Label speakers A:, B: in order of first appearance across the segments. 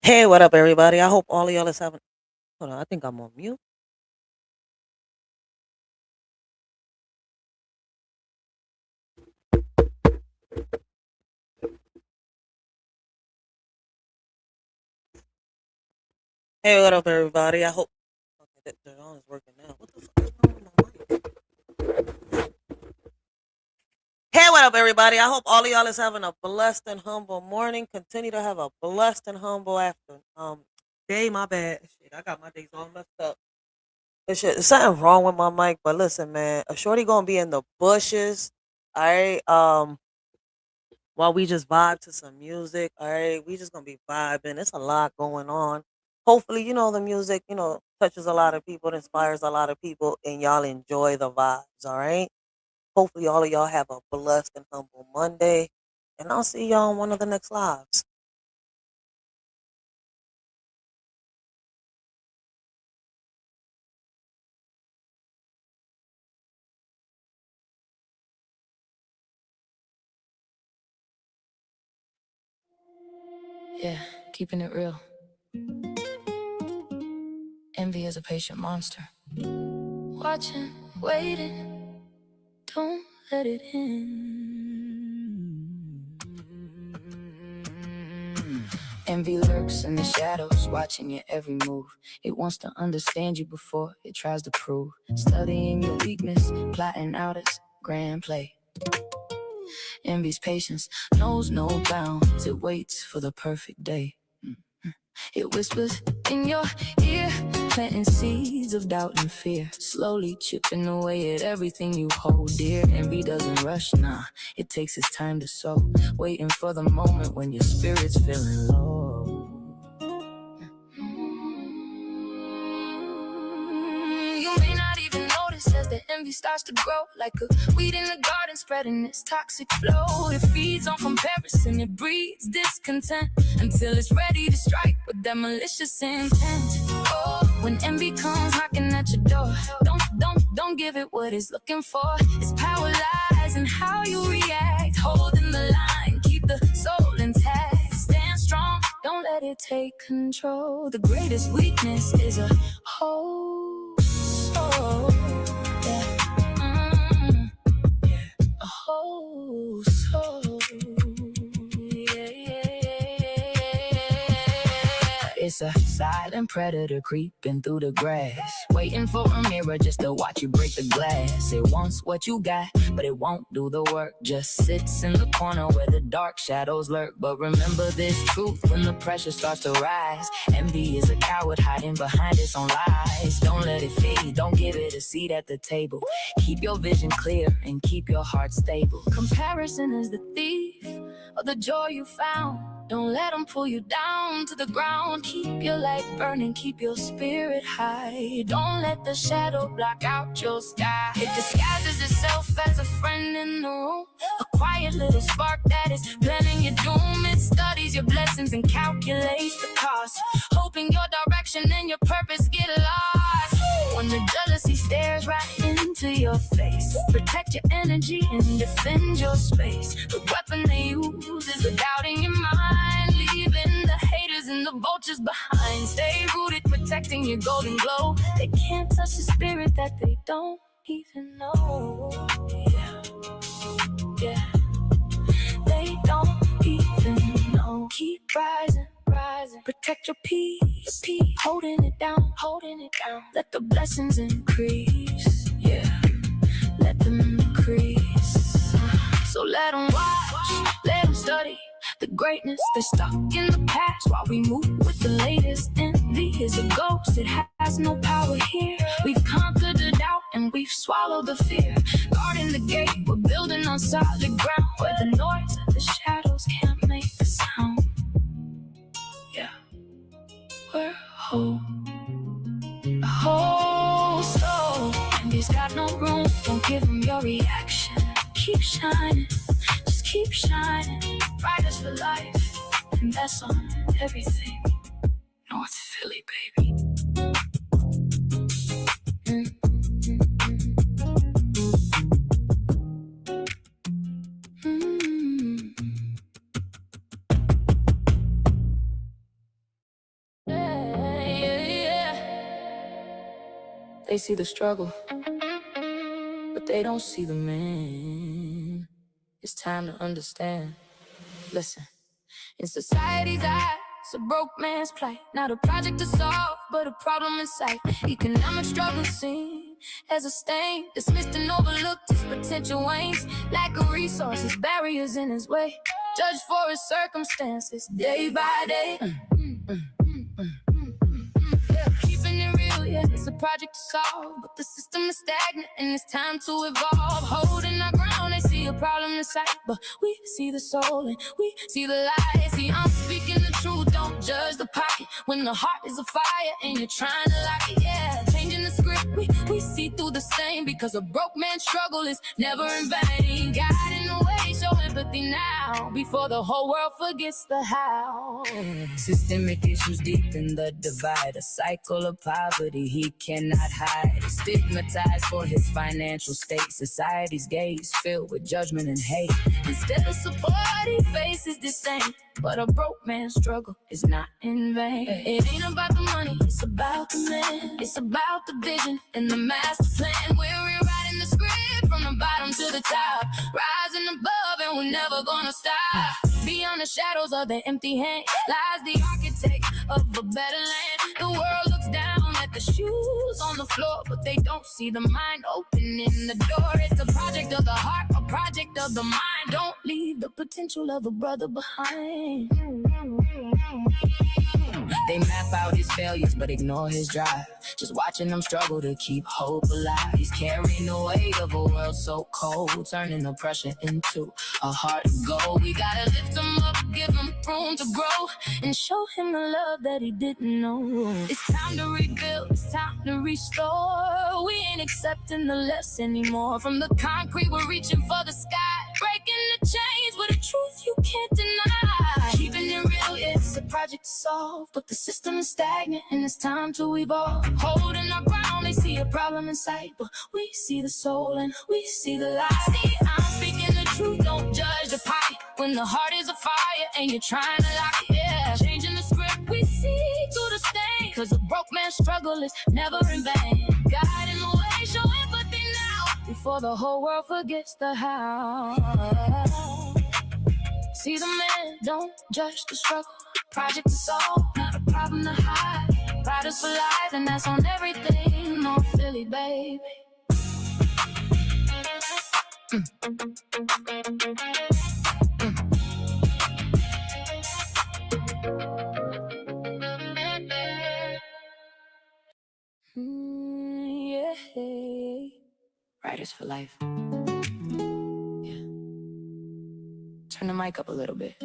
A: Hey, what up, everybody? I hope all of y'all is having. Hold on, I think I'm on mute. Hey, what up, everybody? I hope. Okay, that on is working now. What the fuck is wrong with my mic? Hey, what up, everybody? I hope all of y'all is having a blessed and humble morning. Continue to have a blessed and humble after day. My bad. Shit, I got my days all messed up. But shit, there's something wrong with my mic. But listen, man, a shorty gonna be in the bushes. All right. While we just vibe to some music. All right, we just gonna be vibing. It's a lot going on. Hopefully, the music, touches a lot of people, it inspires a lot of people, and y'all enjoy the vibes. All right. Hopefully, all of y'all have a blessed and humble Monday, and I'll see y'all on one of the next lives.
B: Yeah, keeping it real. Envy is a patient monster. Watching, waiting, don't let it in. Envy lurks in the shadows, watching your every move. It wants to understand you before it tries to prove. Studying your weakness, plotting out its grand play. Envy's patience knows no bounds. It waits for the perfect day. It whispers in your ear, planting seeds of doubt and fear, slowly chipping away at everything you hold dear. Envy doesn't rush, nah, it takes its time to sow, waiting for the moment when your spirit's feeling low. You may not even notice as the envy starts to grow, like a weed in the garden spreading its toxic flow. It feeds on comparison, it breeds discontent until it's ready to strike with that malicious intent. Oh, when envy comes knocking at your door, don't give it what it's looking for. Its power lies in how you react, holding the line, keep the soul intact. Stand strong, don't let it take control. The greatest weakness is a whole soul. Yeah. Yeah. A whole soul. Yeah, yeah, yeah. It's a silent predator creeping through the grass, waiting for a mirror just to watch you break the glass. It wants what you got, but it won't do the work. Just sits in the corner where the dark shadows lurk. But remember this truth when the pressure starts to rise: envy is a coward hiding behind its own lies. Don't let it feed, don't give it a seat at the table. Keep your vision clear and keep your heart stable. Comparison is the thief of the joy you found. Don't let them pull you down to the ground. Keep your light burning, keep your spirit high. Don't let the shadow block out your sky. It disguises itself as a friend in the room, a quiet little spark that is planning your doom. It studies your blessings and calculates the cost, hoping your direction and your purpose get lost. When the jealousy stares right into your face, protect your energy and defend your space. The weapon they use is the doubt in your mind, leaving the haters and the vultures behind. Stay rooted, protecting your golden glow. They can't touch the spirit that they don't even know. Yeah, yeah. They don't even know. Keep rising, rising. Protect your peace, peace. Holding it down, holding it down. Let the blessings increase. Yeah, let them increase. So let them watch, let them study the greatness that's stuck in the past while we move with the latest. Envy is a ghost, it has no power here. We've conquered the doubt and we've swallowed the fear. Guarding the gate, we're building on solid ground, where the noise of the shadows can't make a sound. Yeah, we're whole, a whole soul. Envy's got no room, don't give him your reaction. Keep shining, just keep shining. Brightest for life, and that's on everything. North Philly, baby. They see the struggle, but they don't see the man. It's time to understand. Listen, in society's eyes, a broke man's plight. Not a project to solve, but a problem in sight. Economic struggle seen as a stain, dismissed and overlooked as potential wanes. Lack of resources, barriers in his way, judged for his circumstances, day by day. Yeah, keeping it real, yeah, it's a project to solve, but the system is stagnant and it's time to evolve. Holding our ground, they see a problem in sight, but we see the soul and we see the light. See, I'm speaking the truth, don't judge the pocket. When the heart is a fire and you're trying to lock it, yeah. Changing the script, we see through the stain, because a broke man's struggle is never in vain. Guiding the way, show empathy now, before the whole world forgets the how. Systemic issues deepen the divide, a cycle of poverty he cannot hide. Stigmatized for his financial state, society's gaze filled with judgment and hate. Instead of support, he faces disdain, but a broke man's struggle is not in vain. It ain't about the money, it's about the man. It's about the vision and the master plan. We're rewriting the script from the bottom to the top, rising above and we're never gonna stop. Beyond the shadows of the empty hand lies the architect of a better land. The world looks down at the shoes on the floor, but they don't see the mind opening the door. It's a project of the heart, a project of the mind. Don't leave the potential of a brother behind. They map out his failures but ignore his drive, just watching him struggle to keep hope alive. He's carrying the weight of a world so cold, turning the pressure into a heart goal. We gotta lift him up, give him room to grow, and show him the love that he didn't know. It's time to rebuild, it's time to restore. We ain't accepting the less anymore. From the concrete, we're reaching for the sky, breaking the chains with a truth you can't deny. Keeping it real, yeah, it's a project to solve, but the system is stagnant and it's time to evolve. Holding our ground, they see a problem in sight, but we see the soul and we see the light. See, I'm speaking the truth, don't judge the pocket. When the heart is a fire and you're trying to lock it, yeah. Changing the script, we see through the stain, cause a broke man's struggle is never in vain. Guiding the way, show empathy now, before the whole world forgets the how. See the man, don't judge the struggle. Project to solve, not a problem to hide. Pride is for life, and that's on everything. North Philly, baby. Yeah. Writers for life. Yeah. Turn the mic up a little bit.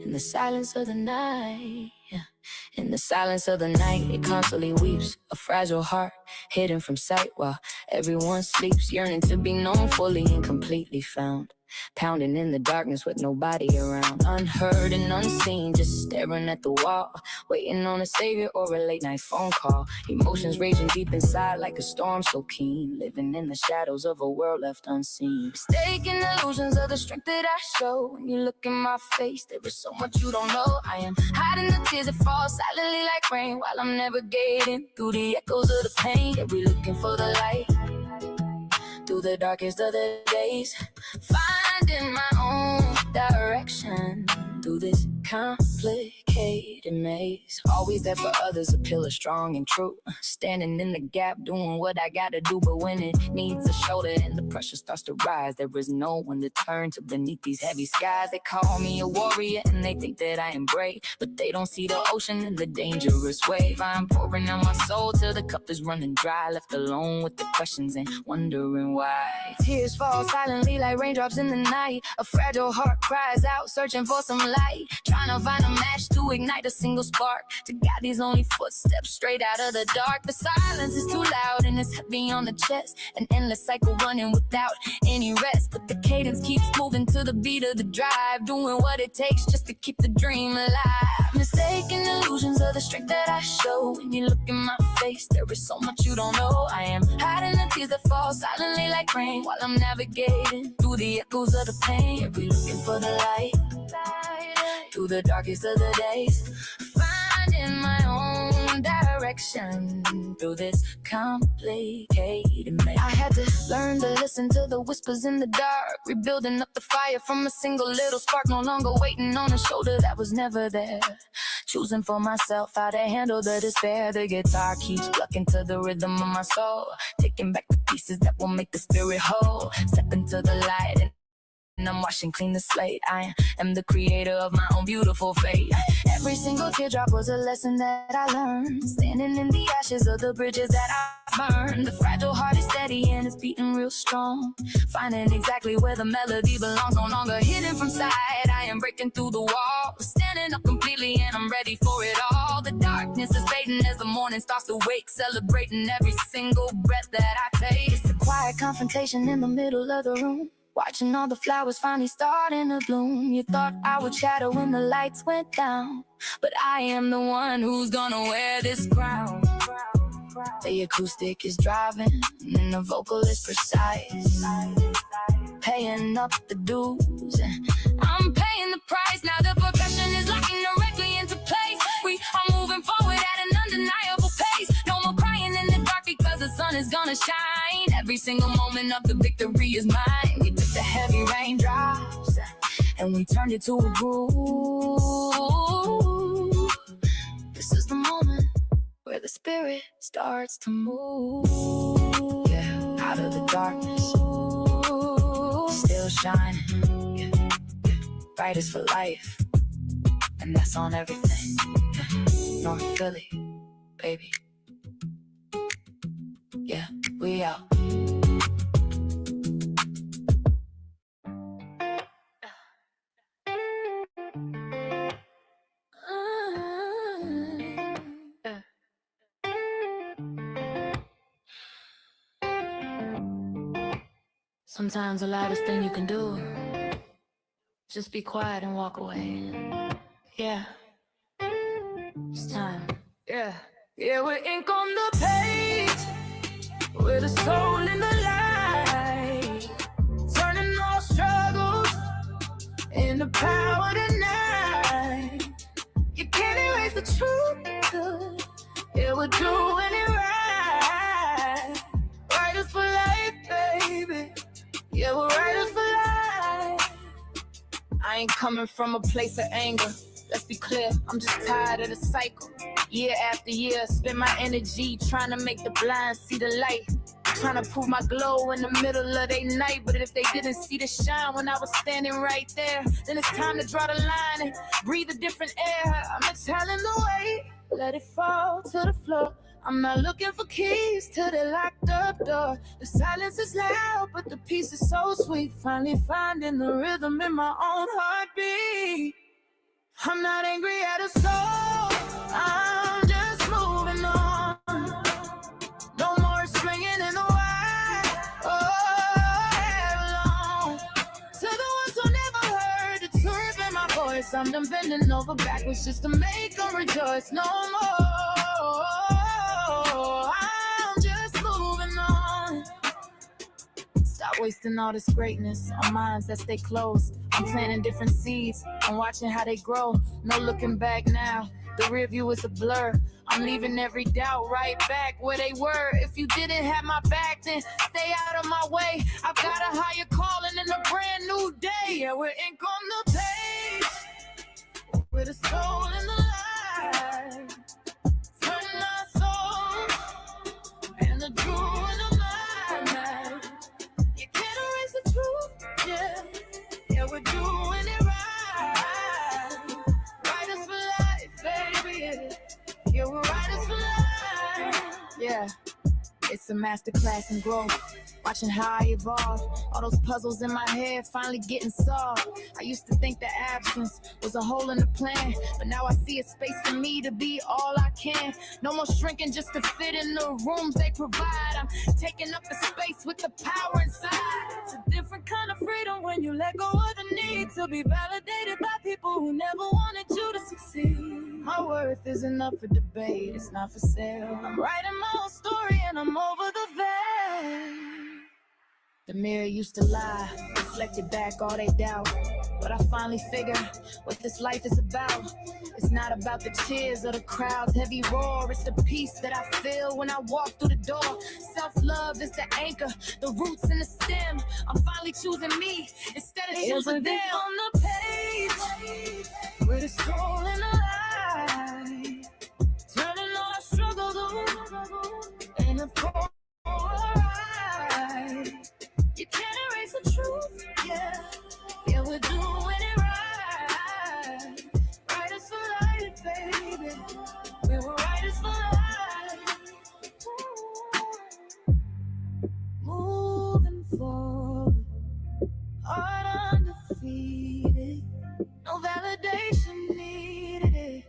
B: In the silence of the night, yeah. In the silence of the night, it constantly weeps, a fragile heart hidden from sight while everyone sleeps, yearning to be known, fully and completely found. Pounding in the darkness with nobody around, unheard and unseen, just staring at the wall, waiting on a savior or a late night phone call. Emotions raging deep inside like a storm so keen, living in the shadows of a world left unseen. Mistaken illusions of the strength that I show. When you look in my face, there is so much you don't know. I am hiding the tears that fall silently like rain, while I'm navigating through the echoes of the pain. Yeah, we looking for the light through the darkest of the days, finding my own direction through this complicated maze. Always there for others, a pillar strong and true, standing in the gap, doing what I gotta do. But when it needs a shoulder and the pressure starts to rise, there is no one to turn to beneath these heavy skies. They call me a warrior and they think that I am brave, but they don't see the ocean and the dangerous wave. I'm pouring out my soul till the cup is running dry, left alone with the questions and wondering why. Tears fall silently like raindrops in the night. A fragile heart cries out, searching for some light, trying to find a match to ignite a single spark, to guide these lonely footsteps straight out of the dark. The silence is too loud and it's heavy on the chest, an endless cycle running without any rest. But the cadence keeps moving to the beat of the drive, doing what it takes just to keep the dream alive. Mistaken illusions of the strength that I show. When you look in my face, there is so much you don't know. I am hiding the tears that fall silently like rain, while I'm navigating through the echoes of the pain. Yeah, we looking for the light through the darkest of the days, finding my own direction direction through this complicated mess. I had to learn to listen to the whispers in the dark, rebuilding up the fire from a single little spark, no longer waiting on a shoulder that was never there. Choosing for myself how to handle the despair. The guitar keeps plucking to the rhythm of my soul, taking back the pieces that will make the spirit whole. Step into the light and I'm washing clean the slate. I am the creator of my own beautiful fate. Every single teardrop was a lesson that I learned, standing in the ashes of the bridges that I burned. The fragile heart is steady and it's beating real strong, finding exactly where the melody belongs. No longer hidden from sight, I am breaking through the wall, standing up completely and I'm ready for it all. The darkness is fading as the morning starts to wake, celebrating every single breath that I take. It's the quiet confrontation in the middle of the room, watching all the flowers finally starting to bloom. You thought I would shadow when the lights went down, but I am the one who's gonna wear this crown. The acoustic is driving and the vocal is precise, paying up the dues. I'm paying the price, now the percussion is locking directly into place. We are moving forward at an undeniable pace. No more crying in the dark because the sun is gonna shine. Every single moment of the victory is mine. We took the heavy raindrops and we turned it to a groove. This is the moment where the spirit starts to move. Yeah, out of the darkness, still shining. Yeah, bright as for life, and that's on everything. Yeah. North Philly, baby. Yeah, we out. Sometimes the loudest thing you can do is just be quiet and walk away. Yeah, it's time. Yeah, we're ink on the page, we're the soul in the light, turning all struggles into power tonight. You can't erase the truth, yeah, we're doing it right. Writers for life, baby. Yeah, we're writers for life. I ain't coming from a place of anger, let's be clear, I'm just tired of the cycle. Year after year, spend my energy trying to make the blind see the light, trying to prove my glow in the middle of their night. But if they didn't see the shine when I was standing right there, then it's time to draw the line and breathe a different air. I'm exhaling the weight, let it fall to the floor. I'm not looking for keys to the locked up door. The silence is loud, but the peace is so sweet. Finally finding the rhythm in my own heartbeat. I'm not angry at a soul, I'm just moving on. No more swinging in the wide, long. To the ones who never heard the truth in my voice, I'm done bending over backwards just to make them rejoice. No more, I'm just moving on. Stop wasting all this greatness on minds that stay closed. I'm planting different seeds, I'm watching how they grow. No looking back now, the rear view is a blur. I'm leaving every doubt right back where they were. If you didn't have my back, then stay out of my way. I've got a higher calling and a brand new day. Yeah, we're ink on the page, we're the soul in the light, turning our soul and the jewel in the mind. You can't erase the truth, yeah. Yeah, we're doing it right. Writers for life, baby. Yeah, we're writers for life. Yeah, it's a masterclass in growth. Watching how I evolve, all those puzzles in my head finally getting solved. I used to think the absence was a hole in the plan, but now I see a space for me to be all I can. No more shrinking just to fit in the rooms they provide. I'm taking up the space with the power inside. It's a different kind of freedom when you let go of the need to be validated by people who never wanted you to succeed. My worth isn't up for debate, it's not for sale. I'm writing my own story and I'm over the veil. The mirror used to lie, reflected back all they doubt. But I finally figured what this life is about. It's not about the cheers or the crowd's heavy roar. It's the peace that I feel when I walk through the door. Self-love is the anchor, the roots and the stem. I'm finally choosing me instead of choosing them. On the page, with a soul and a light, turning all our struggles in a pour. You can't erase the truth, yeah. Yeah, we're doing it right. Writers for life, baby. We were writers for life. Moving forward, heart undefeated. No validation needed it.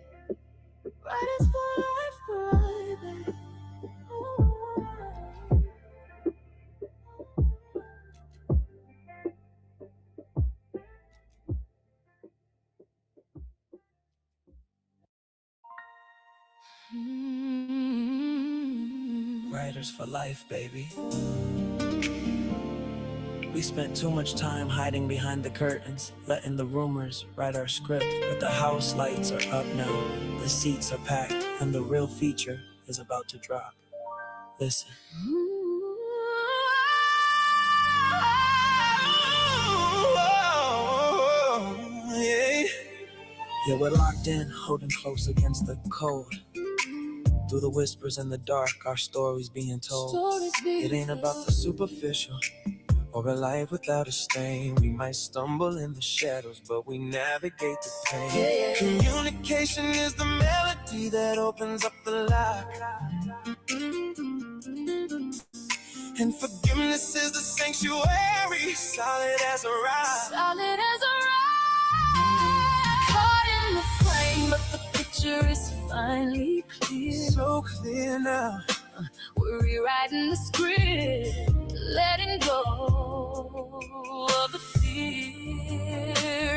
B: Writers for life, baby.
C: Writers for life, baby. We spent too much time hiding behind the curtains, letting the rumors write our script. But the house lights are up now, the seats are packed, and the real feature is about to drop. Listen. Yeah, we're locked in, holding close against the cold. Through the whispers in the dark, our stories being told. It ain't about the superficial or a life without a stain. We might stumble in the shadows, but we navigate the pain. Communication is the melody that opens up the lock, and forgiveness is the sanctuary, solid as a rock.
B: Solid as a rock. Caught in the frame, but the picture is finally clear.
C: So clear now.
B: We're rewriting the script, letting go of the fear.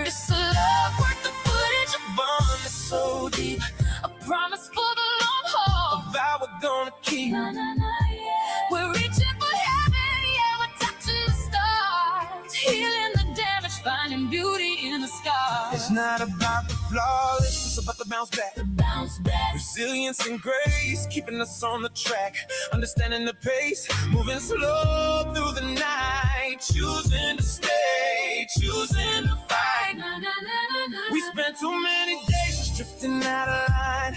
B: It's a love worth the footage, a bond that's so deep, a promise for the long haul,
C: A vow we're gonna keep.
B: Na, na, na, yeah. We're reaching for heaven, yeah, we're touching the stars, healing the damage, finding beauty in the scars.
C: It's not about the flawless, it's about the bounce back.
B: The bounce back.
C: Resilience and grace, keeping us on the track. Understanding the pace, moving slow through the night. Choosing to stay, choosing to fight.
B: Na, na, na, na, na.
C: We spent too many days just drifting out of line,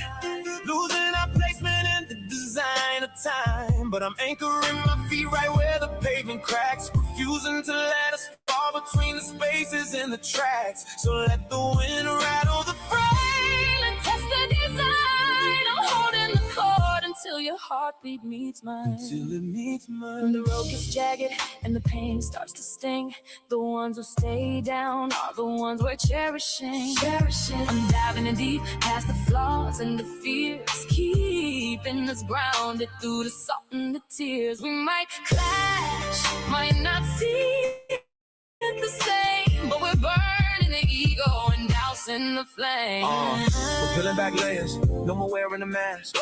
C: losing our placement in the design of time. But I'm anchoring my feet right where the pavement cracks, refusing to let us fall between the spaces in the tracks. So let the wind rattle the
B: frame and test the design. I'm holding the cord until your heartbeat meets mine.
C: until it meets
B: When the
C: mine.
B: road gets jagged and the pain starts to sting, the ones who stay down are the ones we're cherishing. I'm diving in deep past the flaws and the fears, keeping us grounded through the salt and the tears. We might clash, might not see it the same, but we're burning the ego and dousing the flame.
C: We're peeling back layers, no more wearing a mask.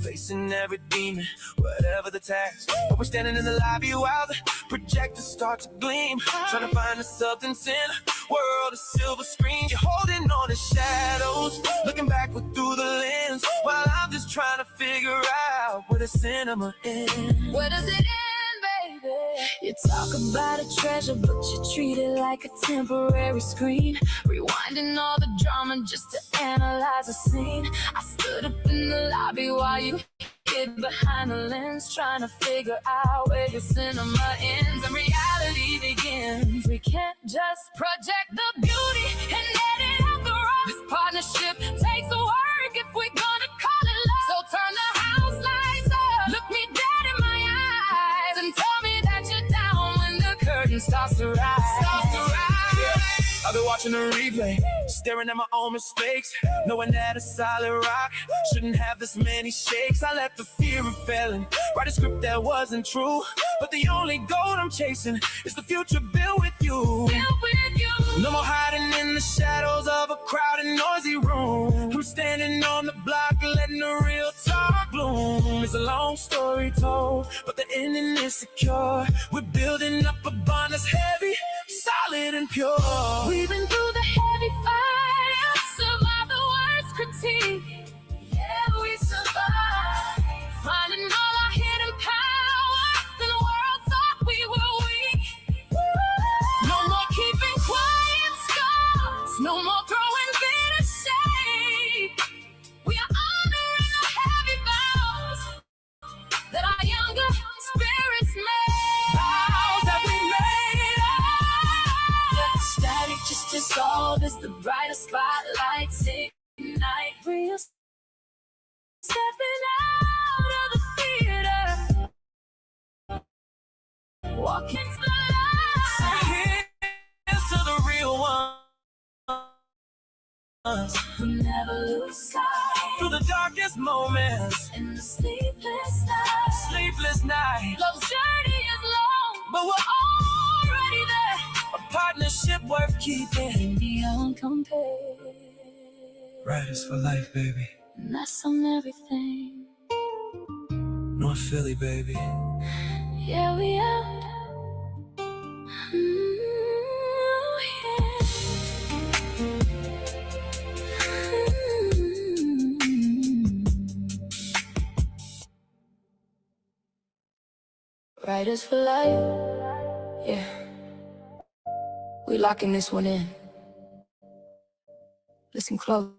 C: Facing every demon, whatever the task. But we're standing in the lobby while the projectors start to gleam, trying to find the substance in a world of silver screens. You're holding on to shadows, looking backward through the lens, while I'm just trying to figure out where the cinema ends.
B: Where does it end, baby? You talk about a treasure, but you treat it like a temporary screen, rewinding all the drama just to analyze a scene. I stood up in the lobby while you hid behind the lens, trying to figure out where your cinema ends and reality begins. We can't just project the beauty and edit out the rough. This partnership takes work if we're gonna call it love. So turn the house lights up, look me dead in my eyes, and tell me that you're down when the curtain starts to rise.
C: I've been watching the replay, staring at my own mistakes, knowing that a solid rock shouldn't have this many shakes. I let the fear of failing write a script that wasn't true, but the only goal I'm chasing is the future built with you. No more hiding in the shadows of a crowded, noisy room. I'm standing on the block, letting the real talk bloom. It's a long story told, but the ending is secure. We're building up a bond that's heavy, so solid and pure.
B: We've been through the heavy fire, survived the worst critique. Yeah, we survived. Finding all our hidden power, then the world thought we were weak. No more keeping quiet scars, no more throwing bitter shade. We are honoring the heavy vows that our younger spirits made.
C: Vows that we made.
B: The static just dissolved as the brighter spotlights ignite. Real stepping out of the theater, walking to the light.
C: Here's to the real ones,
B: Who never lose sight
C: through the darkest moments,
B: in the sleepless night.
C: sleepless night.
B: Love's journey is long,
C: But we're
B: already there,
C: a partnership worth keeping.
B: beyond compare.
C: Riders for life, baby.
B: And that's on everything.
C: North Philly, baby.
B: Yeah, we out. Riders for life. Yeah. We locking this one in. Listen close.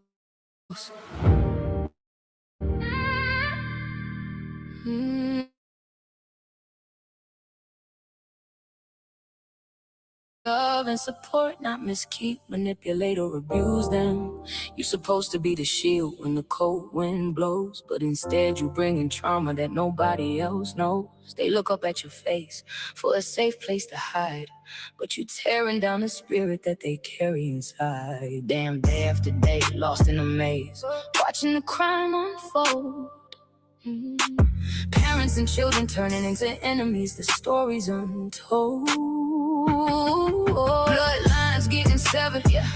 B: Love and support, not miskeep, manipulate or abuse them. You're supposed to be the shield when the cold wind blows, but instead you bring in trauma that nobody else knows. They look up at your face for a safe place to hide, but you tearing down the spirit that they carry inside. Damn, day after day, lost in a maze, watching the crime unfold. Parents and children turning into enemies, the story's untold. Bloodlines getting severed, yeah.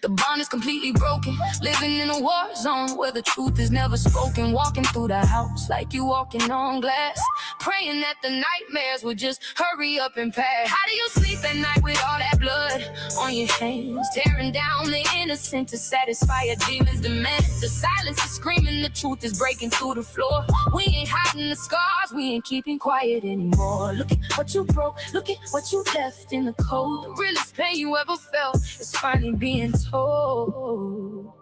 B: The bond is completely broken. Living in a war zone where the truth is never spoken. Walking through the house like you walking on glass, praying that the nightmares would just hurry up and pass. How do you sleep at night with all that blood on your hands? Tearing down the innocent to satisfy a demon's demand. The silence is screaming, the truth is breaking through the floor. We ain't hiding the scars, we ain't keeping quiet anymore. Look at what you broke, look at what you left in the cold. The realest pain you ever felt is finally being told.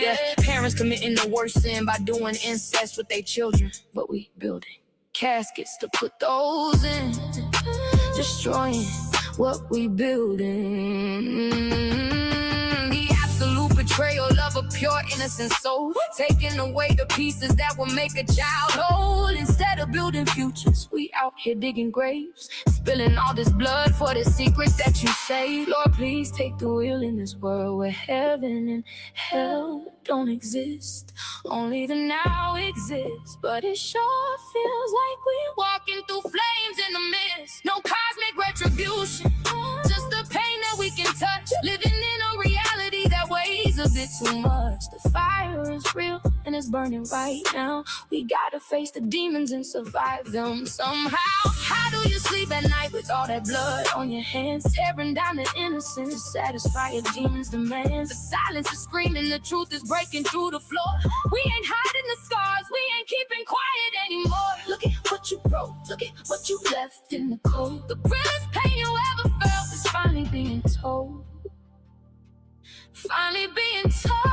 B: Yeah, parents committing the worst sin by doing incest with their children, but we building caskets to put those in, destroying what we building. The absolute betrayal of a pure innocent soul, taking away the pieces that will make a child whole. Instead of building futures, we out here digging graves, spilling all this blood for the secrets that you say. Lord, please take the wheel in this world where heaven and hell don't exist. Only the now exists, but it sure feels like we're walking through flames in the mist. No cosmic retribution, just the pain that we can touch. Living in a reality that weighs a bit too much. The fire is real and it's burning right now. We gotta face the demons and survive them somehow. How do you sleep at night with all that blood on your hands? Tearing down the innocence to satisfy a demon's demands. The silence is screaming, the truth is breaking through the floor. We ain't hiding the scars, we ain't keeping quiet anymore. Look at what you broke, look at what you left in the cold. The realest pain you ever felt is finally being told. Finally being told.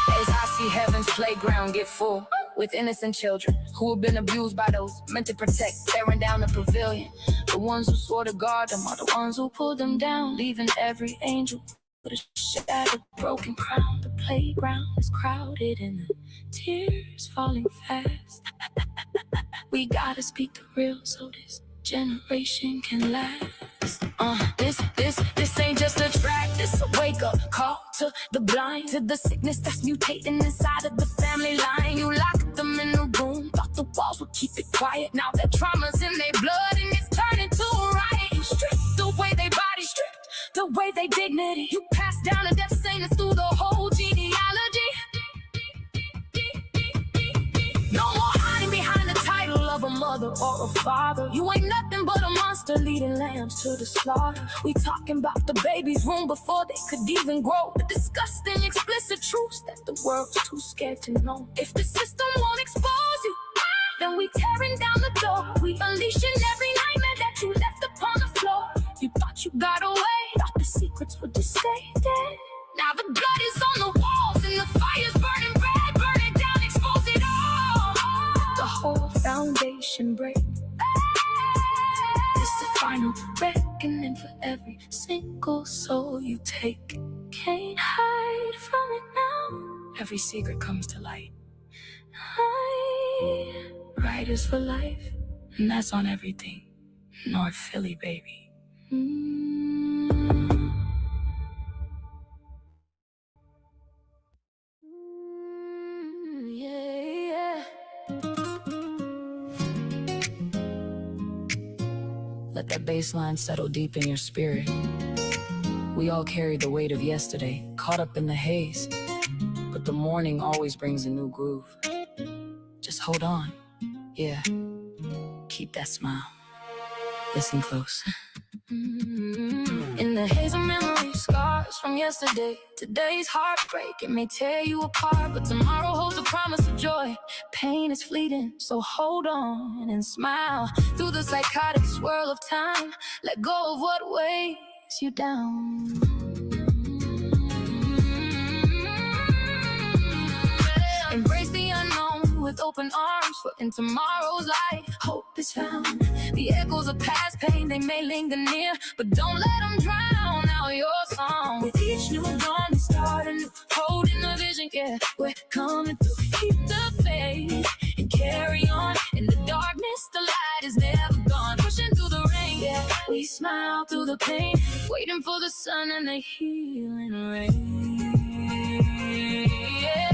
B: As I see heaven's playground get full with innocent children who have been abused by those meant to protect, tearing down the pavilion. The ones who swore to guard them are the ones who pulled them down, leaving every angel with a shattered, broken crown. The playground is crowded and the tears falling fast. We gotta speak the real so this generation can last. This ain't just a track, this a wake-up call to the blind, to the sickness that's mutating inside of the family line. You locked them in a room, thought the walls would keep it quiet. Now that trauma's in their blood and it's turning to a riot. You stripped the way they body, stripped the way they dignity. You passed down a death sentence through the whole genealogy. No more hiding behind the title of a mother mother or a father. You ain't nothing but a monster leading lambs to the slaughter. We talking about the baby's room before they could even grow. The disgusting, explicit truths that the world's too scared to know. If the system won't expose you, then we tearing down the door. We unleashing every nightmare that you left upon the floor. You thought you got away, thought the secrets would just stay dead. Now the blood is on the walls and the fire's burning red. Burn it down, expose it all. The whole foundation break. It's the final reckoning for every single soul you take. Can't hide from it now. Every secret comes to light. Riders for life, and that's on everything. North Philly, baby. Yeah. Let that bass line settle deep in your spirit. We all carry the weight of yesterday, caught up in the haze. But the morning always brings a new groove. Just hold on. Yeah. Keep that smile. Listen close. In the haze of memory, scars from yesterday. Today's heartbreak, it may tear you apart, but tomorrow holds a promise of joy. Pain is fleeting, so hold on and smile. Through the psychotic swirl of time, let go of what weighs you down. Embrace the unknown with open arms, for in tomorrow's light, hope is found. The echoes of past pain, they may linger near, but don't let them drown out your song. With each new dawn, we start anew, holding the vision, yeah, we're coming through. Keep the faith and carry on. In the darkness, the light is never gone. Pushing through the rain, yeah, we smile through the pain, waiting for the sun and the healing rain. Yeah.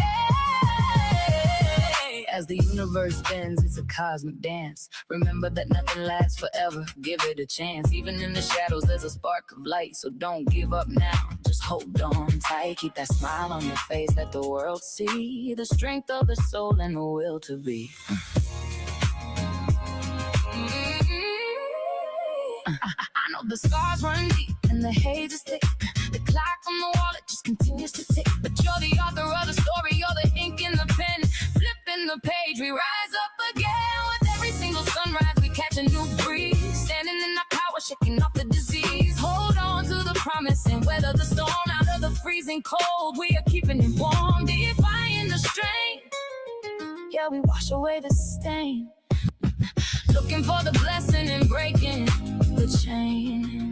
B: As the universe bends, it's a cosmic dance. Remember that nothing lasts forever, give it a chance. Even in the shadows, there's a spark of light, so don't give up now, just hold on tight. Keep that smile on your face, let the world see the strength of the soul and the will to be. I know the scars run deep and the haze is thick. The clock on the wall, it just continues to tick. But you're the author of the story, you're the ink in the pen. Flipping the page, we rise up again. With every single sunrise, we catch a new breeze. Standing in our power, shaking off the disease. Hold on to the promise and weather the storm. Out of the freezing cold, we are keeping it warm. Defying the strain, yeah, we wash away the stain. Looking for the blessing and breaking the chain.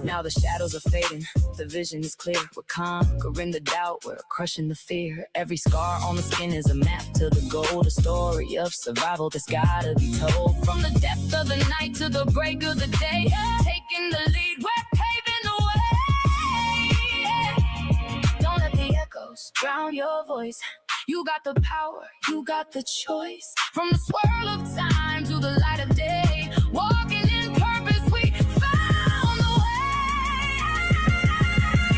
B: Now the shadows are fading, the vision is clear. We're conquering the doubt, we're crushing the fear. Every scar on the skin is a map to the goal. A story of survival that's gotta be told. From the depth of the night to the break of the day, taking the lead, we're paving the way. Don't let the echoes drown your voice. You got the power, you got the choice. From the swirl of time to the light of day, walking in purpose, we found the way.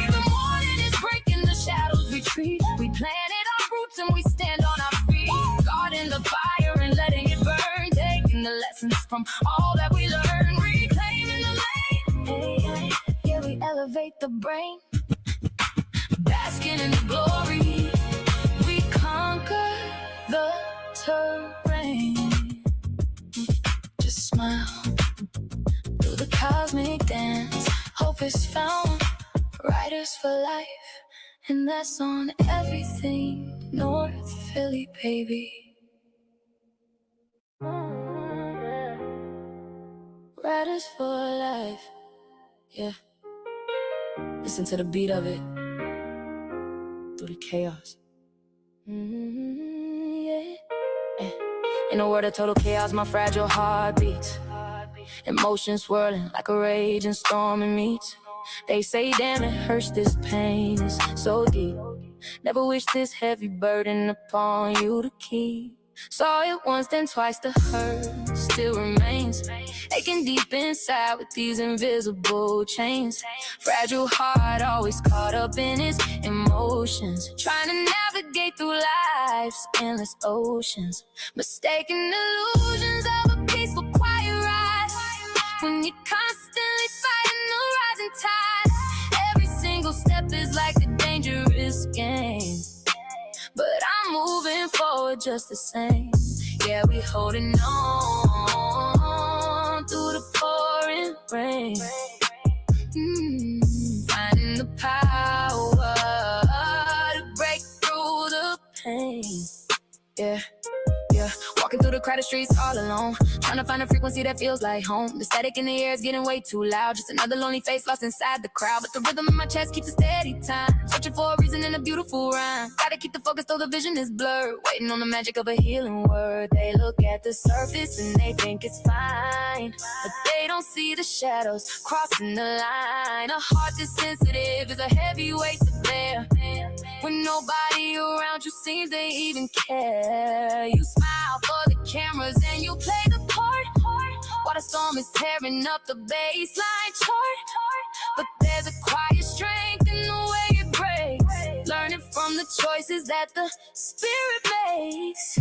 B: The morning is breaking, the shadows retreat. We planted our roots and we stand on our feet. Guarding the fire and letting it burn. Taking the lessons from all that we learn. Reclaiming the lane. Hey, yeah, we elevate the brain. Basking in the glory. Conquer the terrain. Just smile through the cosmic dance. Hope is found, riders for life, and that's on everything. North Philly, baby. Riders for life, yeah. Listen to the beat of it through the chaos. Yeah. In a world of total chaos, my fragile heart beats. Emotions swirling like a raging storm in meets. They say, damn, it hurts, this pain is so deep. Never wish this heavy burden upon you to keep. Saw it once, then twice, the hurt still remains. Aching deep inside with these invisible chains. Fragile heart, always caught up in its emotions. Trying to navigate navigate through life's endless oceans, mistaking illusions of a peaceful, quiet ride. When you're constantly fighting the rising tide, every single step is like a dangerous game. But I'm moving forward just the same. Yeah, we holding on through the pouring rain. Finding the power to break through the pain. Yeah. Walking through the crowded streets all alone, trying to find a frequency that feels like home. The static in the air is getting way too loud. Just another lonely face lost inside the crowd. But the rhythm in my chest keeps a steady time. Searching for a reason in a beautiful rhyme. Gotta keep the focus though the vision is blurred. Waiting on the magic of a healing word. They look at the surface and they think it's fine, but they don't see the shadows crossing the line. A heart that's sensitive is a heavy weight to bear. When nobody around you seems they even care. You smile for the cameras and you play the part while the storm is tearing up the baseline chart. But there's a quiet strength in the way it breaks, learning from the choices that the spirit makes.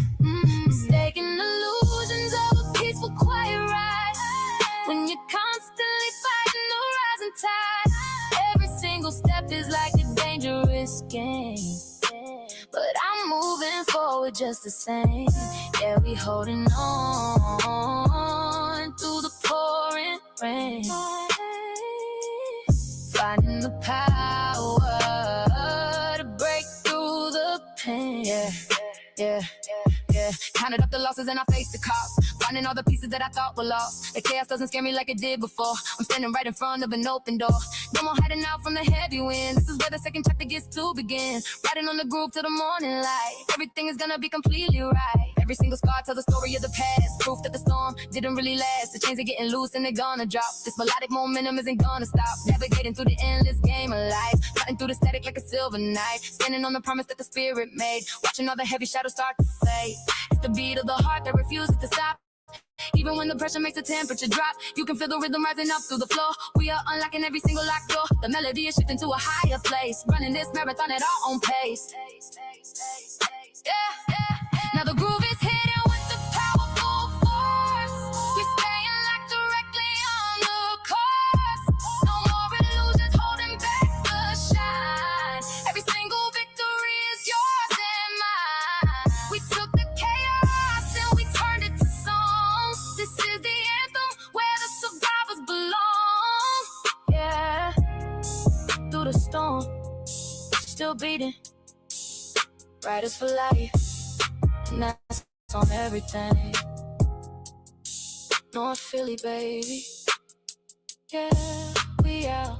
B: Mistaking illusions of a peaceful, quiet ride. When you're constantly fighting the rising tide, every single step is like a dangerous game. But I'm moving forward just the same. Yeah, we holding on through the pouring rain. Finding the power to break through the pain. Yeah. Counted up the losses and I faced the cost. Finding all the pieces that I thought were lost. The chaos doesn't scare me like it did before. I'm standing right in front of an open door. No more hiding out from the heavy wind. This is where the second chapter gets to begin. Riding on the groove till the morning light. Everything is gonna be completely right. Every single scar tells a story of the past. Proof that the storm didn't really last. The chains are getting loose and they're gonna drop. This melodic momentum isn't gonna stop. Navigating through the endless game of life. Cutting through the static like a silver knife. Standing on the promise that the spirit made. Watching all the heavy shadows start to fade. It's the beat of the heart that refuses to stop. Even when the pressure makes the temperature drop, you can feel the rhythm rising up through the floor. We are unlocking every single locked door. The melody is shifting to a higher place. Running this marathon at our own pace. Yeah. Now the groove is hitting with the powerful force. We're staying locked directly on the course. No more illusions holding back the shine. Every single victory is yours and mine. We took the chaos and we turned it to song. This is the anthem where the survivors belong. Yeah. Through the storm, still beating. Riders for life, and that's on everything. North Philly, baby. Yeah, we out.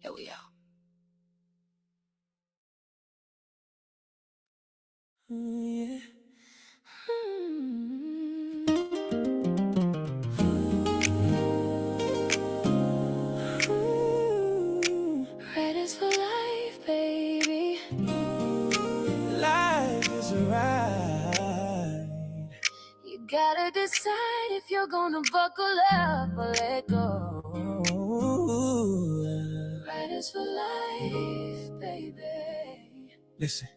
B: Yeah, we out. Yeah. Riders for life, baby.
C: Life is a ride.
B: You gotta decide if you're gonna buckle up or let go. Riders for life, baby.
C: Listen.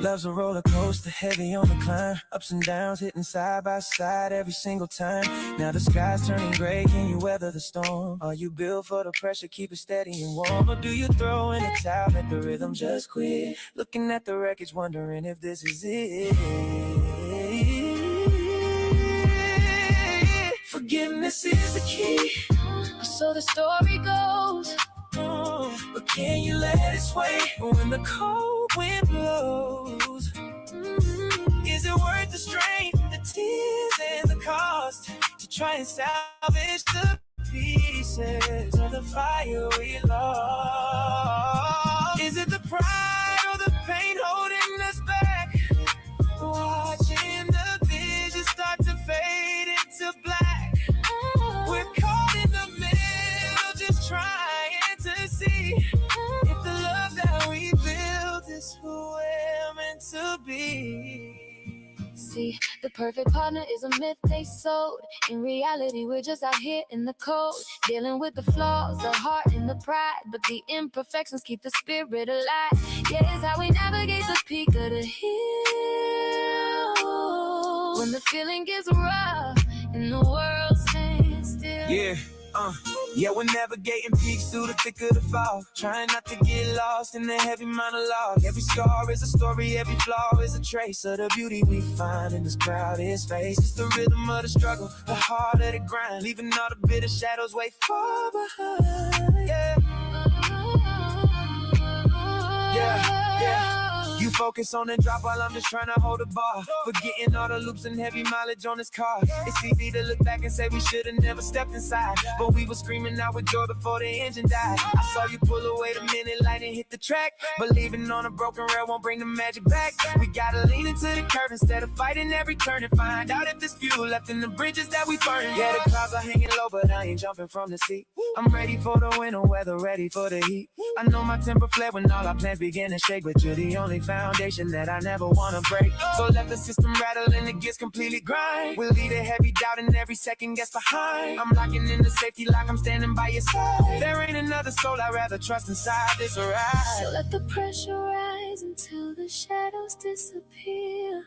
C: Love's a roller coaster, heavy on the climb. Ups and downs, hitting side by side every single time. Now the sky's turning gray, can you weather the storm? Are you built for the pressure, keep it steady and warm? Or do you throw in the towel, let the rhythm just quit? Looking at the wreckage, wondering if this is it. Forgiveness is the key,
B: So the story goes.
C: but can you let it sway when the cold wind blows? Is it worth the strain, the tears, and the cost to try and salvage the pieces of the fire we lost? Is it the pride or the pain holding us back? Watching the vision start to fade into black. We're caught in the middle, just trying to see if the love that we built is who we're meant to be.
B: See, the perfect partner is a myth they sold. In reality, we're just out here in the cold, dealing with the flaws, the heart and the pride. But the imperfections keep the spirit alive. Yeah, it's how we navigate the peak of the hill when the feeling gets rough and the world stands still.
C: Yeah, we're navigating peaks through the thick of the fall, trying not to get lost in the heavy monologue. Every scar is a story, every flaw is a trace of the beauty we find in this crowded space. It's the rhythm of the struggle, the heart of the grind, leaving all the bitter shadows way far behind. Yeah. You focus on the drop while I'm just trying to hold the bar, forgetting all the loops and heavy mileage on this car. It's easy to look back and say we should've never stepped inside, but we were screaming out with joy before the engine died. I saw you pull away the minute light and hit the track, believing on a broken rail won't bring the magic back. We gotta lean into the curve instead of fighting every turn and find out if there's fuel left in the bridges that we burn. Yeah, the clouds are hanging low, but I ain't jumping from the seat. I'm ready for the winter weather, ready for the heat. I know my temper fled when all our plans begin to shake, but you're the only foundation that I never wanna break. So let the system rattle and it gets completely grind. We'll lead a heavy doubt and every second gets behind. I'm locking in the safety lock, I'm standing by your side. There ain't another soul I'd rather trust inside this ride.
B: So let the pressure rise until the shadows disappear.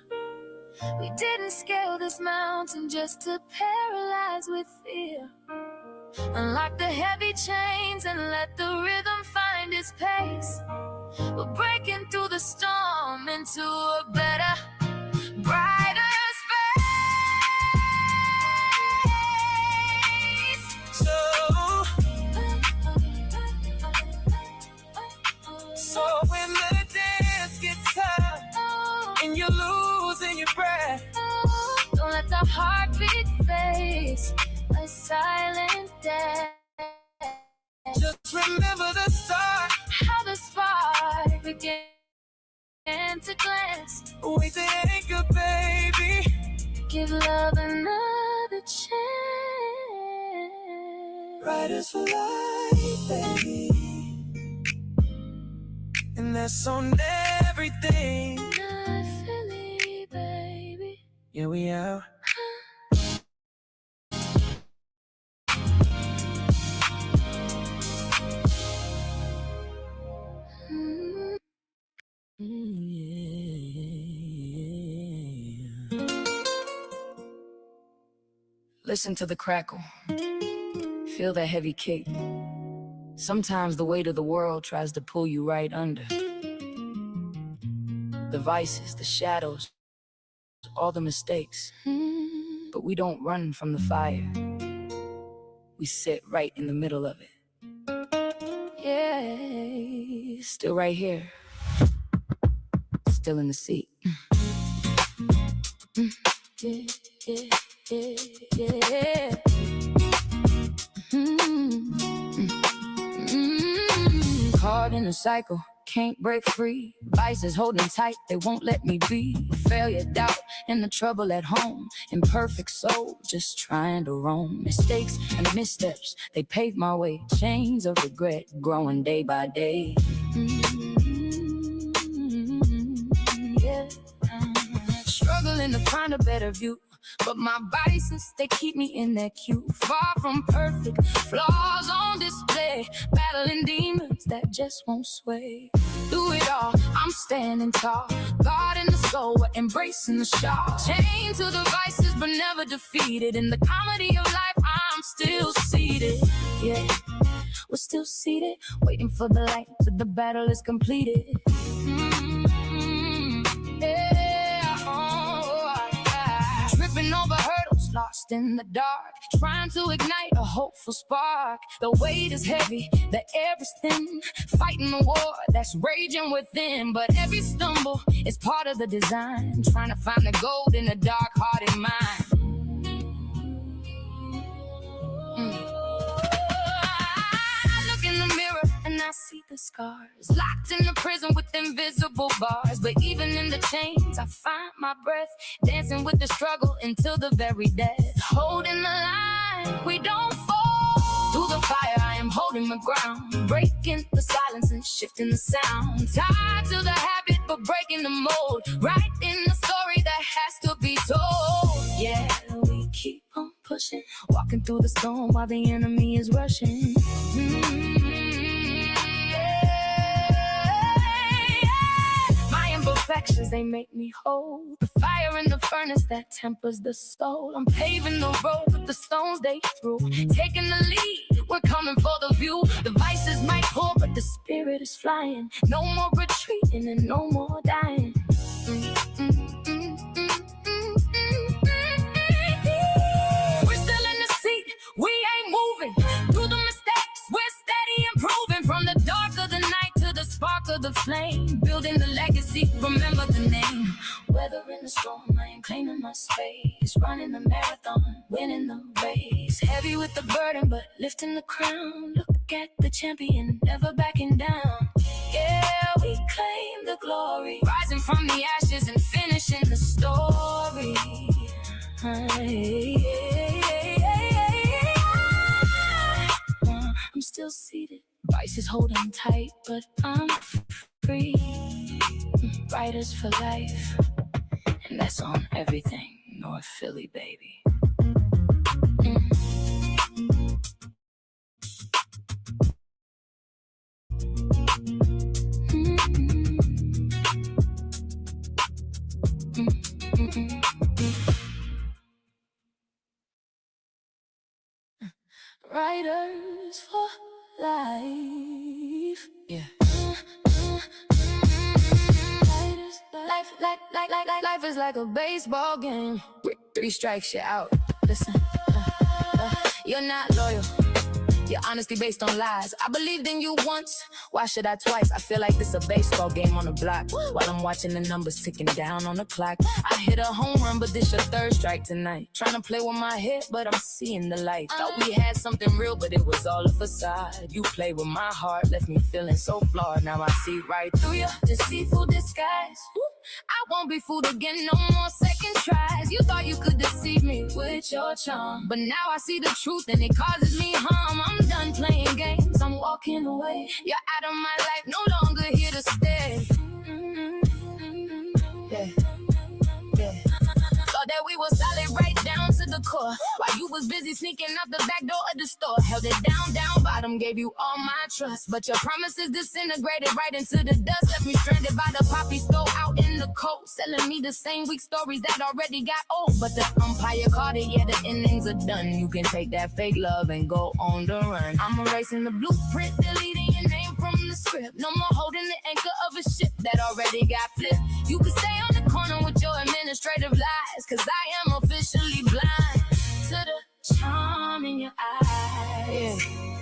B: We didn't scale this mountain just to paralyze with fear. Unlock the heavy chains and let the rhythm find its pace. We're breaking through the storm into a better, brighter space.
C: So when the dance gets tough and you're losing your breath,
B: don't let the heartbeat face a silent death.
C: just remember the start.
B: How the spark began to glance.
C: Wait the anchor, baby.
B: Give love another chance.
C: Riders for life, baby. And that's on everything.
B: Not Philly, baby.
C: Yeah, we out.
B: Listen to the crackle. Feel that heavy kick. Sometimes the weight of the world tries to pull you right under. The vices, the shadows, all the mistakes. But we don't run from the fire. We sit right in the middle of it. Yeah, still right here. Still in the seat. Yeah, yeah, yeah, yeah. Caught in a cycle, can't break free. Vices holding tight, they won't let me be. Failure, doubt, and the trouble at home. Imperfect soul, just trying to roam. Mistakes and missteps, they pave my way. Chains of regret, growing day by day. Yeah. Struggling to find a better view, but my vices, they keep me in that queue. Far from perfect, flaws on display. Battling demons that just won't sway. Through it all, I'm standing tall. God in the soul, we're embracing the shock. Chained to the vices, but never defeated. In the comedy of life, I'm still seated. Yeah, we're still seated, waiting for the light till the battle is completed. Tripping over hurdles, lost in the dark, trying to ignite a hopeful spark. The weight is heavy, the air is thin, fighting the war that's raging within. But every stumble is part of the design, trying to find the gold in a dark-hearted mind. I look in the mirror and I see the scars, locked in the prison with invisible bars. But even in the chains, I find my breath, dancing with the struggle until the very death. Holding the line, we don't fall. Through the fire, I am am holding my ground, breaking the silence and shifting the sound. Tied to the habit, but breaking the mold. Writing the story that has to be told. Yeah, we keep on pushing, walking through the storm while the enemy is rushing. My imperfections, they make me whole. The fire in the furnace that tempers the soul. I'm paving the road with the stones they threw. Taking the lead, we're coming for the view. The vices might pour, but the spirit is flying. No more retreating and no more dying. We're still in the seat, we ain't moving. Through the mistakes, we're steady improving. From the dark of the night to the spark of the flame, building the legacy, remember the name. Weathering the storm, I ain't claiming my space. Running the marathon, winning the race. Heavy with the burden, but lifting the crown. Look at the champion, never backing down. Yeah, we claim the glory, rising from the ashes and finishing the story. I'm still seated, vices holding tight, but I'm free. Writers for life, and that's on everything North Philly, baby. Writers for life. Yeah. Life is like a baseball game. 3 strikes, you're out. Listen, you're not loyal. Your honesty based on lies. I believed in you once, why should I twice? I feel like this a baseball game on the block, while I'm watching the numbers ticking down on the clock. I hit a home run, but this your 3rd strike tonight. Trying to play with my head, but I'm seeing the light. Thought we had something real, but it was all a facade. You played with my heart, left me feeling so flawed. Now I see right through your deceitful disguise. I won't be fooled again, no more second tries. You thought you could deceive me with your charm, but now I see the truth and it causes me harm. I'm done playing games, I'm walking away. You're out of my life, no longer here to stay. Yeah. Thought that we were solid right down to the core, while you was busy sneaking out the back door of the store. Held it down bottom, gave you all my trust, but your promises disintegrated right into the dust. Left me stranded by the poppy store out in the cold, selling me the same weak stories that already got old. But the umpire called it, yeah, the innings are done. You can take that fake love and go on the run. I'm erasing the blueprint, deleting your name from the script. No more holding the anchor of a ship that already got flipped. You can stay on the corner with your administrative lies, cause I am officially blind to the charm in your eyes. Yeah.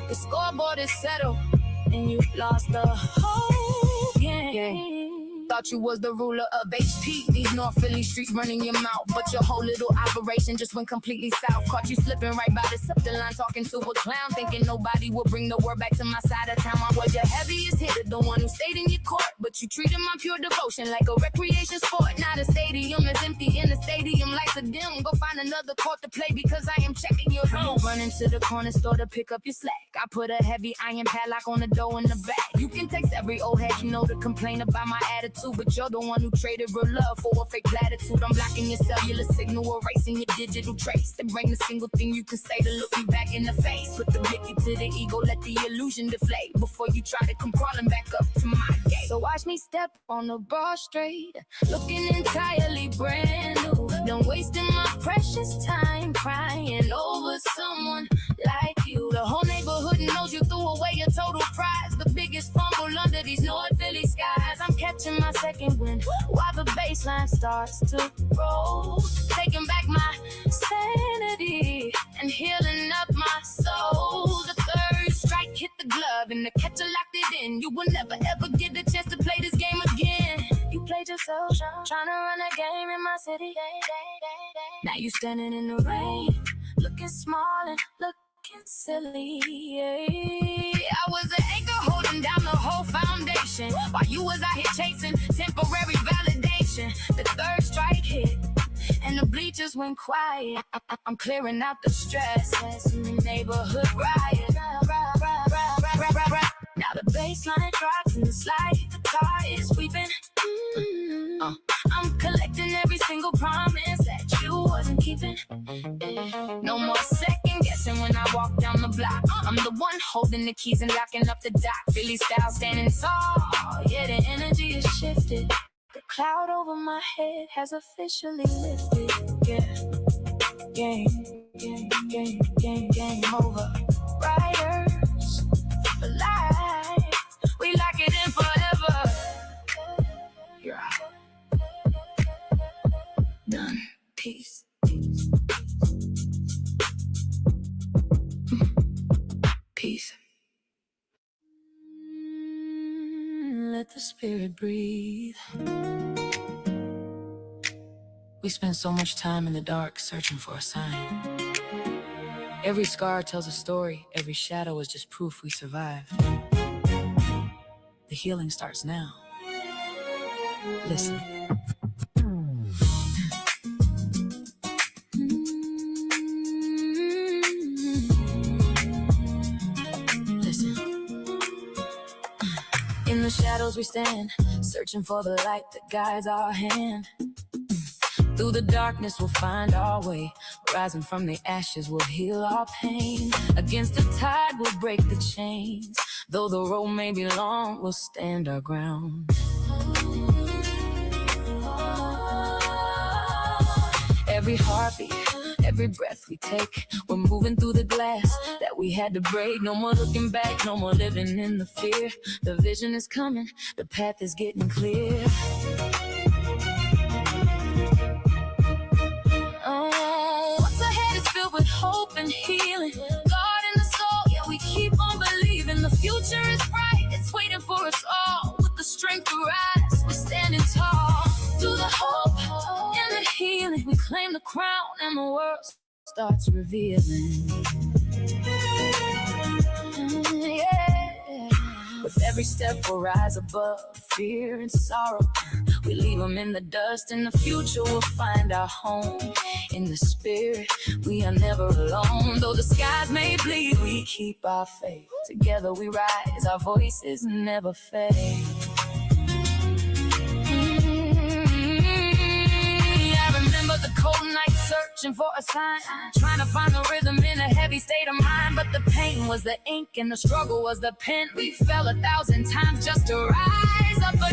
B: The scoreboard is settled and you lost the whole game. Thought you was the ruler of HP. These North Philly streets running your mouth, but your whole little operation just went completely south. Caught you slipping right by the septic line, talking to a clown, thinking nobody would bring the word back to my side of town. I was your heaviest hitter, the one who stayed in your court, but you treated my pure devotion like a recreation sport. Now the stadium is empty and the stadium lights are dim. Go find another court to play because I am checking your phone. Running to the corner store to pick up your slack. I put a heavy iron padlock on the door in the back. You can text every old head you know to complain about my attitude, but you're the one who traded real love for a fake platitude. I'm blocking your cellular signal, erasing your digital trace. There ain't a single thing you can say to look me back in the face. Put the blicky to the ego, let the illusion deflate before you try to come crawling back up to my gate. So watch me step on the bar straight, looking entirely brand new. Done wasting my precious time crying over someone like you. The whole neighborhood knows you threw away your total prize. The biggest fumble under these North Philly skies. I'm catching my second wind while the baseline starts to roll. Taking back my sanity and healing up my soul. The 3rd strike hit the glove and the catcher locked it in. You will never ever get the chance to play this game again. You played yourself, trying to run a game in my city. Now you standing in the rain, looking small and looking silly. I was an anchor holding down the whole foundation, while you was out here chasing temporary validation. The 3rd strike hit and the bleachers went quiet. I'm clearing out the stress in the neighborhood riot. Now the baseline drops and the slide guitar is sweeping. I'm collecting every single promise that you wasn't keeping. No more second guessing when I walk down the block. I'm the one holding the keys and locking up the dock. Philly style standing tall. Yeah, the energy is shifted. The cloud over my head has officially lifted. Yeah, game over. Riders for life. We lock it in forever. You're out. Done. Peace. Peace. Let the spirit breathe. We spend so much time in the dark searching for a sign. Every scar tells a story. Every shadow is just proof we survived. The healing starts now. Listen. In the shadows we stand, searching for the light that guides our hand. Through the darkness we'll find our way. Rising from the ashes we'll heal our pain. Against the tide we'll break the chains. Though the road may be long, we'll stand our ground. Every heartbeat, every breath we take, we're moving through the glass that we had to break. No more looking back, no more living in the fear. The vision is coming, the path is getting clear. Oh, what's ahead is filled with hope and healing. God in the soul, yeah, we keep on believing. The future is bright, it's waiting for us all. With the strength to rise, we're standing tall. Through the hope and the healing, we claim the crown and the world starts revealing. Yeah. With every step we'll rise above fear and sorrow. We leave them in the dust. In the future we'll find our home. In the spirit we are never alone. Though the skies may bleed, we keep our faith. Together we rise, our voices never fade. Remember the cold night searching for a sign, trying to find the rhythm in a heavy state of mind. But the pain was the ink and the struggle was the pen. We fell 1,000 times just to rise up again.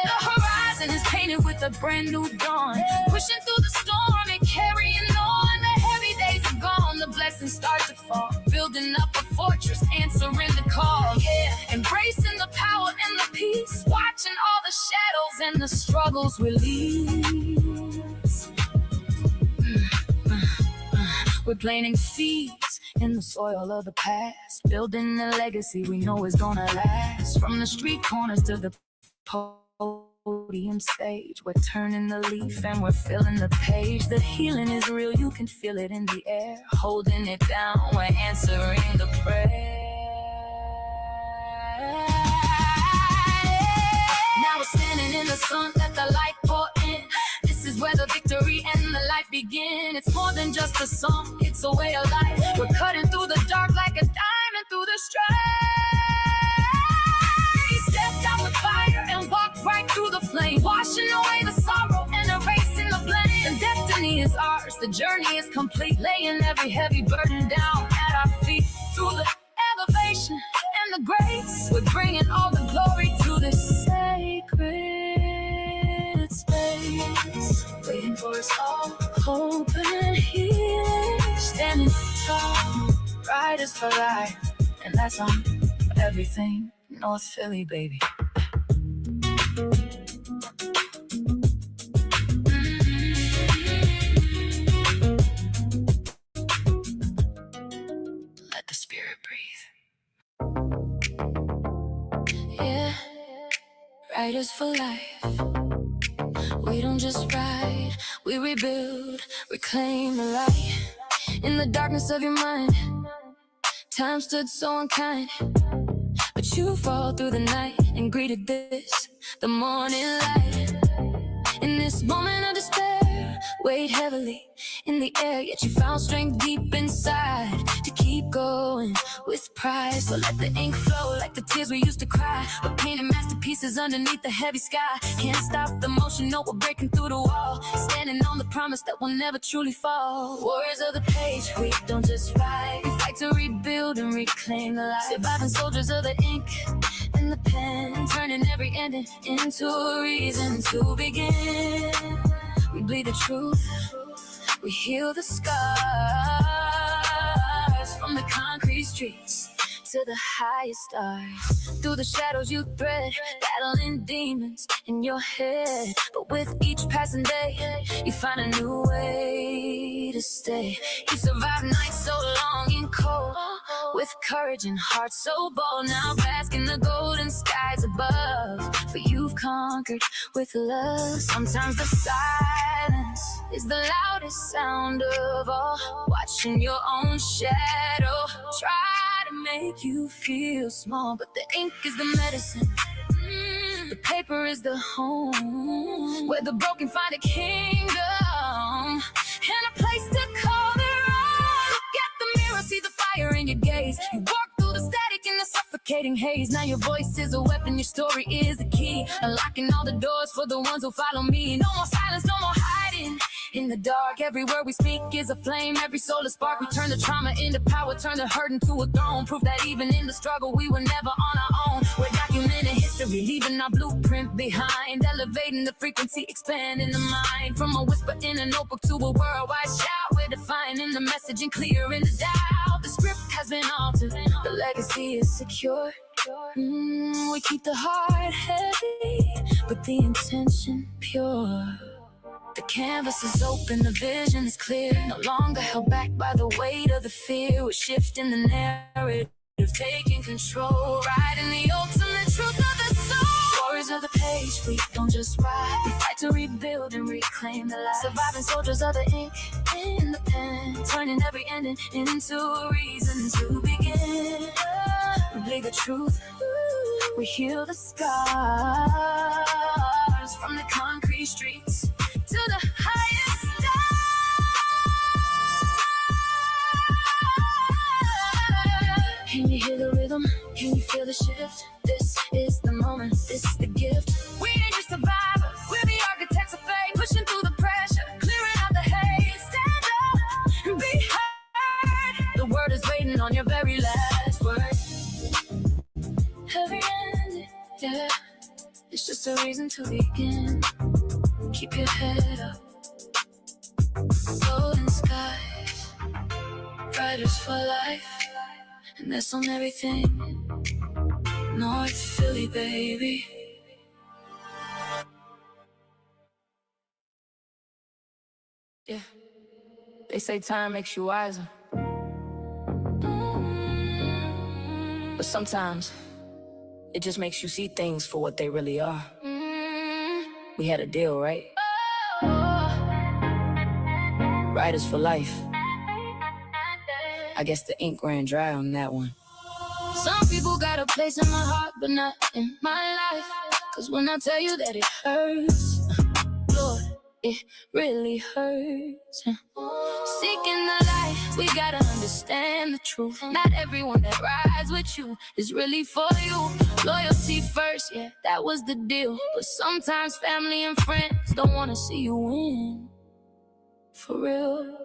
B: The horizon is painted with a brand new dawn, pushing through the storm and carrying on. The heavy days are gone, the blessings start to fall, building up a fortress, answering the call. Yeah, embracing the power and the peace, watching all the shadows and the struggles release. We're planting seeds in the soil of the past, building a legacy we know is gonna last. From the street corners to the podium stage, we're turning the leaf and we're filling the page. The healing is real, you can feel it in the air. Holding it down, we're answering the prayer. Now we're standing in the sun, let the light pour in. This is where the victory and the life begin. It's more than just a song, it's a way of life. We're cutting through the dark like a diamond through the strife. Stepped out with fire and walked right through the flame, washing away the sorrow and erasing the blame. The destiny is ours, the journey is complete, laying every heavy burden down at our feet. Through the elevation and the grace, we're bringing all the glory to this sacred space. Waiting for us all, hope and healing. Standing tall, riders for life, and that's on everything North Philly, baby. Let the spirit breathe. Yeah, riders for life. We don't just ride, we rebuild, reclaim the light. In the darkness of your mind, time stood so unkind, but you fall through the night and greeted this, the morning light. In this moment of despair, weighed heavily in the air, yet you found strength deep inside to keep going with pride. So let the ink flow like the tears we used to cry. We're painting masterpieces underneath the heavy sky. Can't stop the motion, no, we're breaking through the wall. Standing on the promise that will never truly fall. Warriors of the page, we don't just fight. We fight to rebuild and reclaim the light. Surviving soldiers of the ink and the pen, turning every ending into a reason to begin. We bleed the truth, we heal the scars from the concrete streets to the highest stars. Through the shadows you thread, battling demons in your head. But with each passing day, you find a new way to stay. You survive nights so long and cold, with courage and heart so bold. Now bask in the golden skies above, for you've conquered with love. Sometimes the silence is the loudest sound of all. Watching your own shadow try to make you feel small, but the ink is the medicine. The paper is the home where the broken find a kingdom and a place to call their own. Look at the mirror, see the fire in your gaze. You walk through the static in the suffocating haze. Now your voice is a weapon, your story is the key, unlocking all the doors for the ones who follow me. No more silence, no more hiding in the dark. Every word we speak is a flame, every soul a spark. We turn the trauma into power, turn the hurt into a throne. Proof that even in the struggle we were never on our own. We're documenting history, leaving our blueprint behind. Elevating the frequency, expanding the mind. From a whisper in a notebook to a worldwide shout. We're defining the message and clearing the doubt. The script has been altered, the legacy is secure. We keep the heart heavy, but the intention pure. The canvas is open, the vision is clear. No longer held back by the weight of the fear. We're shifting the narrative, taking control. Writing the ultimate truth of the soul. Warriors of the page, we don't just write. We fight to rebuild and reclaim the light. Surviving soldiers of the ink in the pen, turning every ending into a reason to begin. We bleed the truth, we heal the scars from the concrete streets to the highest stars. Can you hear the rhythm? Can you feel the shift? This is the moment, this is the gift. We ain't just survivors, we're the architects of fate. Pushing through the pressure, clearing out the haze. Stand up and be heard. The word is waiting on your very last word. Every ending, yeah, it's just a reason to begin. Keep your head up. Golden skies, riders for life, and that's on everything. North Philly, baby. Yeah, they say time makes you wiser, but sometimes it just makes you see things for what they really are. We had a deal, right? Riders for life. I guess the ink ran dry on that one. Some people got a place in my heart, but not in my life. Cause when I tell you that it hurts, Lord, it really hurts. Seeking the light, we gotta understand the truth. Not everyone that rides with you is really for you. Loyalty first, yeah, that was the deal. But sometimes family and friends don't wanna see you win. For real.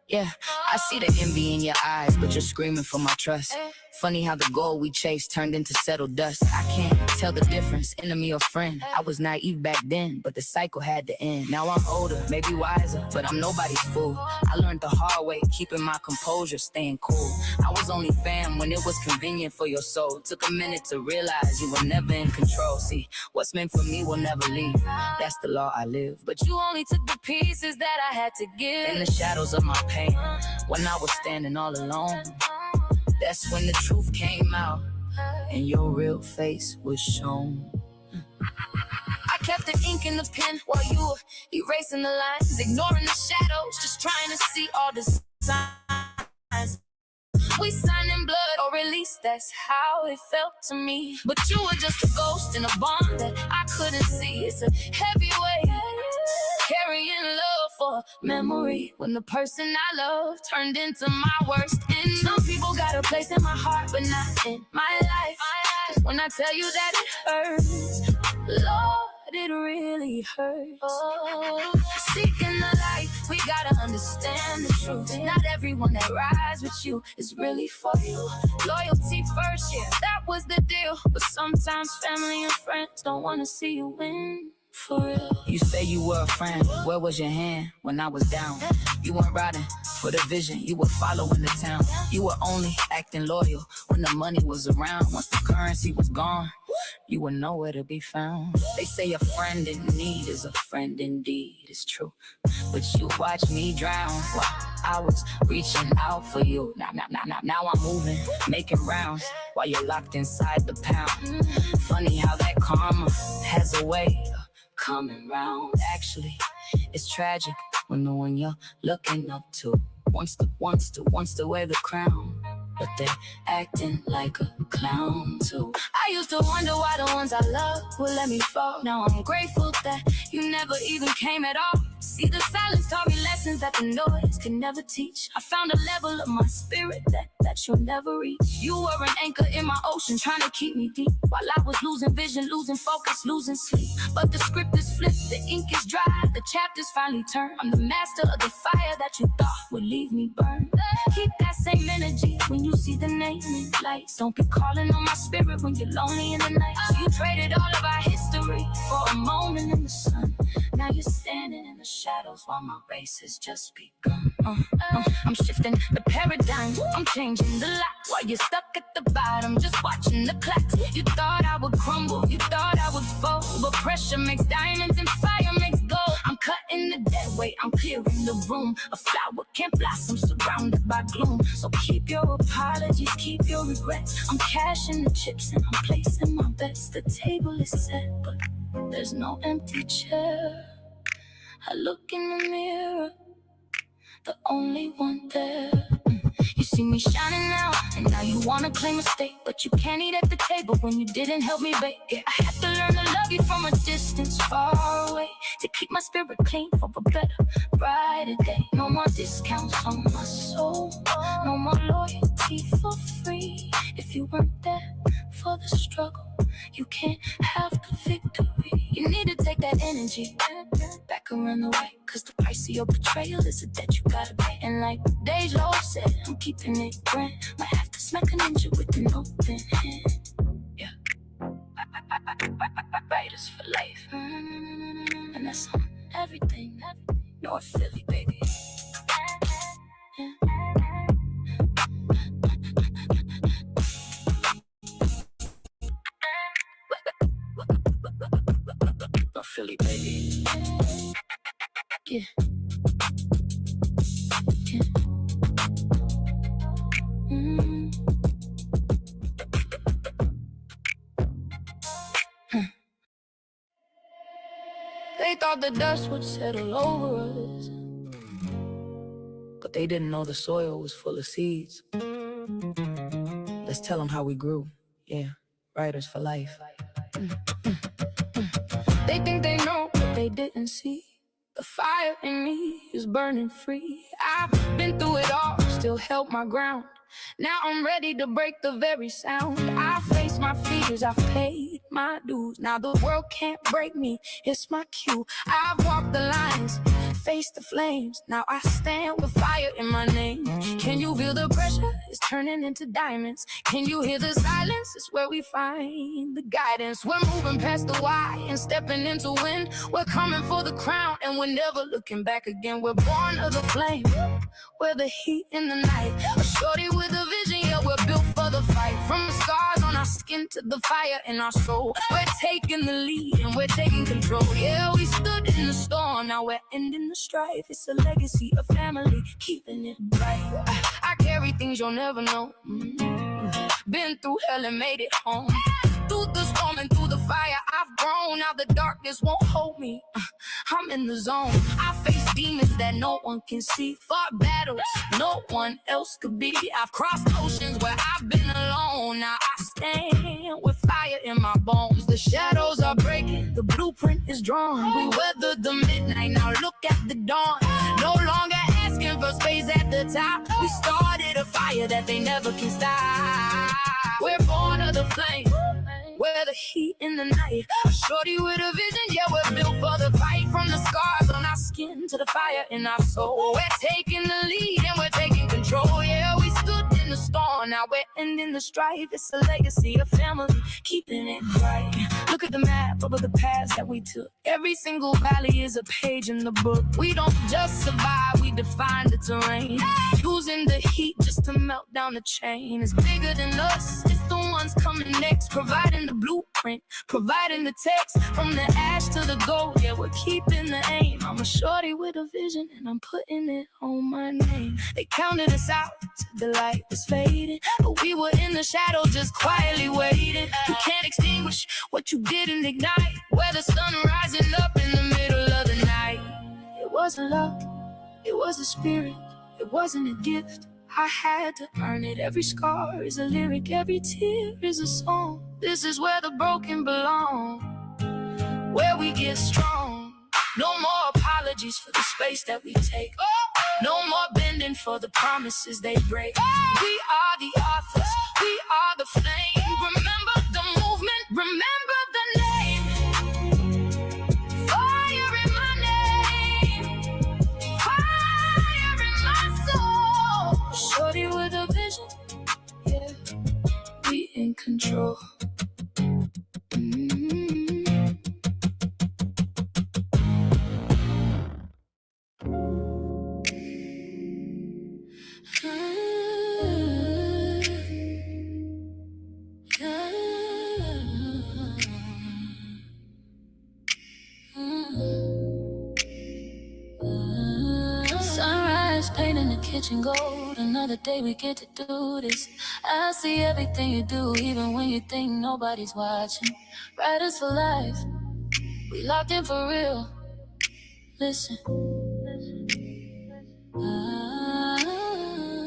B: Yeah, I see the envy in your eyes, but you're screaming for my trust. Funny how the goal we chased turned into settled dust. I can't tell the difference, enemy or friend. I was naive back then, but the cycle had to end. Now I'm older, maybe wiser, but I'm nobody's fool. I learned the hard way, keeping my composure, staying cool. I was only fam when it was convenient for your soul. Took a minute to realize you were never in control. See, what's meant for me will never leave. That's the law I live. But you only took the pieces that I had to give. In the shadows of my pain, when I was standing all alone, that's when the truth came out and your real face was shown. I kept the ink in the pen while you were erasing the lines, ignoring the shadows, just trying to see all the signs. We signed in blood or release, that's how it felt to me. But you were just a ghost in a bond that I couldn't see. It's a heavy weight, carrying love for memory when the person I love turned into my worst enemy. Some people got a place in my heart, but not in my life. 'Cause when I tell you that it hurts, Lord, it really hurts. Oh, seeking the light, we gotta understand the truth. Not everyone that rides with you is really for you. Loyalty first, yeah, that was the deal. But sometimes family and friends don't wanna see you win. For real. You say you were a friend, where was your hand when I was down? You weren't riding for the vision, you were following the town. You were only acting loyal when the money was around. Once the currency was gone, you were nowhere to be found. They say a friend in need is a friend indeed, it's true. But you watched me drown while I was reaching out for you. Now I'm moving, making rounds while you're locked inside the pound. Funny how that karma has a way of coming round. Actually, it's tragic when the one you're looking up to wants to wear the crown, but they're acting like a clown too. I used to wonder why the ones I love would let me fall. Now I'm grateful that you never even came at all. See, the silence taught me lessons that the noise could never teach. I found a level of my spirit that you'll never reach. You were an anchor in my ocean, trying to keep me deep, while I was losing vision, losing focus, losing sleep. But the script is flipped, the ink is dry, the chapters finally turn. I'm the master of the fire that you thought would leave me burned. Keep that same energy when you see the name in lights. Don't be calling on my spirit when you're lonely in the night. You traded all of our history for a moment in the sun. Now you're standing in the shadows while my race has just begun. I'm shifting the paradigm, I'm changing the lock, while you're stuck at the bottom, just watching the clocks. You thought I would crumble, you thought I would fall, but pressure makes diamonds and fire makes gold. I'm cutting the dead weight, I'm clearing the room. A flower can't blossom surrounded by gloom. So keep your apologies, keep your regrets. I'm cashing the chips and I'm placing my bets. The table is set, but there's no empty chair. I look in the mirror, the only one there. You see me shining now, and now you wanna claim a stake, but you can't eat at the table when you didn't help me bake. Yeah, I had to learn to love you from a distance far away, to keep my spirit clean for a better, brighter day. No more discounts on my soul, no more loyalty for free. If you weren't there for the struggle, you can't have the victory. You need to take that energy back around the way, 'cause the price of your betrayal is a debt you gotta pay. And like Dej Low said, I'm keeping it grand. Might have to smack a ninja with an open hand. Yeah, writers for life, and that's on everything. North Philly, baby. Yeah. North Philly, baby. Yeah. Yeah. They thought the dust would settle over us, but they didn't know the soil was full of seeds. Let's tell them how we grew. Yeah, writers for life. They think they know, but they didn't see. The fire in me is burning free. I've been through it all, still held my ground. Now I'm ready to break the very sound. I face my fears, I've paid my dues. Now the world can't break me, it's my cue. I've walked the lines, faced the flames. Now I stand with fire in my name. Can you feel the pressure? It's turning into diamonds. Can you hear the silence? It's where we find the guidance. We're moving past the why and stepping into wind. We're coming for the crown and we're never looking back again. We're born of the flame, we're the heat in the night. A shorty with a vision, yeah, we're built for the fight. From the scars on our skin to the fire in our soul, we're taking the lead and we're taking control. Yeah, we stood in the storm, now we're ending the strife. It's a legacy of family, keeping it bright. I carry things you'll never know. Been through hell and made it home. Through the storm and through the fire, I've grown. Now the darkness won't hold me. I'm in the zone. I face demons that no one can see. Fought battles no one else could be. I've crossed oceans where I've been alone. Now I stand with fire in my bones. The shadows are breaking, the blueprint is drawn. We weathered the midnight, now look at the dawn. No longer asking for space at the top. We started a fire that they never can stop. We're born of the flame, we're the heat in the night. A shorty with a vision, yeah, we're built for the fight. From the scars on our skin to the fire in our soul. We're taking the lead and we're taking control. Yeah, we stood in the storm, now we're ending the strife. It's a legacy of family, keeping it bright. Look at the map of the paths that we took. Every single valley is a page in the book. We don't just survive, we define the terrain. Using the heat just to melt down the chain. It's bigger than us, it's the ones coming next. Providing the blueprint, providing the text. From the ash to the gold, yeah, we're keeping the aim. I'm a shorty with a vision and I'm putting it on my name. They counted us out, the light was fading, but we were in the shadow just quietly waiting. You can't extinguish what you didn't ignite. Where the sun rising up in the middle of the night. It wasn't luck, it was a spirit, it wasn't a gift. I had to earn it. Every scar is a lyric, every tear is a song. This is where the broken belong, where we get strong. No more apologies for the space that we take. No more bending for the promises they break. We are the authors, we are the flame. Remember the movement, remember the name. Fire in my name, fire in my soul. Shorty with a vision, yeah, we in control. Sunrise, paint in the kitchen gold. Another day we get to do this. I see everything you do, even when you think nobody's watching. Riders for life, we locked in for real. Listen.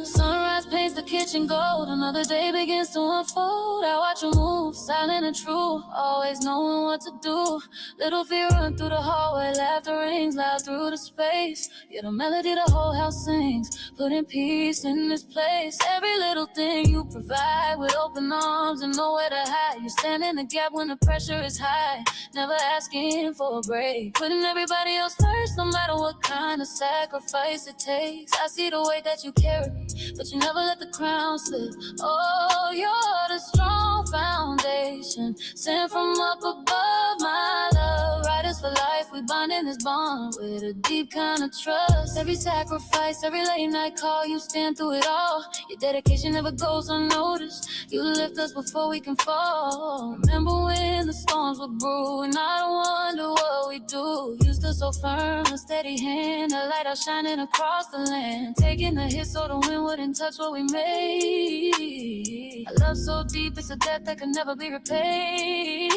B: Sunrise paints the kitchen gold. Another day begins to unfold. I watch you move, silent and true, always knowing what to do. Little fear run through the hallway, laughter rings loud through the space. Yeah, the melody the whole house sings, putting peace in this place. Every little thing you provide with open arms and nowhere to hide. You stand in the gap when the pressure is high, never asking for a break. Putting everybody else first, no matter what kind of sacrifice it takes. I see the way that you carry, but you never let the crown slip. Oh, you're the strong foundation sent from up above, my love. Riders for life, we bond in this bond with a deep kind of trust. Every sacrifice, every late night call, you stand through it all. Your dedication never goes unnoticed. You lift us before we can fall. Remember when the storms were brewing? I don't wonder what we do. You stood so firm, a steady hand, a light out shining across the land. Taking the hit so the wind wouldn't touch what we made. A love so deep, it's a debt that can never be repaid.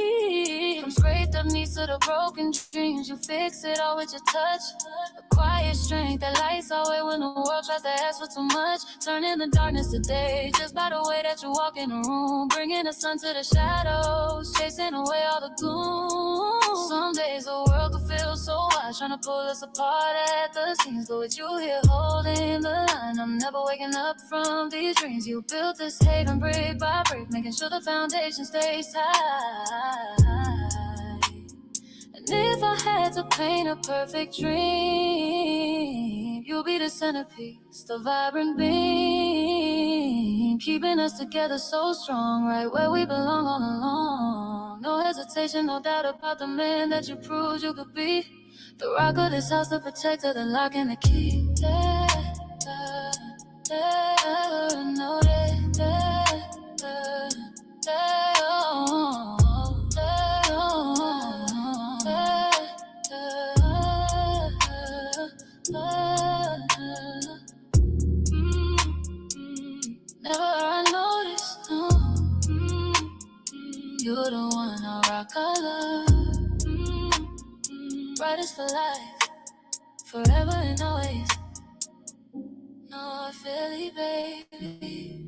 B: From scraped up knees to the broken dreams, you fix it all with your touch. A quiet strength that lights our way when the world tries to ask for too much. Turning the darkness to day, just by the way that you walk in the room. Bringing the sun to the shadows, chasing away all the gloom. Some days the world could feel so wide, trying to pull us apart at the seams. But with you here holding the line, I'm never waking up from these dreams. You built this haven brick by brick, making sure the foundation stays tight. And if I had to paint a perfect dream, you'll be the centerpiece, the vibrant beam, keeping us together so strong, right where we belong all along. No hesitation, no doubt about the man that you proved you could be. The rock of this house, the protector, the lock and the key. No, never I noticed, no. You're the one I rock, I love. Brightest for life, forever and always. No, Philly, baby.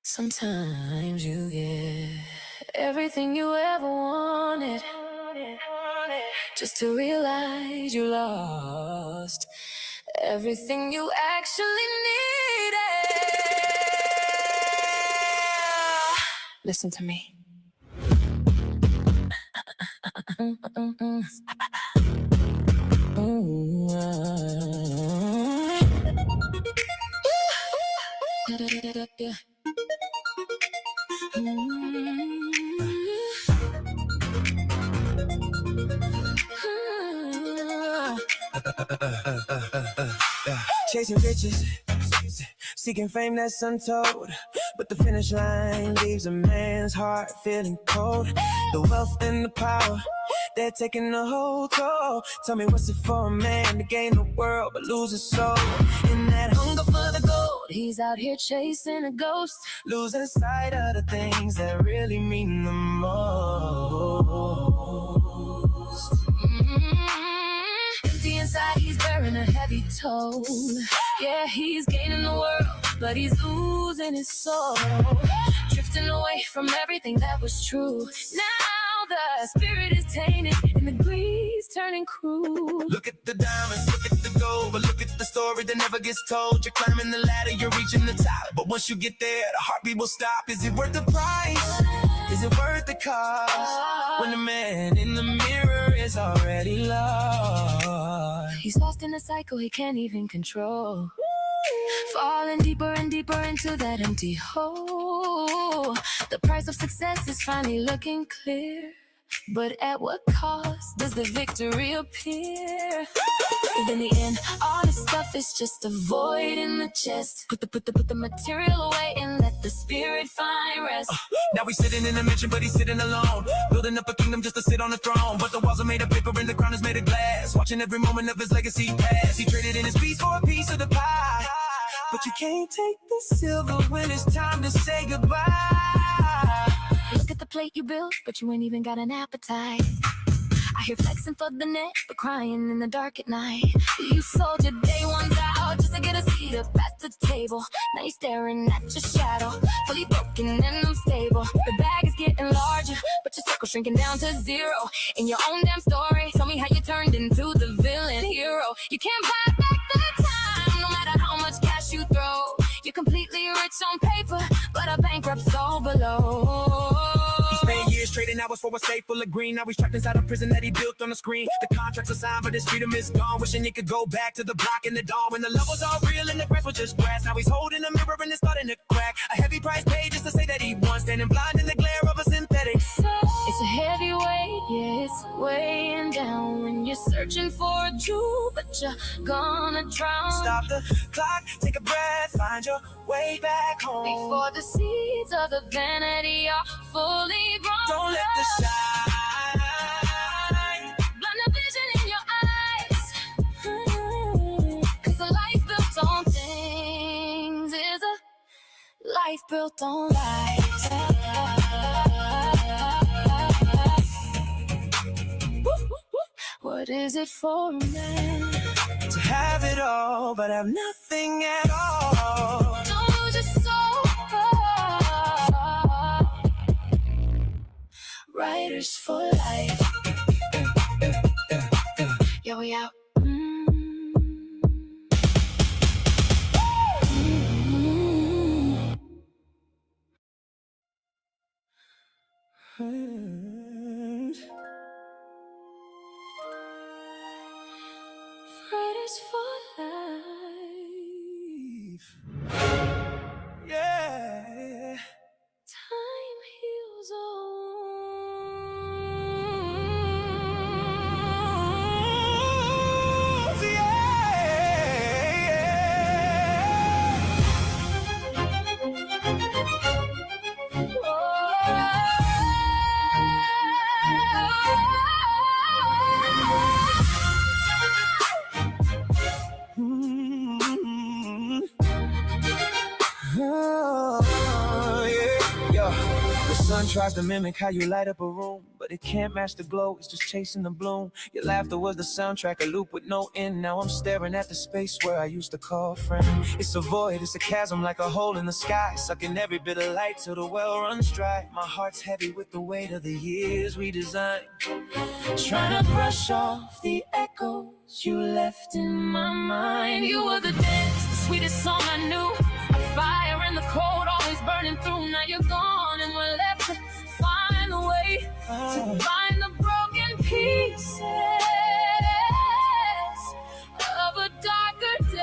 B: Sometimes you get Everything you ever wanted, just to realize you lost everything you actually needed. Listen to me.
C: Chasing riches, seeking fame that's untold. But the finish line leaves a man's heart feeling cold. The wealth and the power, they're taking a whole toll. Tell me what's it for a man to gain the world but lose his soul? In that hunger for the gold,
B: He's out here chasing a ghost,
C: losing sight of the things that really mean the most.
B: Empty inside, he's bearing a heavy toll. Yeah, he's gaining the world, but he's losing his soul. Drifting away from everything that was true. Now the spirit is tainted and the greed's turning cruel.
C: Look at the diamonds, look at the gold, but look at the story that never gets told. You're climbing the ladder, you're reaching the top, but once you get there, the heartbeat will stop. Is it worth the price? Is it worth the cost? When the man in the mirror is already lost.
B: He's lost in a cycle he can't even control. Falling deeper and deeper into that empty hole. The price of success is finally looking clear. But at what cost does the victory appear? If in the end, all this stuff is just a void in the chest. Put the material away and let the spirit find rest.
C: Now he's sitting in a mansion, but he's sitting alone, building up a kingdom just to sit on the throne. But the walls are made of paper and the crown is made of glass. Watching every moment of his legacy pass. He traded in his peace for a piece of the pie. But you can't take the silver when it's time to say goodbye.
B: Look at the plate you built, but you ain't even got an appetite. I hear flexing for the net, but crying in the dark at night. You sold your day ones out just to get a seat up at the table. Now you're staring at your shadow, fully broken and unstable. The bag is getting larger, but your circle shrinking down to zero. In your own damn story, tell me how you turned into the villain hero. You can't buy back the time, no matter how much cash you throw. You're completely rich on paper, but a bankrupt soul below.
C: He spent years trading hours for a safe full of green. Now he's trapped inside a prison that he built on the screen. The contracts are signed, but his freedom is gone. Wishing he could go back to the block in the dawn when the love was all real and the grass was just grass. Now he's holding a mirror and it's starting to crack. A heavy price paid just to say that he won, standing blind in the glare of a synthetic.
B: It's a heavy weight, yeah, it's weighing down when you're searching for a jewel, but you're gonna drown.
C: Stop the clock, take a breath, find your way back home.
B: Before the seeds of the vanity are fully grown.
C: Don't let the shine
B: blind the vision in your eyes. 'Cause a life built on things is a life built on lies. What is it for a man
C: to have it all, but have nothing at all?
B: Don't lose your soul. Writers for life. Yeah, we out. Writers for life.
C: Yeah.
B: Time heals all.
C: sun tries to mimic how you light up a room, but it can't match the glow, it's just chasing the bloom. Your laughter was the soundtrack, a loop with no end. Now I'm staring at the space where I used to call friend. It's a void, it's a chasm like a hole in the sky, sucking every bit of light till the well runs dry. My heart's heavy with the weight of the years we designed, trying to brush off the echoes you left in my mind. You were the dance, the sweetest song I knew. A fire in the cold, always burning through. Now you're gone and we're left to find a way to find the broken pieces of a darker day.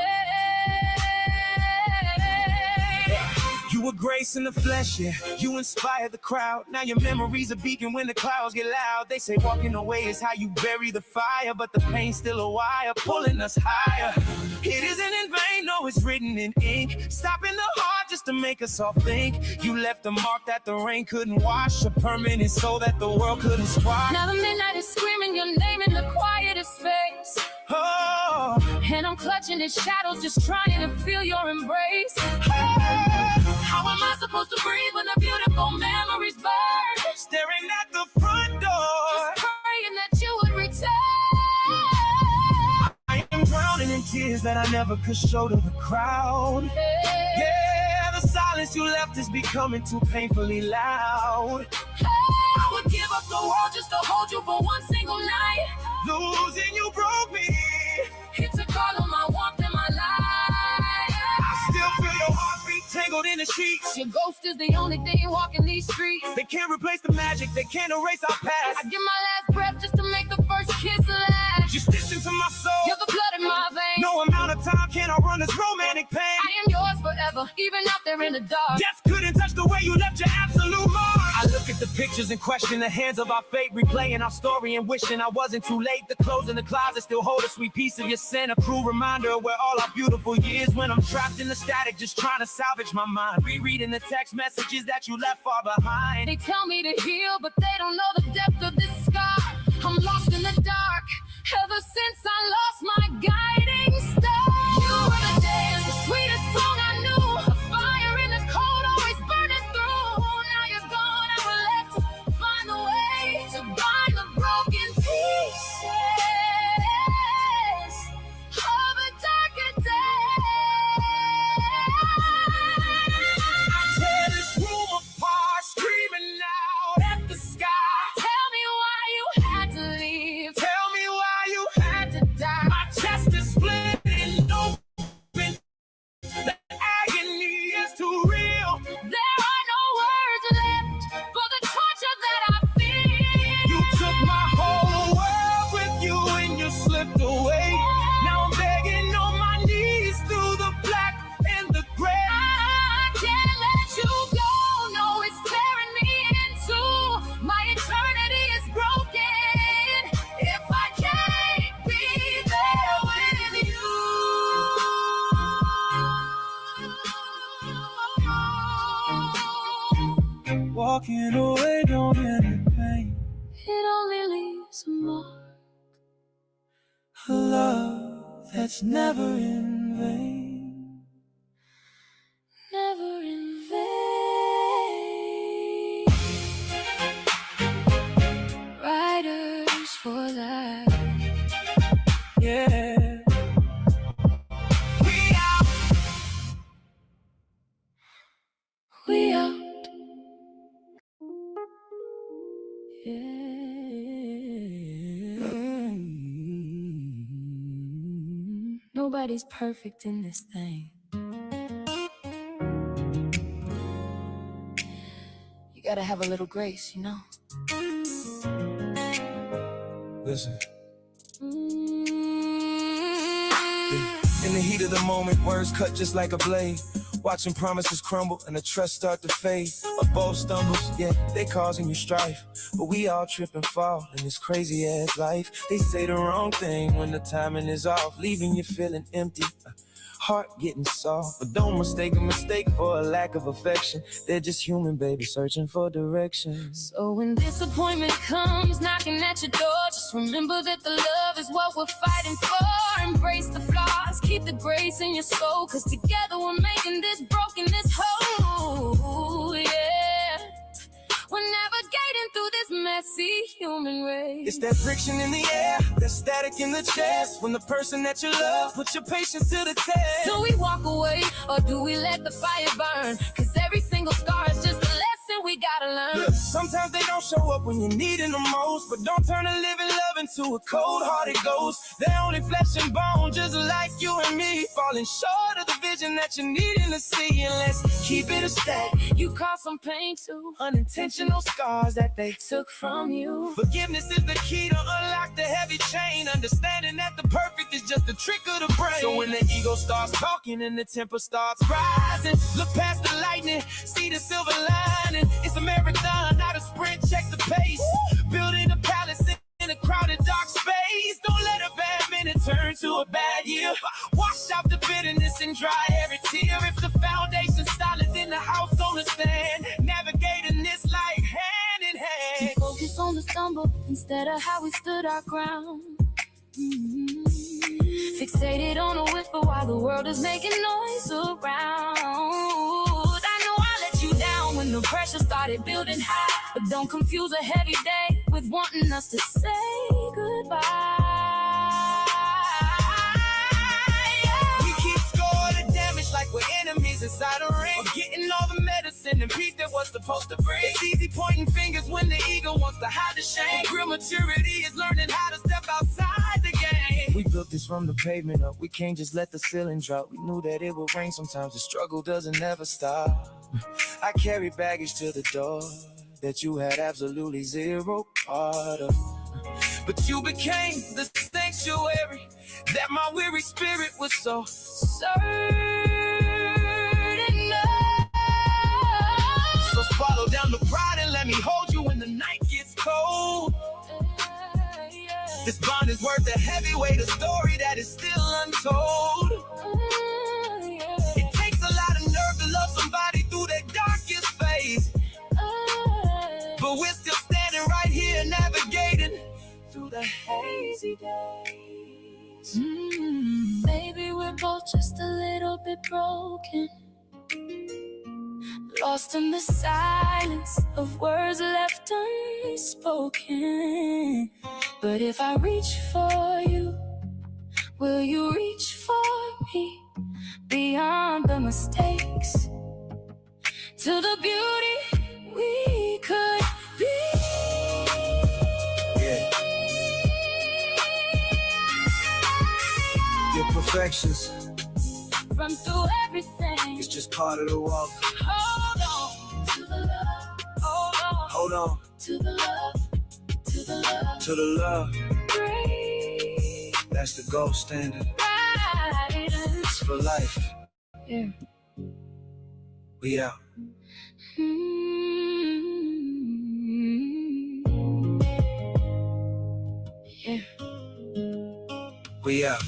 C: You were grace in the flesh, yeah. You inspired the crowd. Now your memories are beacon when the clouds get loud. They say walking away is how you bury the fire, but the pain's still a wire pulling us higher. It isn't in vain, no, it's written in ink, stopping the heart just to make us all think. You left a mark that the rain couldn't wash, a permanent soul that the world couldn't squash. Now the midnight is screaming your name in the quietest space. Oh, and I'm clutching in shadows, just trying to feel your embrace. Oh, how am I supposed to breathe when the beautiful memories burn? Staring at the front door, just praying that you would return. I am drowning in tears that I never could show to the crowd. Yeah, the silence you left is becoming too painfully loud. I would give up the world just to hold you for one single night. Losing you broke me. It took all of my warmth and my life. I still feel your heartbeat tangled in the sheets. Your ghost is the only thing walking these streets. They can't replace the magic, they can't erase our past. I give my last breath just to make the first kiss last. You stitched into my soul, you're the blood in my veins. No amount of time can outrun this romantic pain. I am yours forever, even out there in the dark. Death couldn't touch the way you left your absolute mark. I look at the pictures and question the hands of our fate, replaying our story and wishing I wasn't too late. The clothes in the closet still hold a sweet piece of your scent, a cruel reminder of where all our beautiful years when I'm trapped in the static, just trying to salvage my mind. Rereading the text messages that you left far behind. They tell me to heal, but they don't know the depth of this scar. I'm lost in the dark, ever since I lost my guiding star. You were the dance, the sweetest song I knew. A fire in the cold, always burning through. Now you're gone, and we're left to find the way to bind the broken pieces of a darker day. I tear this room apart, screaming out at the sky. Tell me why you had to leave. Tell me why you had to die. My chest is split and open. The agony is too real. There are no words left for the torture that I feel. You took my whole world with you and you slipped away. Now I'm begging on my knees through the black and the gray. I can't let you go. No, it's tearing me in two. My eternity is broken if I can't be there with you. Walking away don't end in pain. It only leaves a mark. A love that's never in vain. Never in vain. Riders for that. Yeah. We out. We out. Nobody's perfect in this thing. You gotta have a little grace, you know? Listen. In the heat of the moment, words cut just like a blade. Watching promises crumble and the trust start to fade. A bold stumbles, yeah, they causing you strife. But we all trip and fall in this crazy ass life. They say the wrong thing when the timing is off, leaving you feeling empty, heart getting soft. But don't mistake a mistake for a lack of affection. They're just human, baby, searching for direction. So when disappointment comes knocking at your door, just remember that the love is what we're fighting for. Embrace the flaws, keep the grace in your soul, cause together we're making this brokenness whole, yeah. It's that friction in the air, that static in the chest. When the person that you love puts your patience to the test.
B: Do we walk away or do we let the fire burn? Cause every single scar is just a lesson we gotta learn.
C: Look, sometimes they don't show up when you need them the most, but don't turn a living love into a cold-hearted ghost. They're only flesh and bone, just like you and me, falling short of the vision that you're needing to see. And let's keep it a stack.
B: You caused some pain too,
C: Unintentional scars that they
B: took from you.
C: Forgiveness is the key to unlock the heavy chain. Understanding that the perfect is just a trick of the brain. So when the ego starts talking and the temper starts rising, look past the lightning, see the silver lining. It's a marathon, not a sprint, check the pace. Building a palace in a crowded dark space. Don't let a bad minute turn to a bad year. Wash out the bitterness and dry every tear. If the foundation's solid, then the house gonna stand. Navigating this life hand in hand.
B: Keep focus on the stumble instead of how we stood our ground. Fixated on a whisper while the world is making noise around. I know I let you down when the pressure started building high, but don't confuse a heavy day with wanting us to say goodbye.
C: We keep scoring the damage like we're enemies inside a ring. Or getting all the medicine and peace that was supposed to bring. It's easy pointing fingers when the ego wants to hide the shame. Real maturity is learning how to step outside the game. We built this from the pavement up. We can't just let the ceiling drop. We knew that it would rain sometimes. The struggle doesn't ever stop. I carry baggage to the door that you had absolutely zero part of. But you became the sanctuary that my weary spirit was so certain of. So swallow down the pride and let me hold you when the night gets cold. This bond is worth a heavy weight, a story that is still untold. It takes a lot of nerve to love somebody through their darkest phase. But we're still standing right here navigating through the hazy days.
B: Maybe we're both just a little bit broken, lost in the silence of words left unspoken. But if I reach for you, will you reach for me? Beyond the mistakes, to the beauty we could be.
C: Yeah. Your perfections,
B: Run through everything.
C: it's just part of the walk.
B: Hold on to the love.
C: Hold on
B: To the love. To the love.
C: to the love.
B: Breathe.
C: That's the gold standard.
B: Right.
C: It's for life.
B: Yeah.
C: We out.
B: Yeah.
C: We out.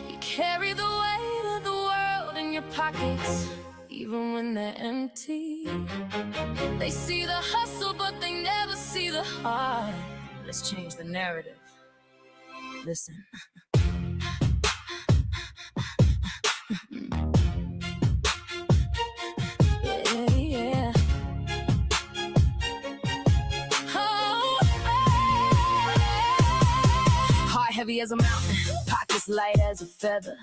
B: You carry the weight of the world in your pockets, even when they're empty. They see the hustle, but they never see the heart. Let's change the narrative. Listen. Yeah, yeah. Oh, heart heavy as a mountain, pockets light as a feather.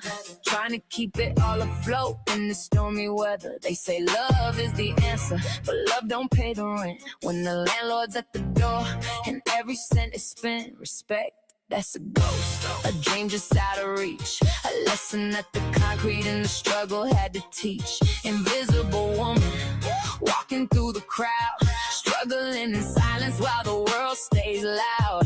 B: Trying to keep it all afloat in the stormy weather. They say love is the answer, but love don't pay the rent. When the landlord's at the door and every cent is spent, respect, that's a ghost, a dream just out of reach. A lesson that the concrete and the struggle had to teach. Invisible woman, walking through the crowd, struggling in silence while the world stays loud.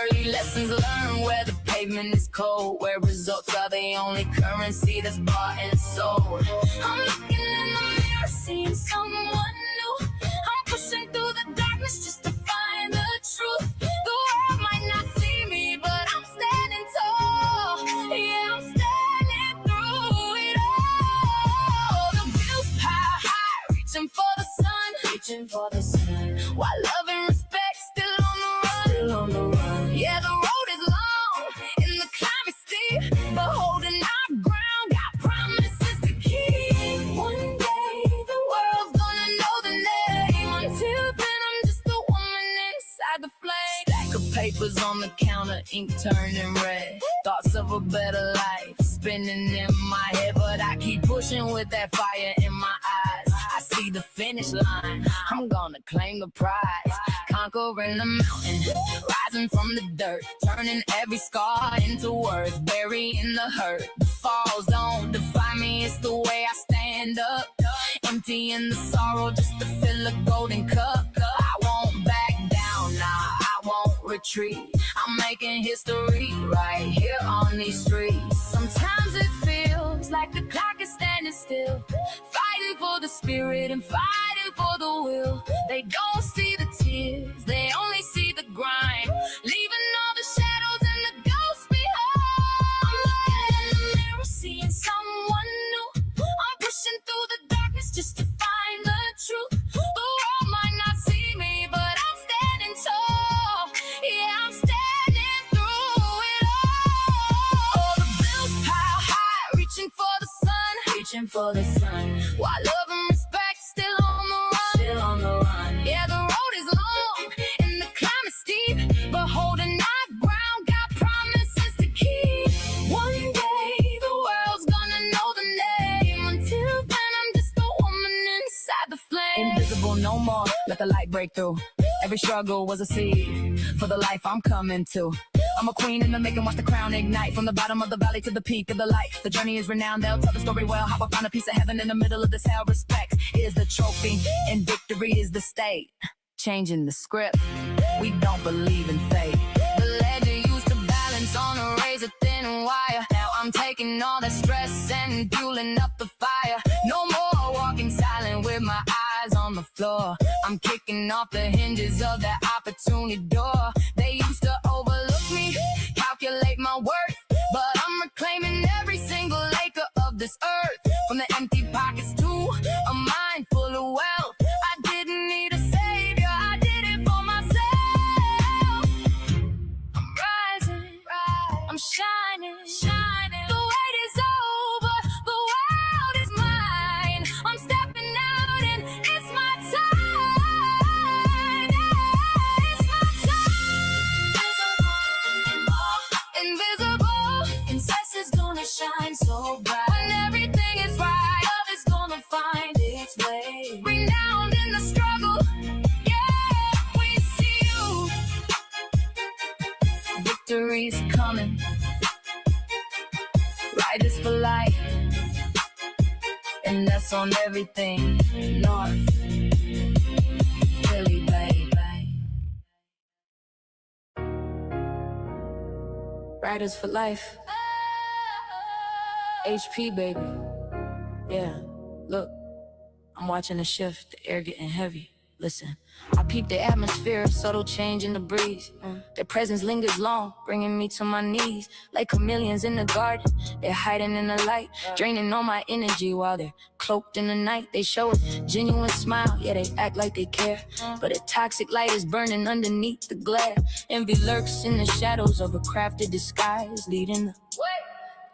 B: Early lessons learned where the pavement is cold, where results are the only currency that's bought and sold. I'm looking in the mirror, seeing someone new. I'm pushing through the darkness just to find the truth. The world might not see me, but I'm standing tall. Yeah, I'm standing through it all. The bills pile high, reaching for the sun, reaching for the sun. While love and respect still on the run, still on the run. Yeah, the road is long and the climb is steep, but holding our ground, got promise. the counter, ink turning red. Thoughts of a better life spinning in my head, but I keep pushing with that fire in my eyes. I see the finish line, I'm gonna claim the prize. Conquering the mountain, rising from the dirt, turning every scar into worth, burying the hurt. The falls don't define me, it's the way I stand up. Emptying the sorrow just to fill a golden cup. I won't back down, nah, I won't retreat. I'm making history right here on these streets. Sometimes it feels like the clock is standing still, fighting for the spirit and fighting for the will. They don't see the tears, they only see the grind, leaving all the shadows and the ghosts behind. I'm looking in the mirror, seeing someone new. I'm pushing through the darkness just to find the truth. The world might not see me, but I'm standing tall. Yeah, I'm standing through it all. Oh, the bills pile high, reaching for the sun, reaching for the sun. While love and respect still on the run, still on the run. Yeah, the road is long and the climb is steep, but holding our ground, got promises to keep. One day the world's gonna know the name. Until then, I'm just a woman inside the flame. Invisible no more, let the light break through. Every struggle was a seed for the life I'm coming to. I'm a queen in the making, watch the crown ignite. From the bottom of the valley to the peak of the light. The journey is renowned, they'll tell the story well. How I found a piece of heaven in the middle of this hell. Respect is the trophy and victory is the state. Changing the script, we don't believe in fate. The legend used to balance on a razor thin wire. Now I'm taking all that stress and fueling up the fire. No more walking silent with my eyes on the floor. I'm kicking off the hinges of that opportunity door. They used to overlook me, calculate my worth, but I'm reclaiming every single acre of this earth. From the empty pockets to a mind full of wealth. I didn't need a savior, I did it for myself. I'm rising, I'm shining, shining. The wait is over, the world is mine. I'm stepping out and it's my time. Yeah, it's my time. Invisible, incest is gonna shine so bright. When everything is right, love is gonna find its way. Renowned in the struggle, yeah, we see you. Victory's coming, riders for life, and that's on everything. North Philly, baby. Riders for life. HP, baby. Yeah, look, I'm watching the shift, the air getting heavy. Listen, I peep the atmosphere, subtle change in the breeze. Their presence lingers long, bringing me to my knees. Like chameleons in the garden, they're hiding in the light, draining all my energy while they're cloaked in the night. They show a genuine smile, yeah, they act like they care, but a toxic light is burning underneath the glare. Envy lurks in the shadows of a crafted disguise, leading the way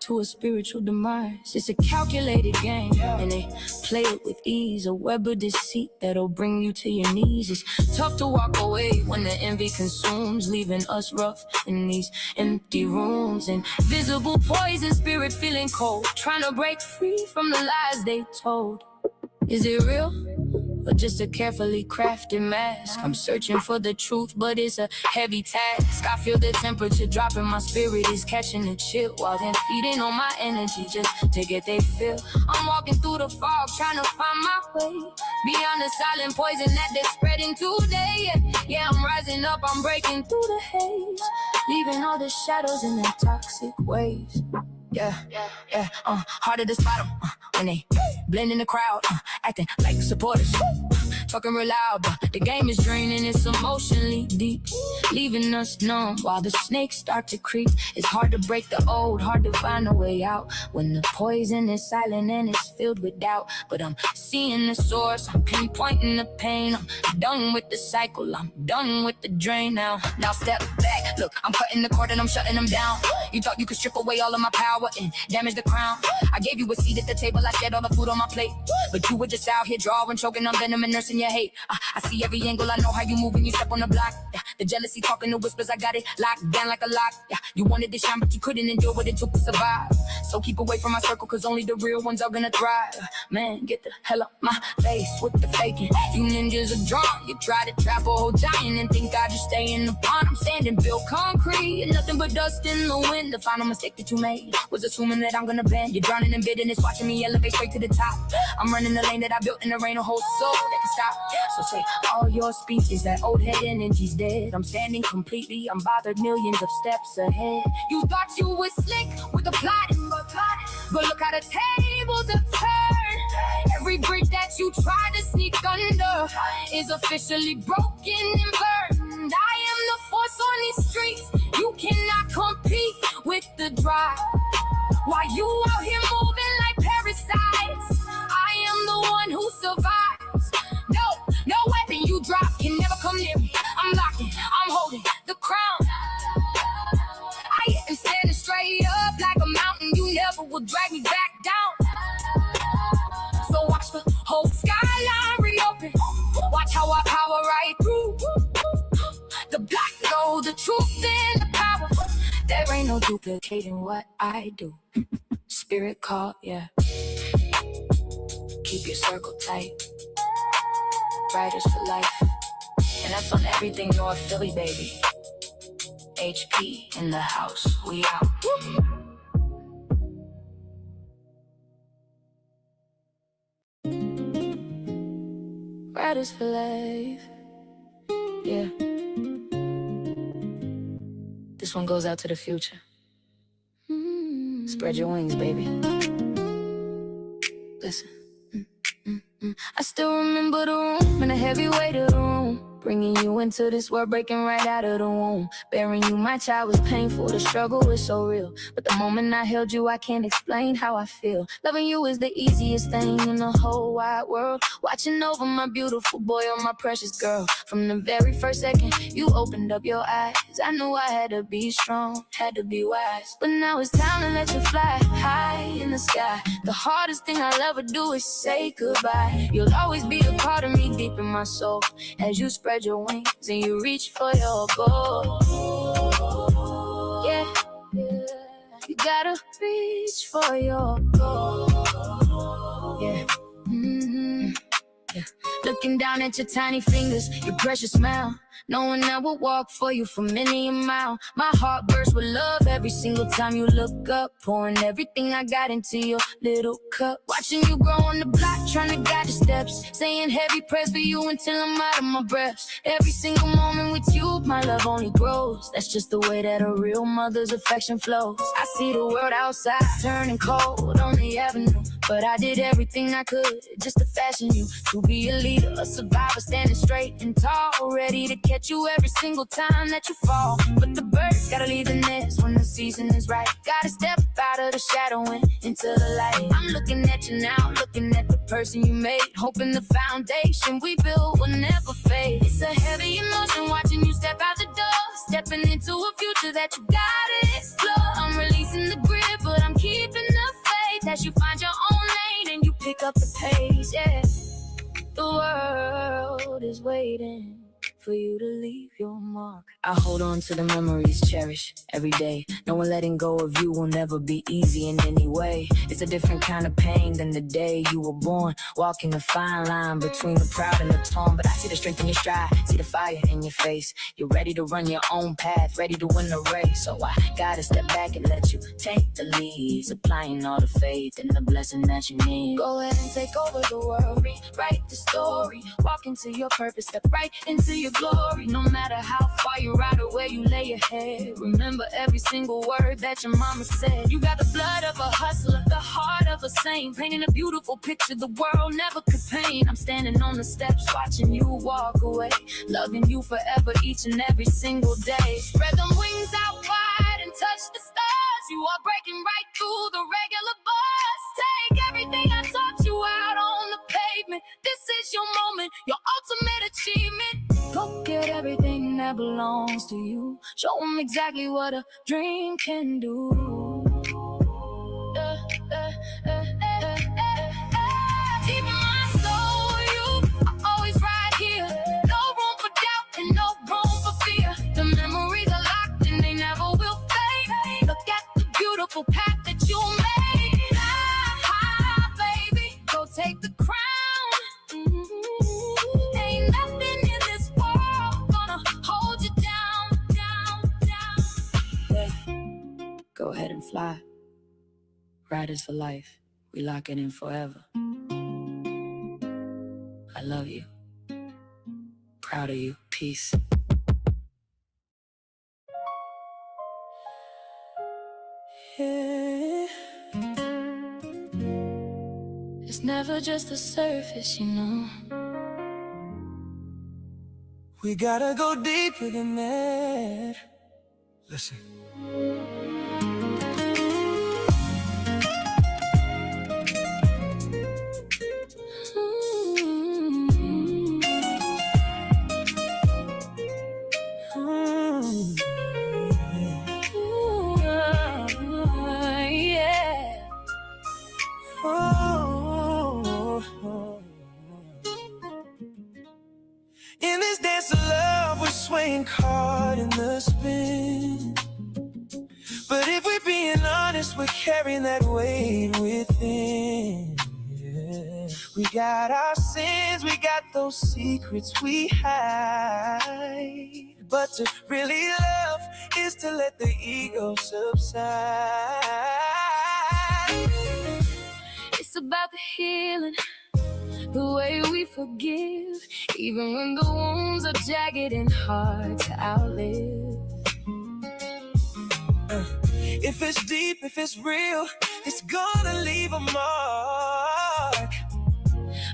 B: to a spiritual demise. It's a calculated game, and they play it with ease. A web of deceit that'll bring you to your knees. It's tough to walk away when the envy consumes, leaving us rough in these empty rooms. Invisible poison, spirit feeling cold, trying to break free from the lies they told. Is it real? Or just a carefully crafted mask? I'm searching for the truth, but it's a heavy task. I feel the temperature dropping, my spirit is catching a chill, while then feeding on my energy just to get they feel. I'm walking through the fog, trying to find my way beyond the silent poison that they're spreading today. Yeah, I'm rising up, I'm breaking through the haze, leaving all the shadows in their toxic ways. Yeah, harder to spot them when they blend in the crowd, acting like supporters, talking real loud, but the game is draining, it's emotionally deep, leaving us numb while the snakes start to creep. It's hard to break the old, hard to find a way out when the poison is silent and it's filled with doubt. But I'm seeing the source, I'm pinpointing the pain. I'm done with the cycle, I'm done with the drain now. Now step back, Look, I'm cutting the cord and I'm shutting them down. You thought you could strip away all of my power and damage the crown. I gave you a seat at the table, I shared all the food on my plate. But you were just out here drawing, choking on venom and nursing your hate. I see every angle, I know how you move when you step on the block. The jealousy talking, the whispers, I got it locked down like a lock. You wanted to shine, but you couldn't endure what it took to survive. So keep away from my circle, cause only the real ones are gonna thrive. Man, get the hell up my face with the faking. You ninjas are drawn, you try to trap a whole giant and think I just stay in the pond. I'm standing built concrete and nothing but dust in the wind. The final mistake that you made was assuming that I'm gonna bend. You're drowning in bitterness, watching me elevate straight to the top. I'm running the lane that I built and there ain't a whole soul that can stop. So say all your speeches, that old head energy's dead. I'm standing completely unbothered, millions of steps ahead. You thought you were slick with the plot, but look how the tables have turned. Every bridge that you tried to sneak under is officially broken and burned. I am the force on these streets. You cannot compete with the drive. While you out here moving like parasites, I am the one who survives. No weapon you drop can never come near me. I'm locking, I'm holding the crown. I am standing straight up like a mountain. You never will drag me back down. So watch the whole skyline reopen. Watch how I power right through. The black know the truth and the power. There ain't no duplicating what I do. Spirit call, yeah. Keep your circle tight. Riders for life. And that's on everything North Philly, baby. HP in the house, we out. Riders for life. Yeah. This one goes out to the future. Spread your wings, baby. Listen. I still remember the room and the heavy weight of the room. Bringing you into this world, breaking right out of the womb. Bearing you, my child, was painful. The struggle was so real. But the moment I held you, I can't explain how I feel. Loving you is the easiest thing in the whole wide world. Watching over my beautiful boy or my precious girl. From the very first second you opened up your eyes, I knew I had to be strong, had to be wise. But now it's time to let you fly high in the sky. The hardest thing I'll ever do is say goodbye. You'll always be a part of me deep in my soul. As you spread your wings and you reach for your goal. Yeah, you gotta reach for your goal. Yeah, yeah. Looking down at your tiny fingers, your precious smile, knowing I will walk for you for many a mile. My heart bursts with love every single time you look up, pouring everything I got into your little cup. Watching you grow on the block, trying to guide your steps, saying heavy prayers for you until I'm out of my breath. Every single moment with you, my love only grows. That's just the way that a real mother's affection flows. I see the world outside turning cold on the avenue, but I did everything I could just to fashion you to be a leader, a survivor, standing straight and tall, ready to catch you every single time that you fall. But the birds gotta leave the nest when the season is right. Gotta step out of the shadow and into the light. I'm looking at you now, looking at the person you made, hoping the foundation we built will never fade. It's a heavy emotion watching you step out the door, stepping into a future that you gotta explore. I'm releasing the grip, but I'm keeping the faith as you find your own lane and you pick up the pace. Yeah, the world is waiting for you to leave your mark. I hold on to the memories, cherish every day. Knowing letting go of you will never be easy in any way. It's a different kind of pain than the day you were born. Walking a fine line between the proud and the torn. But I see the strength in your stride, see the fire in your face. You're ready to run your own path, ready to win the race. So I gotta step back and let you take the lead, supplying all the faith and the blessing that you need. Go ahead and take over the world, rewrite the story. Walk into your purpose, step right into your glory. No matter how far you ride or where you lay your head, remember every single word that your mama said. You got the blood of a hustler, the heart of a saint, painting a beautiful picture the world never could paint. I'm standing on the steps watching you walk away, loving you forever each and every single day. Spread them wings out wide and touch the stars. You are breaking right through the regular bus. Take everything I taught you out on the pavement. This is your moment, your ultimate achievement. Go get everything that belongs to you. Show them exactly what a dream can do. Deep in my soul, you are always right here. No room for doubt and no room for fear. The memories are locked and they never will fade. Look at the beautiful path that you made. Baby, go take the crown. Ain't nothing in this world gonna hold you down, down, down. Yeah. Go ahead and fly. Riders for life. We lock it in forever. I love you. Proud of you. Peace. Yeah. It's never just the surface, you know.
C: We gotta go deeper than that. Listen. In this dance of love, we're swaying hard in the spin. But if we're being honest, we're carrying that weight within. Yeah. We got our sins, we got those secrets we hide. But to really love is to let the ego subside.
B: It's about the healing, the way we forgive, even when the wounds are jagged and hard to outlive.
C: If it's deep, if it's real, it's gonna leave a mark.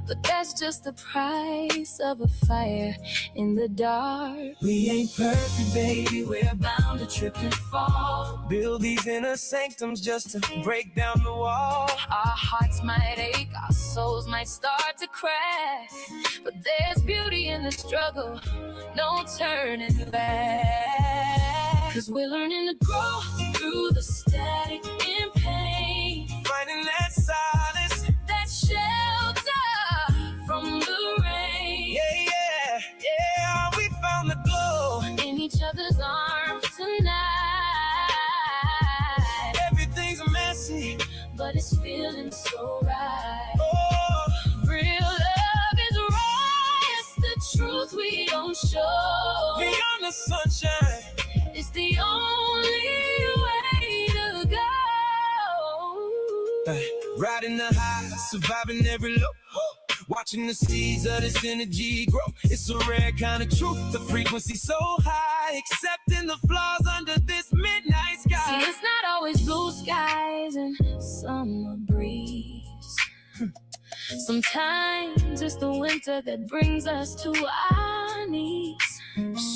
B: But that's just the price of a fire in the dark.
C: We ain't perfect, baby, we're bound to trip and fall. Build these inner sanctums just to break down the wall.
B: Our hearts might ache, our souls might start to crack, but there's beauty in the struggle, no turning back. 'Cause we're learning to grow through the static and pain,
C: Finding that silence,
B: that shelter from the rain.
C: yeah, yeah, yeah, we found the glow.
B: In each other's arms tonight.
C: Everything's messy,
B: But it's feeling so right.
C: oh,
B: Real love is raw. It's the truth we don't show.
C: beyond the sunshine.
B: It's the only way to go.
C: Riding the high, surviving every low. Watching the seeds of this energy grow. It's a rare kind of truth, the frequency so high. Accepting the flaws under this midnight sky.
B: See, it's not always blue skies and summer breeze. Sometimes it's the winter that brings us to our knees.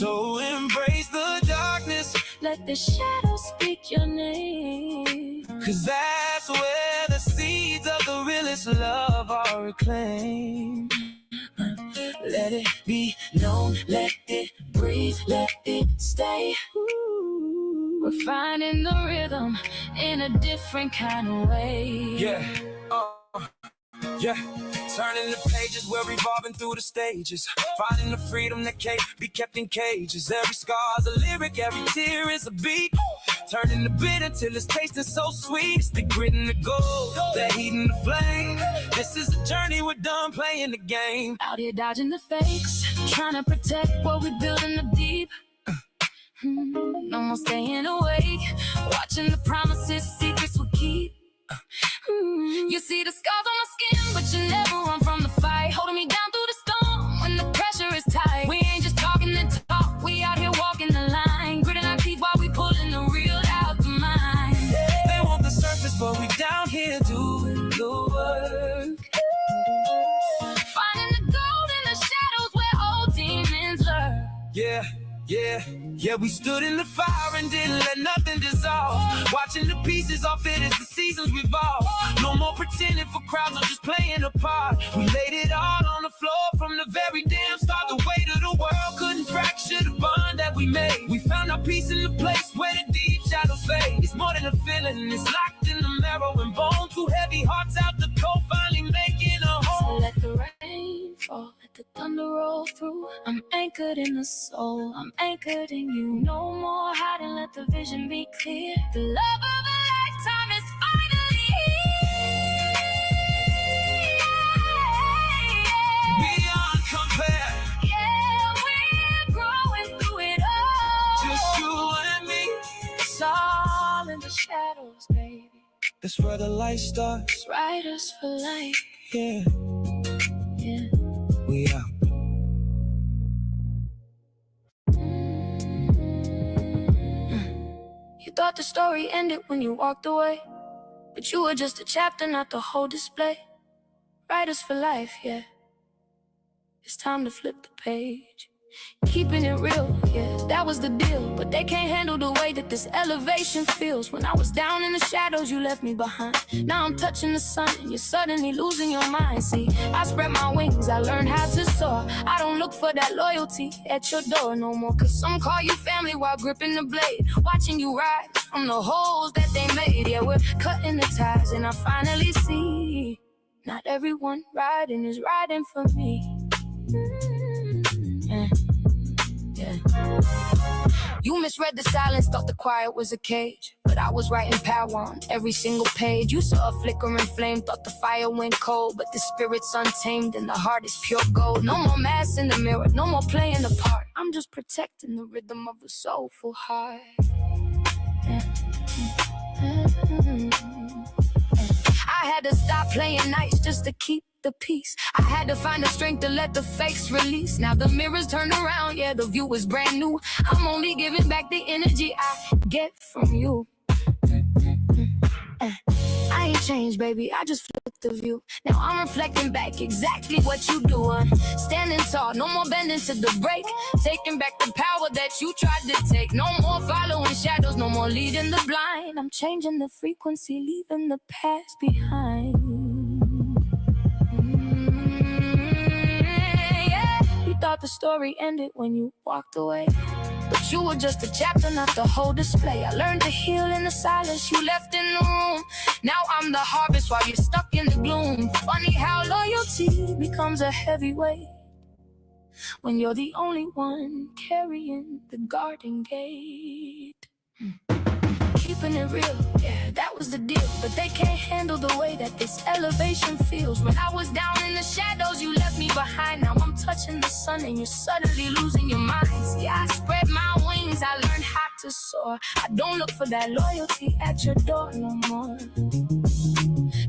C: So embrace the darkness,
B: Let the shadows speak your name.
C: 'cause that's where the seeds of the realest love are reclaimed. Let it be known, let it breathe, let it stay.
B: We're finding the rhythm in a different kind of way.
C: Yeah, yeah. Turning the pages, we're revolving through the stages. Finding the freedom that can't be kept in cages. Every scar's a lyric, every tear is a beat. Turning the bitter till it's tasting so sweet. It's the grit and the gold, the heat and the flame. This is the journey, we're done playing the game.
B: Out here dodging the fakes, trying to protect what we build in the deep. No more staying awake, watching the promises, secrets we keep. You see the scars on my skin, but you never run from the fight. Holding me down through the storm when the pressure is tight. We ain't just talking the talk, we out here walking the line. Gritting our teeth while we pulling the real out the mind.
C: They want the surface, but we down here doing the work.
B: Finding the gold in the shadows where old demons lurk.
C: Yeah, yeah, yeah, we stood in the fire and didn't let nothing dissolve. Watching the pieces all fit as the seasons revolve. No more pretending for crowds or just playing a part. We laid it all on the floor from the very damn start. The weight of the world couldn't fracture the bond that we made. We found our my peace in the place where the deep shadows fade. It's more than a feeling, it's locked in the marrow and bone. Two heavy hearts out the cold, finally making a home.
B: So let the rain fall, let the thunder roll through. I'm anchored in the soul, I'm anchored in you. No more hiding, let the vision be clear. The love of a lifetime is finally here.
C: Beyond compare.
B: Yeah, we're growing through it all.
C: Just you and me.
B: It's all in the shadows, baby.
C: That's where the light starts.
B: It's riders for life.
C: Yeah,
B: Yeah.
C: we out.
B: You thought the story ended when you walked away, but you were just a chapter, not the whole display. Writers for life, yeah. It's time to flip the page. Keeping it real, yeah, that was the deal. But they can't handle the way that this elevation feels. When I was down in the shadows, you left me behind. Now I'm touching the sun and you're suddenly losing your mind. See, I spread my wings, I learned how to soar. I don't look for that loyalty at your door no more. Cause some call you family while gripping the blade, watching you rise from the holes that they made. Yeah, we're cutting the ties and I finally see not everyone riding is riding for me. Yeah. You misread the silence, thought the quiet was a cage, but I was writing power on every single page. You saw a flickering flame, thought the fire went cold, but the spirit's untamed and the heart is pure gold. No more masks in the mirror, no more playing the part. I'm just protecting the rhythm of a soulful heart. I had to stop playing nice just to keep the peace. I had to find the strength to let the fakes release. Now the mirror's turned around, yeah, the view is brand new. I'm only giving back the energy I get from you. I ain't changed, baby, I just flipped the view. Now I'm reflecting back exactly what you doing. Standing tall, no more bending to the break. Taking back the power that you tried to take. No more following shadows, no more leading the blind. I'm changing the frequency, leaving the past behind. Yeah. You thought the story ended when you walked away, but you were just a chapter, not the whole display. I learned to heal in the silence you left in the room. Now I'm the harvest while you're stuck in the gloom. Funny how loyalty becomes a heavy weight when you're the only one carrying the garden gate. Keeping it real, yeah, that was the deal. But they can't handle the way that this elevation feels. When I was down in the shadows, you left me behind. Now I'm touching the sun and you're suddenly losing your mind. See, I spread my wings, I learned how to soar. I don't look for that loyalty at your door no more.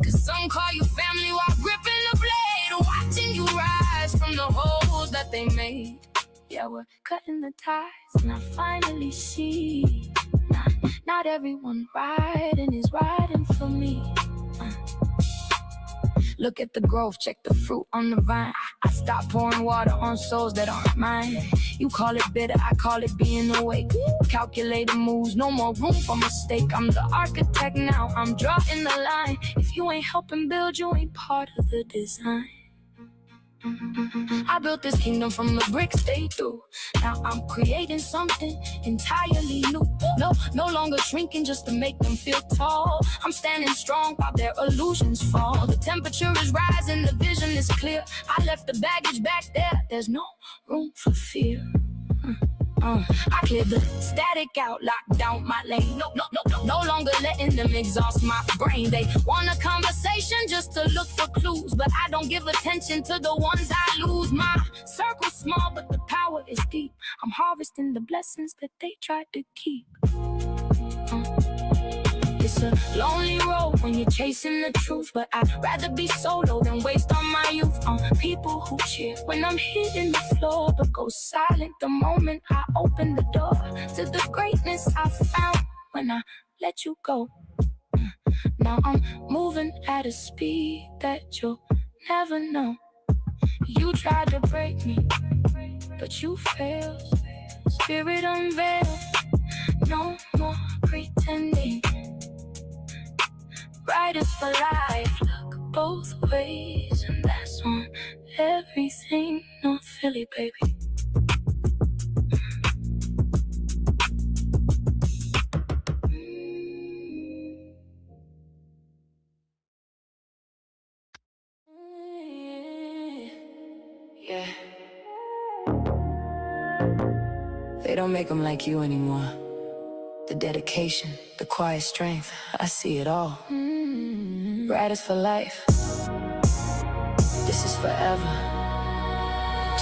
B: Cause some call you family while gripping the blade, watching you rise from the holes that they made. Yeah, we're cutting the ties and I finally see not everyone riding is riding for me. Look at the growth, check the fruit on the vine. I stopped pouring water on souls that aren't mine. You call it bitter, I call it being awake. Calculated moves, no more room for mistake. I'm the architect now, I'm drawing the line. If you ain't helping build, you ain't part of the design. I built this kingdom from the bricks they threw. Now I'm creating something entirely new. No longer shrinking just to make them feel tall. I'm standing strong while their illusions fall. The temperature is rising, the vision is clear. I left the baggage back there, there's no room for fear. I cleared the static out, locked down my lane. No longer letting them exhaust my brain. They want a conversation just to look for clues, but I don't give attention to the ones I lose. My circle's small, but the power is deep. I'm harvesting the blessings that they tried to keep. It's a lonely road when you're chasing the truth, but I'd rather be solo than waste all my youth on people who cheer when I'm hitting the floor, but go silent the moment I open the door to the greatness I found when I let you go. Now I'm moving at a speed that you'll never know. You tried to break me, but you failed. Spirit unveiled, no more pretending. Riders for life, look both ways, and that's on everything. North Philly, baby. They don't make them like you anymore. The dedication, the quiet strength, I see it all. Riders for life. This is forever.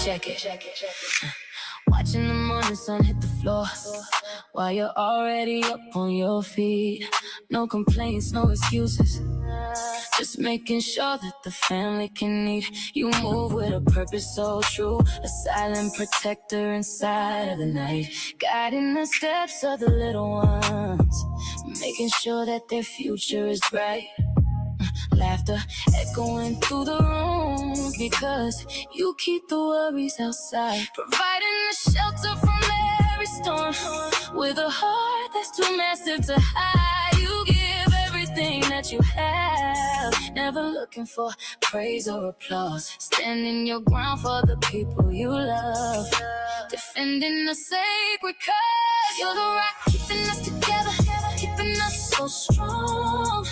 B: Check it. Watching the morning sun hit the floor while you're already up on your feet. No complaints, no excuses. Just making sure that the family can eat. You move with a purpose so true, a silent protector inside of the night, guiding the steps of the little ones, making sure that their future is bright. Laughter echoing through the rooms because you keep the worries outside, providing the shelter from every storm. With a heart that's too massive to hide, you give everything that you have, never looking for praise or applause, standing your ground for the people you love, defending the sacred cause. You're the rock keeping us together, keeping us so strong.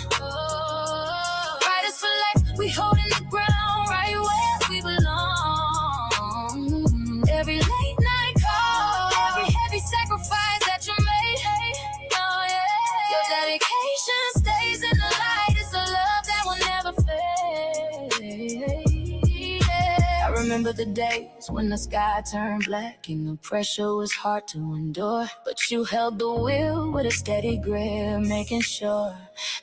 B: Riders for life, we holding the ground right where we belong. Every late night call, every heavy sacrifice that you made, oh yeah. Your dedication stays in the light. It's a love that will never fade. I remember the days when the sky turned black and the pressure was hard to endure, but you held the wheel with a steady grip, making sure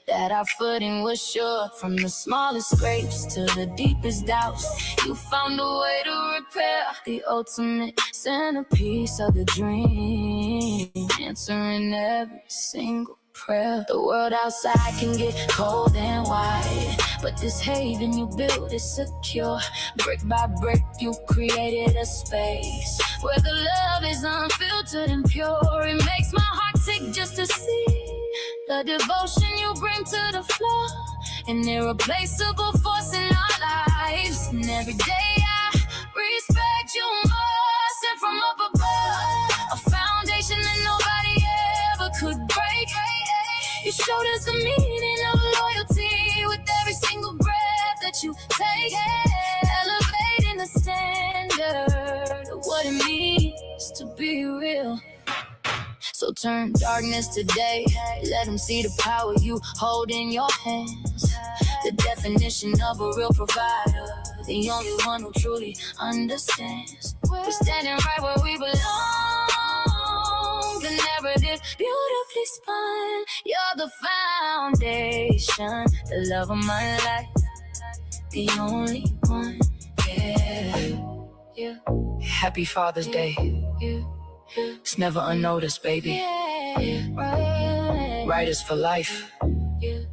B: that our footing was sure. From the smallest scrapes to the deepest doubts, you found a way to repair the ultimate centerpiece of the dream, answering every single prayer. The world outside can get cold and wide, but this haven you built is secure. Brick by brick you created a space where the love is unfiltered and pure. It makes my heart sick just to see the devotion you bring to the floor, an irreplaceable force in our lives. And every day I respect you more, sent from up above, a foundation that nobody ever could break. You showed us the meaning of loyalty with every single breath that you take, elevating the standard of what it means to be real. So turn darkness to day, let them see the power you hold in your hands. The definition of a real provider, the only one who truly understands. We're standing right where we belong, the narrative beautifully spun. You're the foundation, the love of my life, the only one, yeah. Happy Father's Day. It's never unnoticed, baby. Riders for life,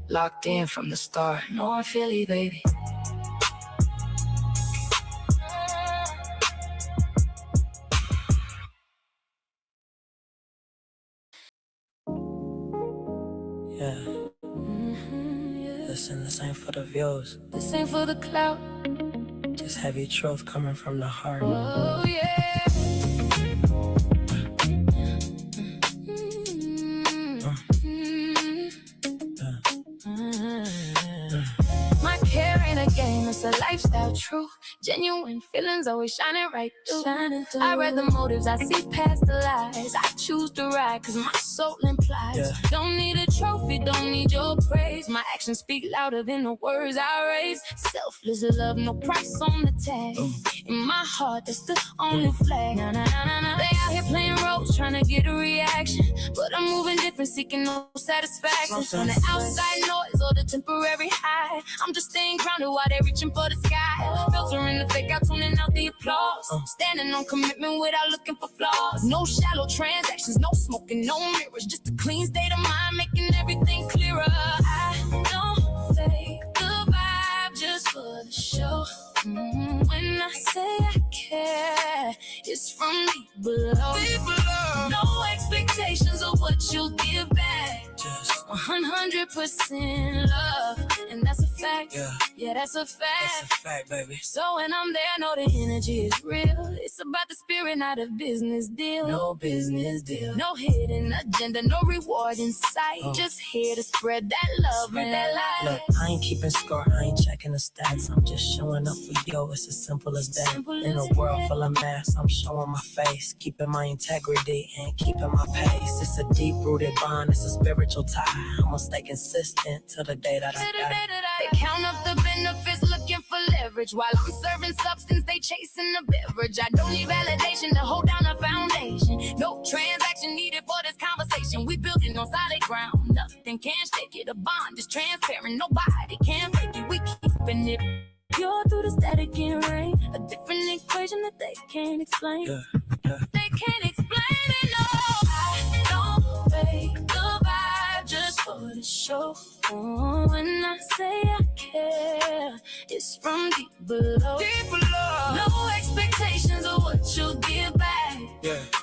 B: locked in from the start. North Philly, baby.
C: Yeah. Listen, this ain't for the views.
B: This ain't for the clout.
C: Just heavy truth coming from the heart.
B: Oh yeah. My care ain't a game, it's a lifestyle true. Genuine feelings always shining right through. I read the motives, I see past the lies. I choose to ride cause my soul implies. Don't need a trophy, don't need your praise. My actions speak louder than the words I raise. Selfless love, no price on the tag. In my heart, that's the only flag. Nah, nah, nah, nah, nah. They out here playing roles, trying to get a reaction, but I'm moving different, seeking no satisfaction from the outside noise or the temporary high. I'm just staying grounded while they reaching for the sky. Filtering the fake out, tuning out the applause. Standing on commitment without looking for flaws. No shallow transactions, no smoking, no mirrors. Just a clean state of mind, making everything clearer. I don't fake the vibe just for the show. When I say I care, it's from deep below. No expectations of what you'll give back. Just 100% love, and that's a fact. Yeah, that's a fact.
C: That's a fact, baby.
B: So when I'm there, I know the energy is real. It's about the spirit, not a business deal.
C: No business deal.
B: No hidden agenda, no reward in sight. Just here to spread that love and that light.
C: Look, I ain't keeping score, I ain't checking the stats. I'm just showing up for you, it's as simple as that. In a world full of masks, I'm showing my face, keeping my integrity and keeping my pace. It's a deep-rooted bond, it's a spiritual tie. I'ma stay consistent till the day that I die.
B: They count up the benefits, looking for leverage. While I'm serving substance, they chasing the beverage. I don't need validation to hold down a foundation. No transaction needed for this conversation. We building on solid ground. Nothing can shake it. A bond is transparent. Nobody can fake it. We keeping it pure through the static and rain. A different equation that they can't explain. They can't explain it, no. I don't fake the vibe just for the show. Oh, when I say I care, it's from deep below.
C: Deep below.
B: No expectations of what you'll give back.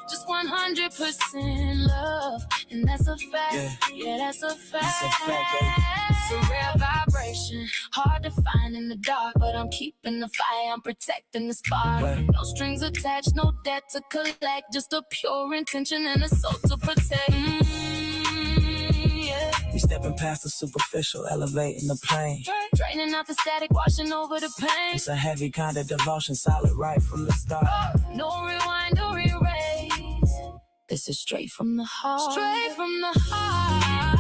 B: Just 100% love, and that's a fact. Yeah, that's a fact.
C: That's a fact, baby.
B: It's a rare vibration, hard to find in the dark, but I'm keeping the fire, I'm protecting the spark. No strings attached, no debt to collect, just a pure intention and a soul to protect.
C: We stepping past the superficial, elevating the plane.
B: Draining out the static, washing over the pain.
C: It's a heavy kind of devotion, solid right from the start.
B: No rewind, no re-erase. This is straight from the heart. Straight from the heart.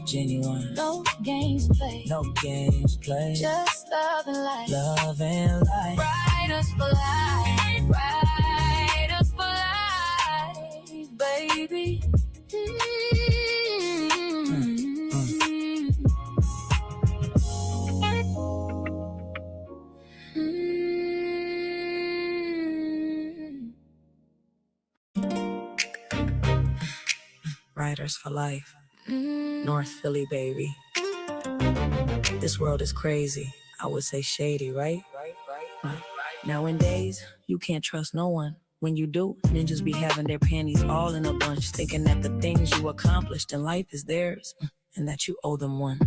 C: Genuine.
B: No games played.
C: No games played.
B: Just love and light.
C: Love and light.
B: Ride us for life. Ride us for life, baby.
C: Riders for life. North Philly, baby. This world is crazy. I would say shady, right? Nowadays, you can't trust no one. When you do, ninjas be having their panties all in a bunch, thinking that the things you accomplished in life is theirs, and that you owe them one.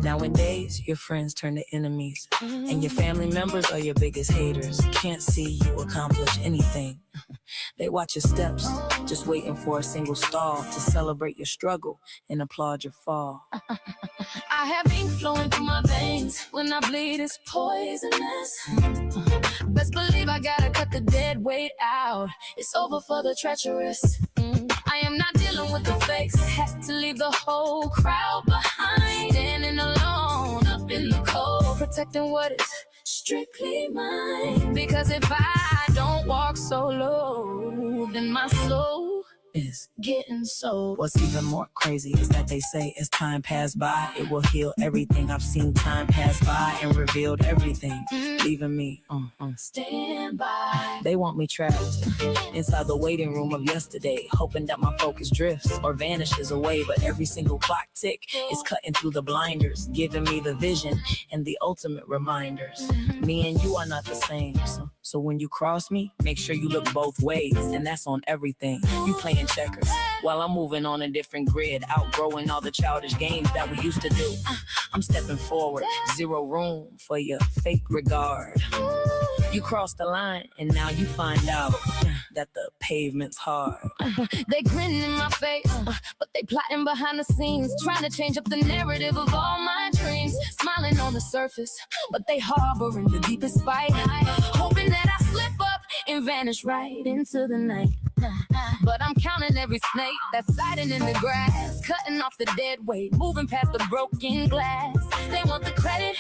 C: Nowadays, your friends turn to enemies, and your family members are your biggest haters. Can't see you accomplish anything. They watch your steps, just waiting for a single stall to celebrate your struggle and applaud your fall.
B: I have ink flowing through my veins. When I bleed, it's poisonous. Best believe I gotta cut the dead weight out. It's over for the treacherous. I am not dealing with the fakes. Had to leave the whole crowd behind. Standing alone up in the cold, protecting what is strictly mine. Because if I don't walk solo, then my soul is getting sold.
C: What's even more crazy is that they say as time passed by, it will heal everything. I've seen time pass by and revealed everything, leaving me
B: stand by.
C: They want me trapped inside the waiting room of yesterday, hoping that my focus drifts or vanishes away. But every single clock tick is cutting through the blinders, giving me the vision and the ultimate reminders. Me and you are not the same, so when you cross me, make sure you look both ways, and that's on everything. You playing checkers while I'm moving on a different grid, outgrowing all the childish games that we used to do. I'm stepping forward, zero room for your fake regard. You crossed the line and now you find out that the pavement's hard.
B: They grinning in my face, but they plotting behind the scenes, trying to change up the narrative of all my dreams. Smiling on the surface, but they harboring the deepest spite, hoping that I slip up and vanish right into the night. But I'm counting every snake that's hiding in the grass, cutting off the dead weight, moving past the broken glass. They want the credit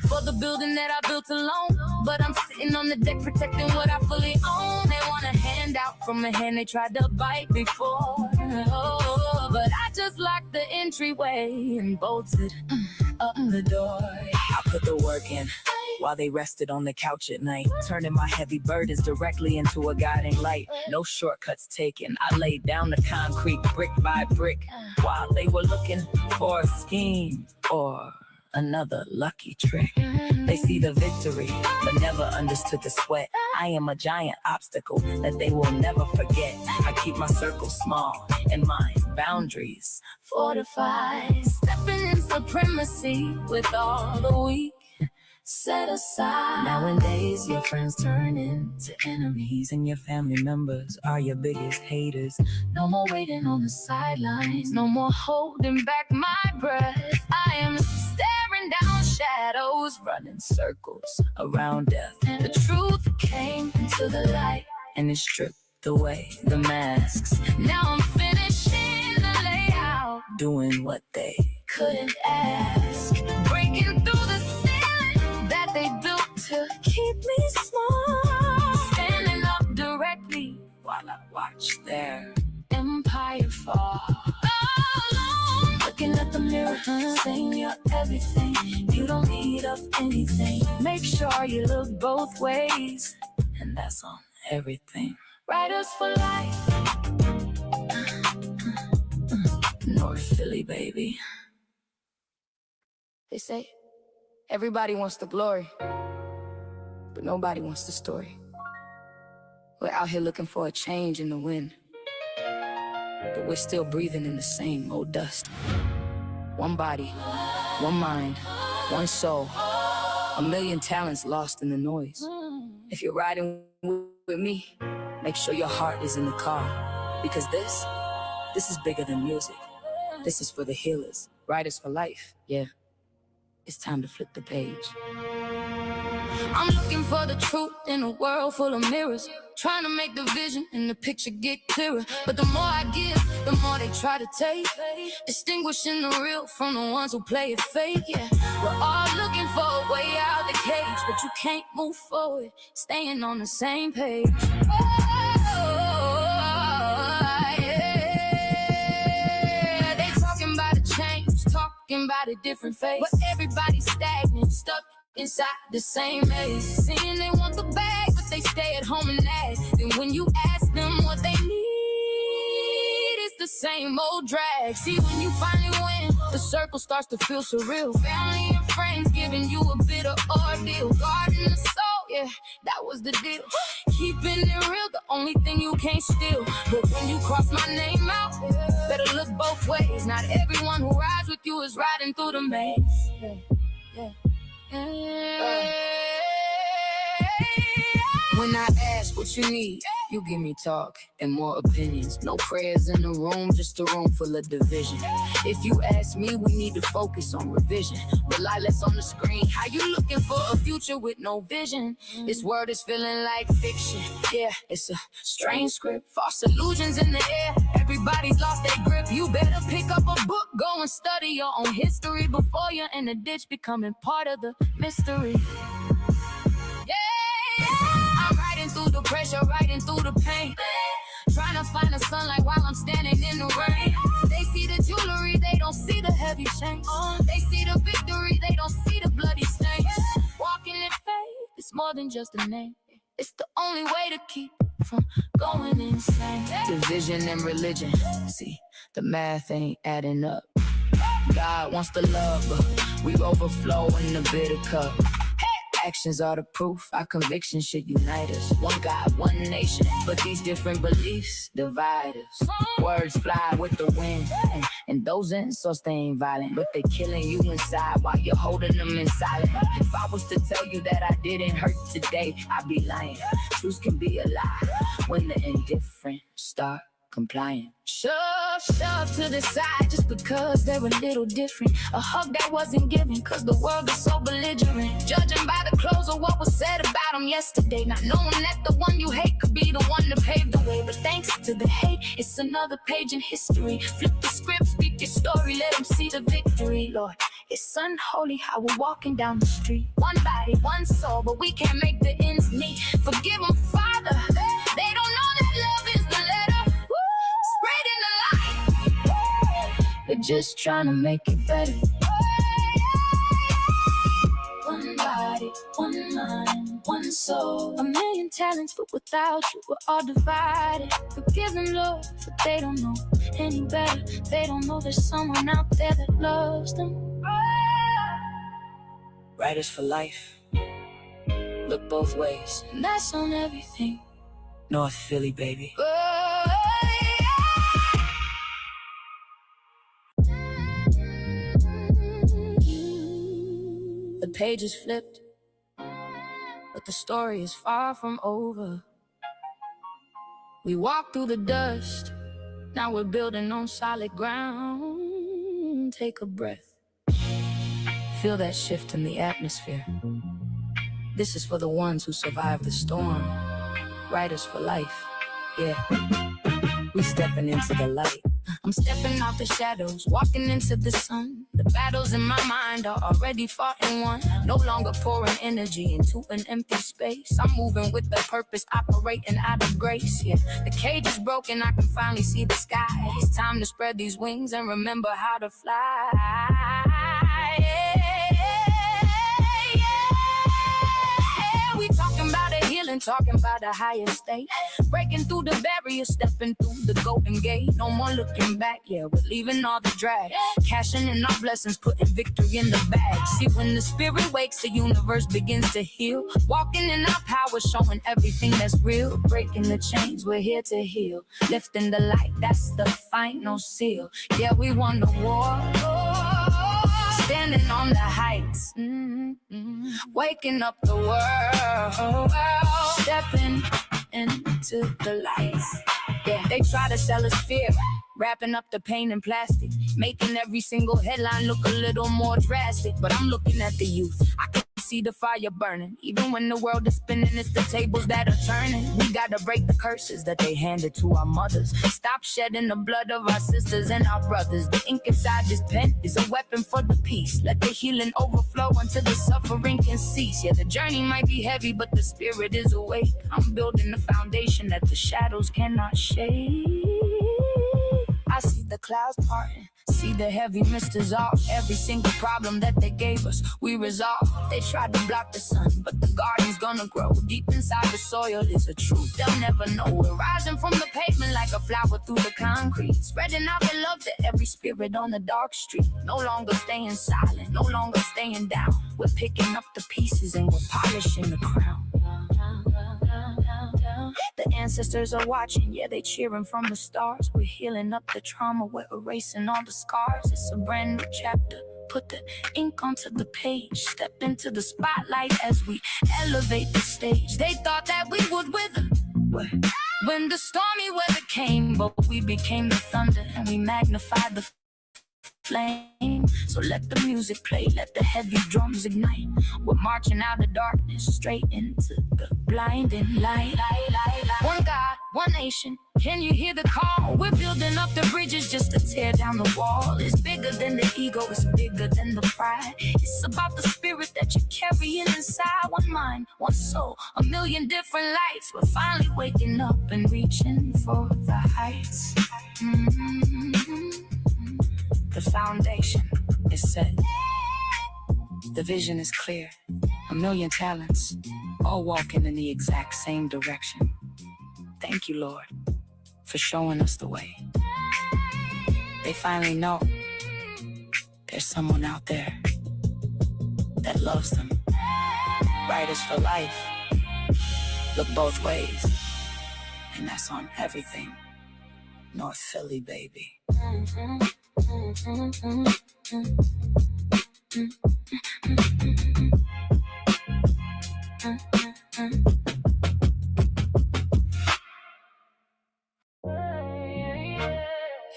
B: for the building that I built alone, but I'm sitting on the deck protecting what I fully own. They want a handout from a hand they tried to bite before, but I just locked the entryway and bolted up the door.
C: I put the work in while they rested on the couch at night, turning my heavy burdens directly into a guiding light. No shortcuts taken, I laid down the concrete brick by brick while they were looking for a scheme or
B: another lucky trick. They see the victory, but never understood the sweat. I am a giant obstacle that they will never forget. I keep my circle small and my boundaries fortified. Stepping in supremacy with all the weak set aside. Nowadays, your friends turn into enemies, and your family members are your biggest haters. No more waiting on the sidelines, no more holding back my breath. I am staring down shadows, running circles around death. The truth came into the light, and it stripped away the masks. Now I'm finishing the layout, doing what they couldn't ask, breaking through the that they built to keep me small, standing up directly while I watch their empire fall. Alone, looking at the mirror, saying you're everything. You don't need of anything. Make sure you look both ways, and that's on everything. Writers for life, North Philly, baby. They say everybody wants the glory, but nobody wants the story. We're out here looking for a change in the wind, but we're still breathing in the same old dust. One body, one mind, one soul, a million talents lost in the noise. If you're riding with me, make sure your heart is in the car, because this is bigger than music. This is for the healers, writers for life, yeah. It's time to flip the page. I'm looking for the truth in a world full of mirrors, trying to make the vision and the picture get clearer. But the more I give, the more they try to take, distinguishing the real from the ones who play it fake. Yeah, we're all looking for a way out the cage, but you can't move forward staying on the same page. Yeah. They talking about a change, talking about a different face, but everybody's stagnant, stuck inside the same maze. Saying they want the bag, but they stay at home and ask. Then when you ask them what they need, it's the same old drag. See, when you finally win, the circle starts to feel surreal. Family and friends giving you a bit of ordeal. Guarding the soul, yeah, that was the deal. Keeping it real, the only thing you can't steal. But when you cross my name out, better look both ways. Not everyone who rides with you is riding through the maze. Yeah, yeah. When I ask what you need, you give me talk and more opinions. No prayers in the room, just a room full of division. If you ask me, we need to focus on revision. Rely less on the screen. How you looking for a future with no vision? This world is feeling like fiction. Yeah, it's a strange script. False illusions in the air. Everybody's lost their grip. You better pick up a book, go and study your own history before you're in the ditch, becoming part of the mystery. I'm riding through the pressure, riding through the pain, trying to find the sunlight while I'm standing in the rain. They see the jewelry, they don't see the heavy chains. They see the victory, they don't see the bloody stains. Walking in faith, it's more than just a name. It's the only way to keep from going insane. Division and religion, see, the math ain't adding up. God wants the love, but we overflow in the bitter cup. Actions are the proof, our convictions should unite us. One God, one nation, but these different beliefs divide us. Words fly with the wind, and those insults, they ain't violent, but they killing you inside while you're holding them in silence. If I was to tell you that I didn't hurt today, I'd be lying. Truth can be a lie when the indifferent start compliant. Shove to the side just because they're a little different. A hug that wasn't given cause the world is so belligerent. Judging by the clothes of what was said about them yesterday, not knowing that the one you hate could be the one to pave the way. But thanks to the hate, it's another page in history. Flip the script, speak your story, let them see the victory. Lord, it's unholy how we're walking down the street. One body, one soul, but we can't make the ends meet. Forgive them, Father, they don't know that love is the letter. Spreading the light, we're just trying to make it better. One body, one mind, one soul. A million talents, but without you, we're all divided. Forgive them, Lord, for they don't know any better. They don't know there's someone out there that loves them. Writers for life. Look both ways. And that's on everything. North Philly, baby. The page is flipped, but the story is far from over. We walk through the dust, now we're building on solid ground. Take a breath, feel that shift in the atmosphere. This is for the ones who survived the storm. Writers for life, yeah. We stepping into the light. I'm stepping out the shadows, walking into the sun. The battles in my mind are already fought and won. No longer pouring energy into an empty space. I'm moving with the purpose, operating out of grace. Yeah, the cage is broken, I can finally see the sky. It's time to spread these wings and remember how to fly. We talking about a healing, talking about a higher state. Breaking through the barrier, stepping through the golden gate. No more looking back, yeah, we're leaving all the drag. Cashing in our blessings, putting victory in the bag. See, when the spirit wakes, the universe begins to heal. Walking in our power, showing everything that's real. Breaking the chains, we're here to heal. Lifting the light, that's the final seal. Yeah, we won the war. Standing on the heights, waking up the world, stepping into the lights. Yeah, they try to sell us fear, wrapping up the pain in plastic, making every single headline look a little more drastic. But I'm looking at the youth, I can see the fire burning. Even when the world is spinning, it's the tables that are turning. We gotta break the curses that they handed to our mothers. Stop shedding the blood of our sisters and our brothers. The ink inside this pen is a weapon for the peace. Let the healing overflow until the suffering can cease. Yeah, the journey might be heavy, but the spirit is awake. I'm building a foundation that the shadows cannot shake. I see the clouds parting, see the heavy mist dissolve. Every single problem that they gave us, we resolve. They tried to block the sun, but the garden's gonna grow. Deep inside the soil is a truth they'll never know. We're rising from the pavement like a flower through the concrete, spreading out the love to every spirit on the dark street. No longer staying silent, no longer staying down. We're picking up the pieces and we're polishing the crown. The ancestors are watching, yeah, they cheering from the stars. We're healing up the trauma, we're erasing all the scars. It's a brand new chapter, put the ink onto the page. Step into the spotlight as we elevate the stage. They thought that we would wither when the stormy weather came, but we became the thunder and we magnified the flame. So let the music play, let the heavy drums ignite. We're marching out of darkness straight into the blinding light. One God, one nation, can you hear the call? We're building up the bridges just to tear down the wall. It's bigger than the ego, it's bigger than the pride. It's about the spirit that you're carrying inside. One mind, one soul, a million different lights. We're finally waking up and reaching for the heights. The foundation is set. The vision is clear. A million talents, all walking in the exact same direction. Thank you, Lord, for showing us the way. They finally know there's someone out there that loves them. Writers for life. Look both ways. And that's on everything. North Philly, baby.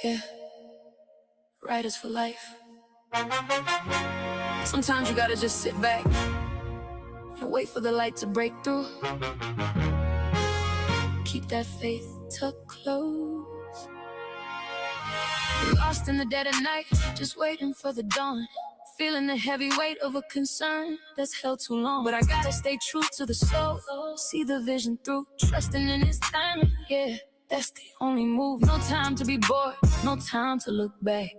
B: Yeah, writers for life. Sometimes you gotta just sit back and wait for the light to break through. Keep that faith tucked close. Lost in the dead of night, just waiting for the dawn. Feeling the heavy weight of a concern that's held too long. But I gotta stay true to the soul, see the vision through, trusting in His timing, yeah, that's the only move. No time to be bored, no time to look back.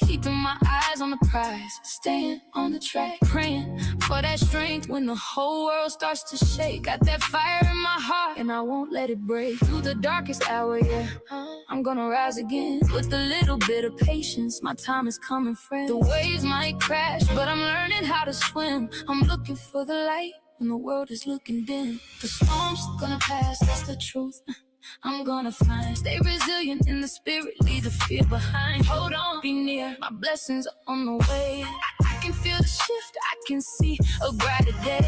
B: Keeping my eyes on the prize, staying on the track, praying for that strength when the whole world starts to shake. Got that fire in my heart and I won't let it break. Through the darkest hour, yeah, I'm gonna rise again. With a little bit of patience, my time is coming, friend. The waves might crash, but I'm learning how to swim. I'm looking for the light when the world is looking dim. The storm's gonna pass, that's the truth. I'm gonna find, stay resilient in the spirit, leave the fear behind. Hold on, be near, my blessings are on the way. I can feel the shift, I can see a brighter day.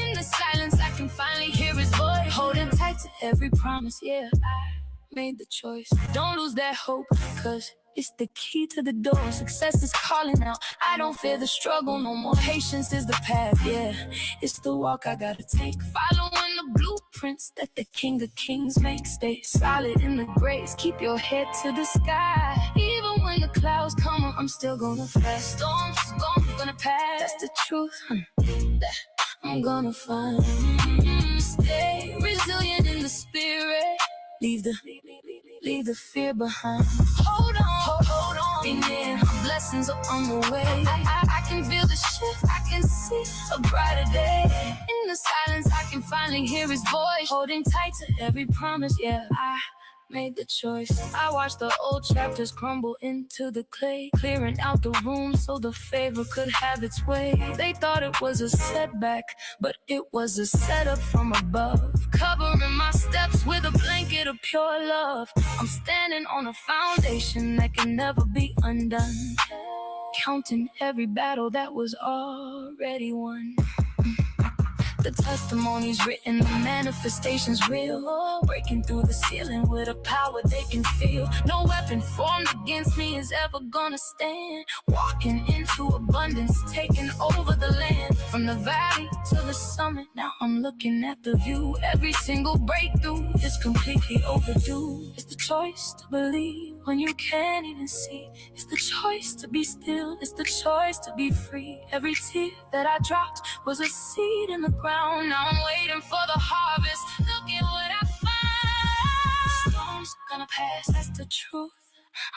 B: In the silence, I can finally hear his voice. Holding tight to every promise, yeah, I made the choice. Don't lose that hope, cause it's the key to the door. Success is calling out, I don't fear the struggle no more. Patience is the path, yeah, it's the walk I gotta take. Following the blueprints that the King of Kings makes. Stay solid in the grace, keep your head to the sky. Even when the clouds come, I'm still gonna fly. Storms gonna pass, that's the truth, that I'm gonna find. Stay resilient in the spirit, leave the fear behind. Hold on, be near, my blessings are on the way. I can feel the shift, I can see a brighter day. In the silence, I can finally hear his voice. Holding tight to every promise, yeah, I made the choice. I watched the old chapters crumble into the clay, clearing out the room so the favor could have its way. They thought it was a setback, but it was a setup from above, covering my steps with a blanket of pure love. I'm standing on a foundation that can never be undone, counting every battle that was already won. The testimony's written, the manifestation's real. Breaking through the ceiling with a power they can feel. No weapon formed against me is ever gonna stand. Walking into abundance, taking over the land. From the valley to the summit, now I'm looking at the view. Every single breakthrough is completely overdue. It's the choice to believe when you can't even see. It's the choice to be still, it's the choice to be free. Every tear that I dropped was a seed in the ground. Now I'm waiting for the harvest. Look at what I find. Storms gonna pass, that's the truth.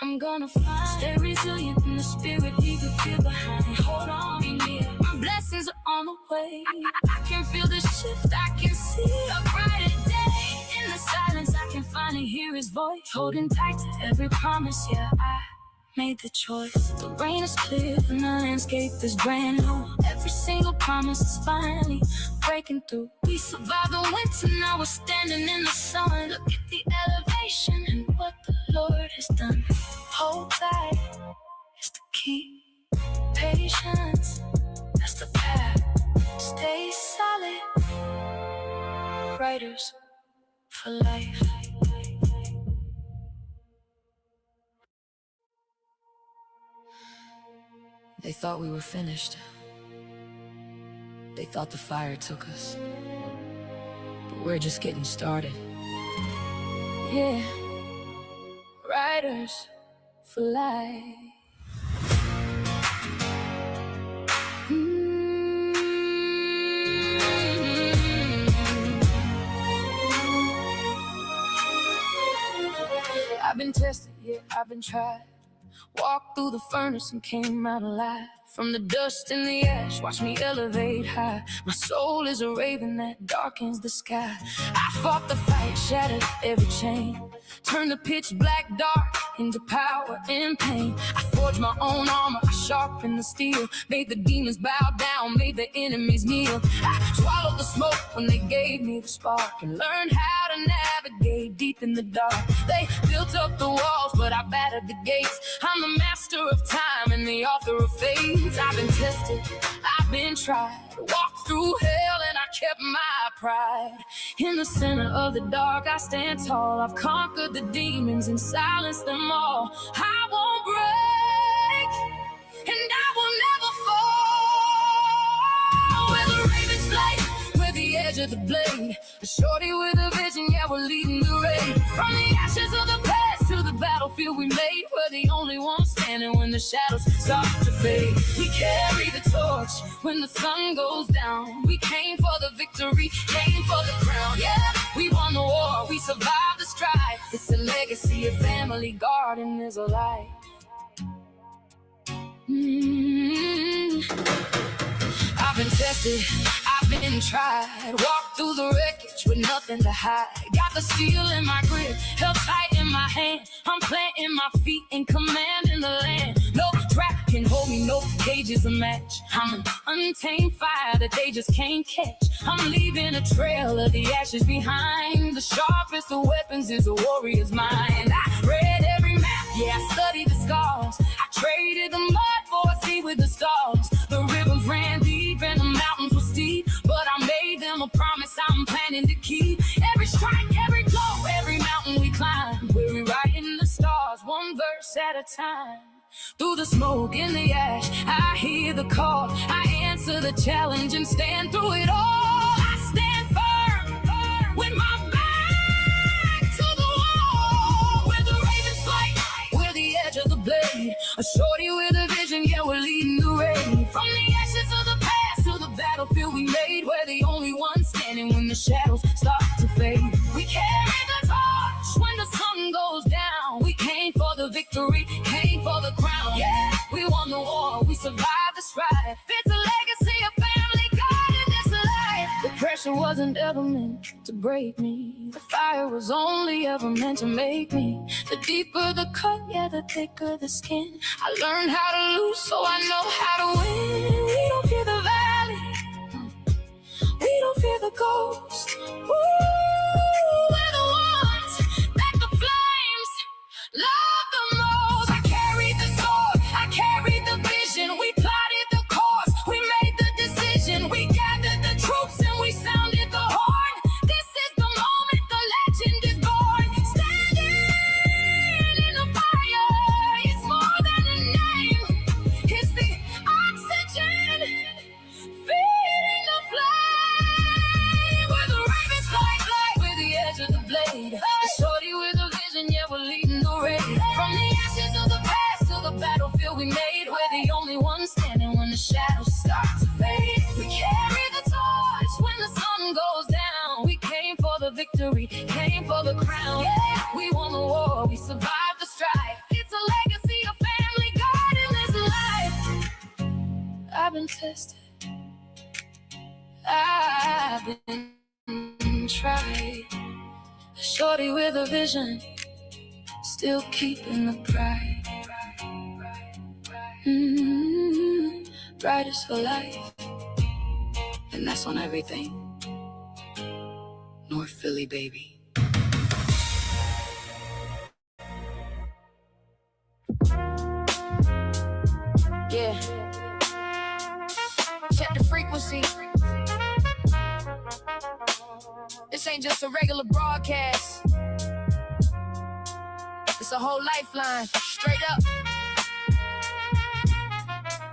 B: I'm gonna find. Stay resilient in the spirit, leave the fear behind. Hold on, be near, my blessings are on the way. I can feel the shift, I can see a brighter day. In the silence, I can finally hear his voice. Holding tight to every promise, yeah, I made the choice. The rain is clear and the landscape is brand new. Every single promise is finally breaking through. We survived the winter, now we're standing in the sun. Look at the elevation and what the Lord has done. Hold tight, it's the key. Patience, that's the path. Stay solid, writers for life. They thought we were finished. They thought the fire took us. But we're just getting started. Yeah, riders for life. I've been tested, yeah, I've been tried. Walked through the furnace and came out alive. From the dust and the ash, watch me elevate high. My soul is a raven that darkens the sky. I fought the fight, shattered every chain. Turned the pitch black dark into power and pain. I forged my own armor, I sharpened the steel. Made the demons bow down, made the enemies kneel. I swallowed the smoke when they gave me the spark, and learned how to navigate deep in the dark. They built up the walls, but I battered the gates. I'm the master of time and the author of fate. I've been tested, I've been tried. Walked through hell and I kept my pride. In the center of the dark, I stand tall. I've conquered the demons and silenced them all. I won't break, and I will never fall. Where the ravens fly, where the edge of the blade. A shorty with a vision, yeah, we're leading the raid. From the ashes of the past to the battlefield we made. We're the only ones standing when the shadows start to fade. We carry the torch when the sun goes down. We came for the victory, came for the crown. Yeah, we won the war, we survived the strife. It's a legacy, a family garden is a light. tested, I've been tried. Walked through the wreckage with nothing to hide. Got the steel in my grip, held tight in my hand. I'm planting my feet and commanding the land. No trap can hold me, no cage is a match. I'm an untamed fire that they just can't catch. I'm leaving a trail of the ashes behind. The sharpest of weapons is a warrior's mind. I read every map, yeah, I studied the scars. I traded the mud for a sea with the stars. The rivers ran deep and the mountains were steep, but I made them a promise I'm planning to keep. Every strike, every glow, every mountain we climb, we're rewriting the stars, one verse at a time. Through the smoke and the ash, I hear the call. I answer the challenge and stand through it all. I stand firm with my back to the wall. Where the ravens flight, we're the edge of the blade. A shorty with a vision, yeah, we're leading the raid. From the ashes of the past to the battlefield we made, we're the only ones standing when the shadows start to fade. We carry the torch when the sun goes down. We came for the victory, came for the crown. Yeah, we won the war, we survived the strife. It's a legacy of family, God in this life. The pressure wasn't ever meant to break me. The fire was only ever meant to make me. The deeper the cut, yeah, the thicker the skin. I learned how to lose, so I know how to win. We don't fear the valley, we don't fear the ghost. We're the ones that the flames love the most. I carried the sword, I carried the vision. We plotted the course, we made the decision. We gathered the troops and we sounded the horn. This is the moment the legend is born. Standing in the fire, it's more than a name. It's the oxygen feeding the flame. Where the ravens fly, we're the edge of the blade. A shorty with a vision, yeah, we're leading the raid. From the ashes of the past to the battlefield we made, we're the only ones standing when the shadows start to fade. We carry the torch when the sun goes down. We came for the victory, came for the crown. Yeah, we won the war, we survived the strife. It's a legacy of family, God in this life. I've been tested, I've been tried. A shorty with a vision, still keeping the pride. Brightest for life, and that's on everything. North Philly, baby. Yeah. Check the frequency. This ain't just a regular broadcast. It's a whole lifeline, straight up.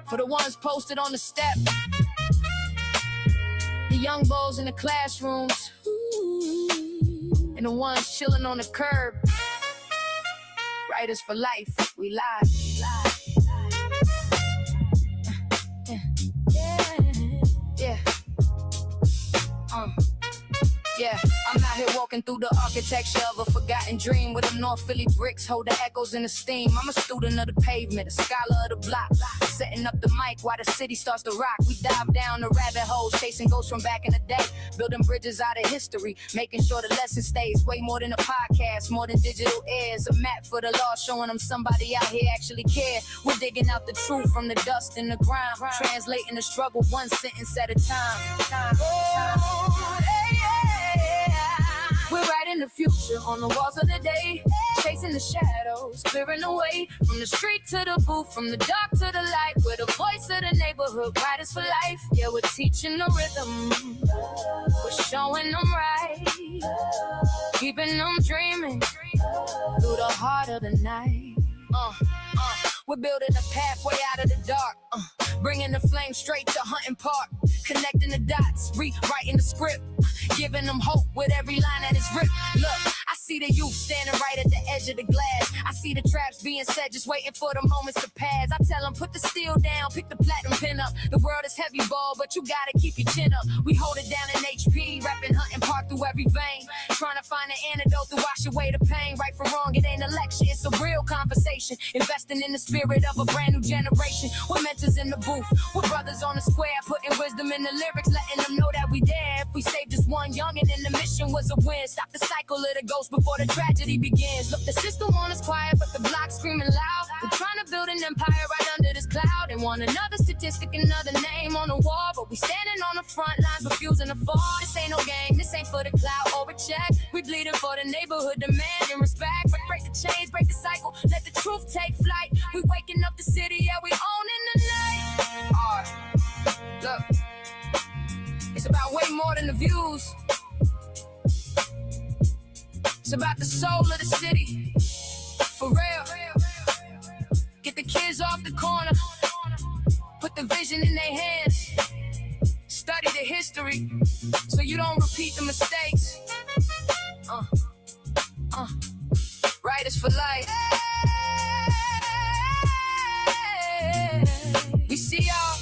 B: For the ones posted on the step, the young bulls in the classrooms, and the ones chilling on the curb. Writers for life, we live. Yeah. Yeah, I'm out here walking through the architecture of a forgotten dream, where the North Philly bricks hold the echoes and the steam. I'm a student of the pavement, a scholar of the block, setting up the mic while the city starts to rock. We dive down the rabbit holes, chasing ghosts from back in the day, building bridges out of history, making sure the lesson stays. Way more than a podcast, more than digital airs. A map for the lost, showing them somebody out here actually care. We're digging out the truth from the dust and the grime, translating the struggle one sentence at a time. We're writing the future on the walls of the day, chasing the shadows, clearing the way. From the street to the booth, from the dark to the light, we're the voice of the neighborhood, writers for life. Yeah, we're teaching the rhythm, we're showing them right, keeping them dreaming through the heart of the night. We're building a pathway out of the dark, bringing the flame straight to Hunting Park, connecting the dots, rewriting the script, giving them hope with every line that is ripped. Look, I see the youth standing right at the edge of the glass. I see the traps being set, just waiting for the moments to pass. I tell them, put the steel down, pick the platinum pin up. The world is heavy ball, but you gotta keep your chin up. We hold it down in HP, rapping, hunting, park through every vein. Trying to find an antidote to wash away the pain. Right from wrong, it ain't a lecture, it's a real conversation. Investing in the spirit of a brand new generation. We're mentors in the booth, we're brothers on the square, putting wisdom in the lyrics, letting them know that we there. If we saved just one youngin', then the mission was a win. Stop the cycle of the ghost before the tragedy begins. Look, the system on us quiet, but the block screaming loud. We're trying to build an empire right under this cloud. And want another statistic, another name on the wall, but we standing on the front lines, refusing to fall. This ain't no game, this ain't for the cloud or a check. We bleeding for the neighborhood, demanding respect. Break the chains, break the cycle, let the truth take flight. We waking up the city, yeah, we owning the night. Alright, look, it's about way more than the views. It's about the soul of the city, for real. Get the kids off the corner, put the vision in their hands. Study the history, so you don't repeat the mistakes. Writers for life. We see y'all,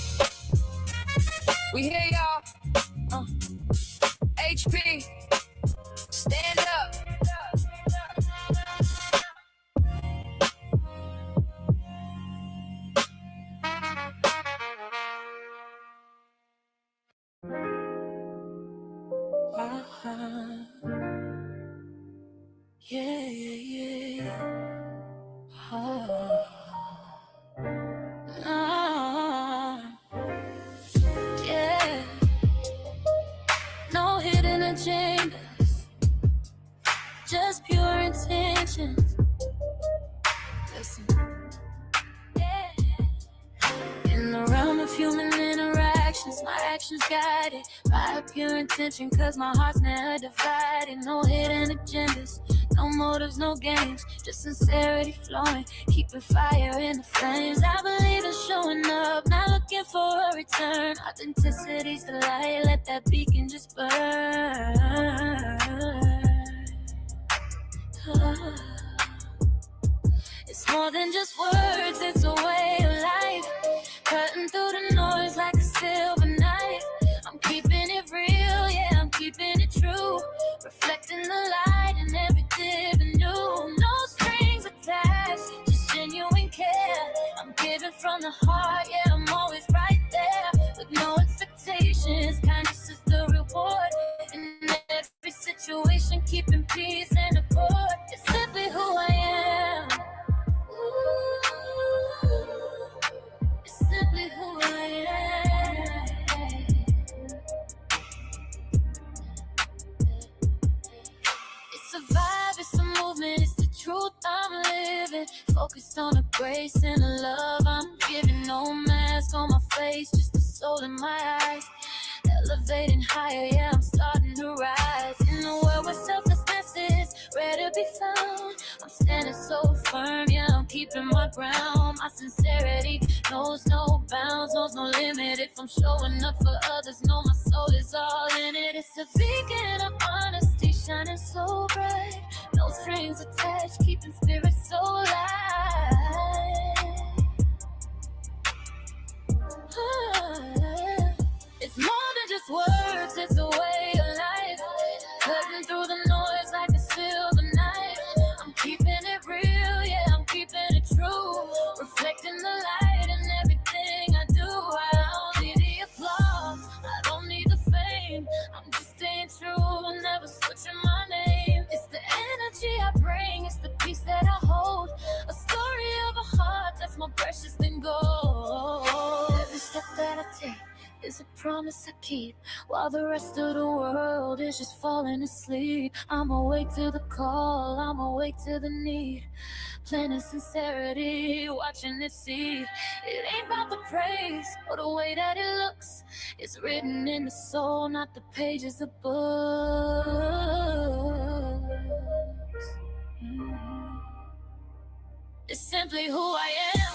B: we hear y'all. HP, stand up. Yeah. Yeah. No hidden agendas, just pure intentions. Listen. Yeah. In the realm of human interactions, my actions guided by a pure intention, cause my heart's never divided. No hidden agendas, no motives, no games, just sincerity flowing, keeping fire in the flames. I believe in showing up, not looking for a return. Authenticity's the light, let that beacon just burn. It's more than just words, it's a way of life. Cutting through the noise like a silver knife. I'm keeping it real, yeah, I'm keeping it true. Reflecting the light in everything new. No strings attached, just genuine care. I'm giving from the heart, yeah, I'm always right there. With no expectations, kindness is the reward. In every situation, keeping peace and accord. It's simply who I am. It's simply who I am. It's a vibe, it's a movement, it's the truth I'm living. Focused on the grace and the love I'm giving. No mask on my face, just the soul in my eyes. Elevating higher, yeah, I'm starting to rise. In a world where selflessness is rare to be found, I'm standing so firm, yeah, I'm keeping my ground. My sincerity knows no bounds, knows no limit. If I'm showing up for others, know my soul is all in it. It's a beacon of honesty, shining so bright. No strings attached, keeping spirit so light. It's more than just words, it's a way of life. Cutting through the noise like a silver knife. I'm keeping it real, yeah, I'm keeping it true. Reflecting the light in everything I do. I don't need the applause, I don't need the fame. I'm just staying true, never switching my name. It's the energy I bring, it's the peace that I hold. A story of a heart that's more precious than gold. Every step that I take is a promise I keep, while the rest of the world is just falling asleep. I'm awake to the call, I'm awake to the need. Planning sincerity, watching it see. It ain't about the praise or the way that it looks. It's written in the soul, not the pages of books. It's simply who I am.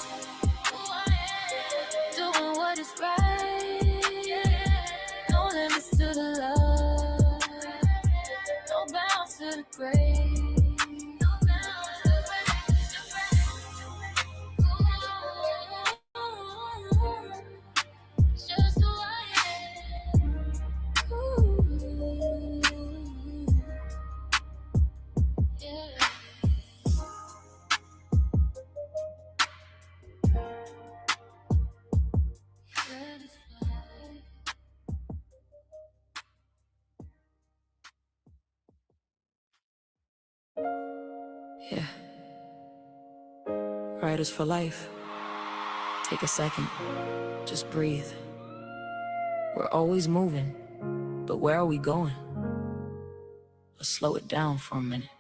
B: Doing what is right. No limits to the love, no bounds to the grave. writers for life. Take a second, just breathe. We're always moving, but where are we going? Let's slow it down for a minute.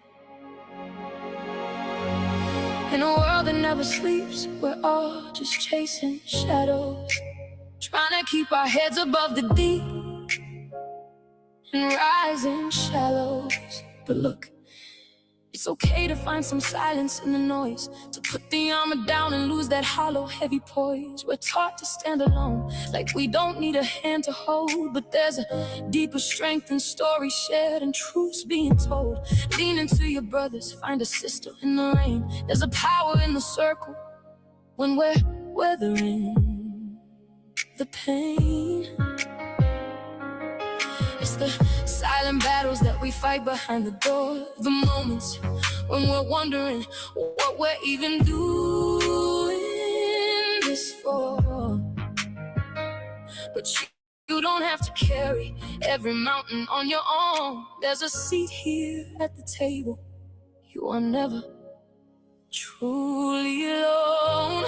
B: In a world that never sleeps, we're all just chasing shadows, trying to keep our heads above the deep and rising shallows. But look, it's okay to find some silence in the noise, to put the armor down and lose that hollow, heavy poise. We're taught to stand alone, like we don't need a hand to hold. But there's a deeper strength in stories shared and truths being told. Lean into your brothers, find a sister in the rain. There's a power in the circle when we're weathering the pain. It's the silent battles that we fight behind the door, the moments when we're wondering what we're even doing this for. But you don't have to carry every mountain on your own. There's a seat here at the table. You are never truly alone.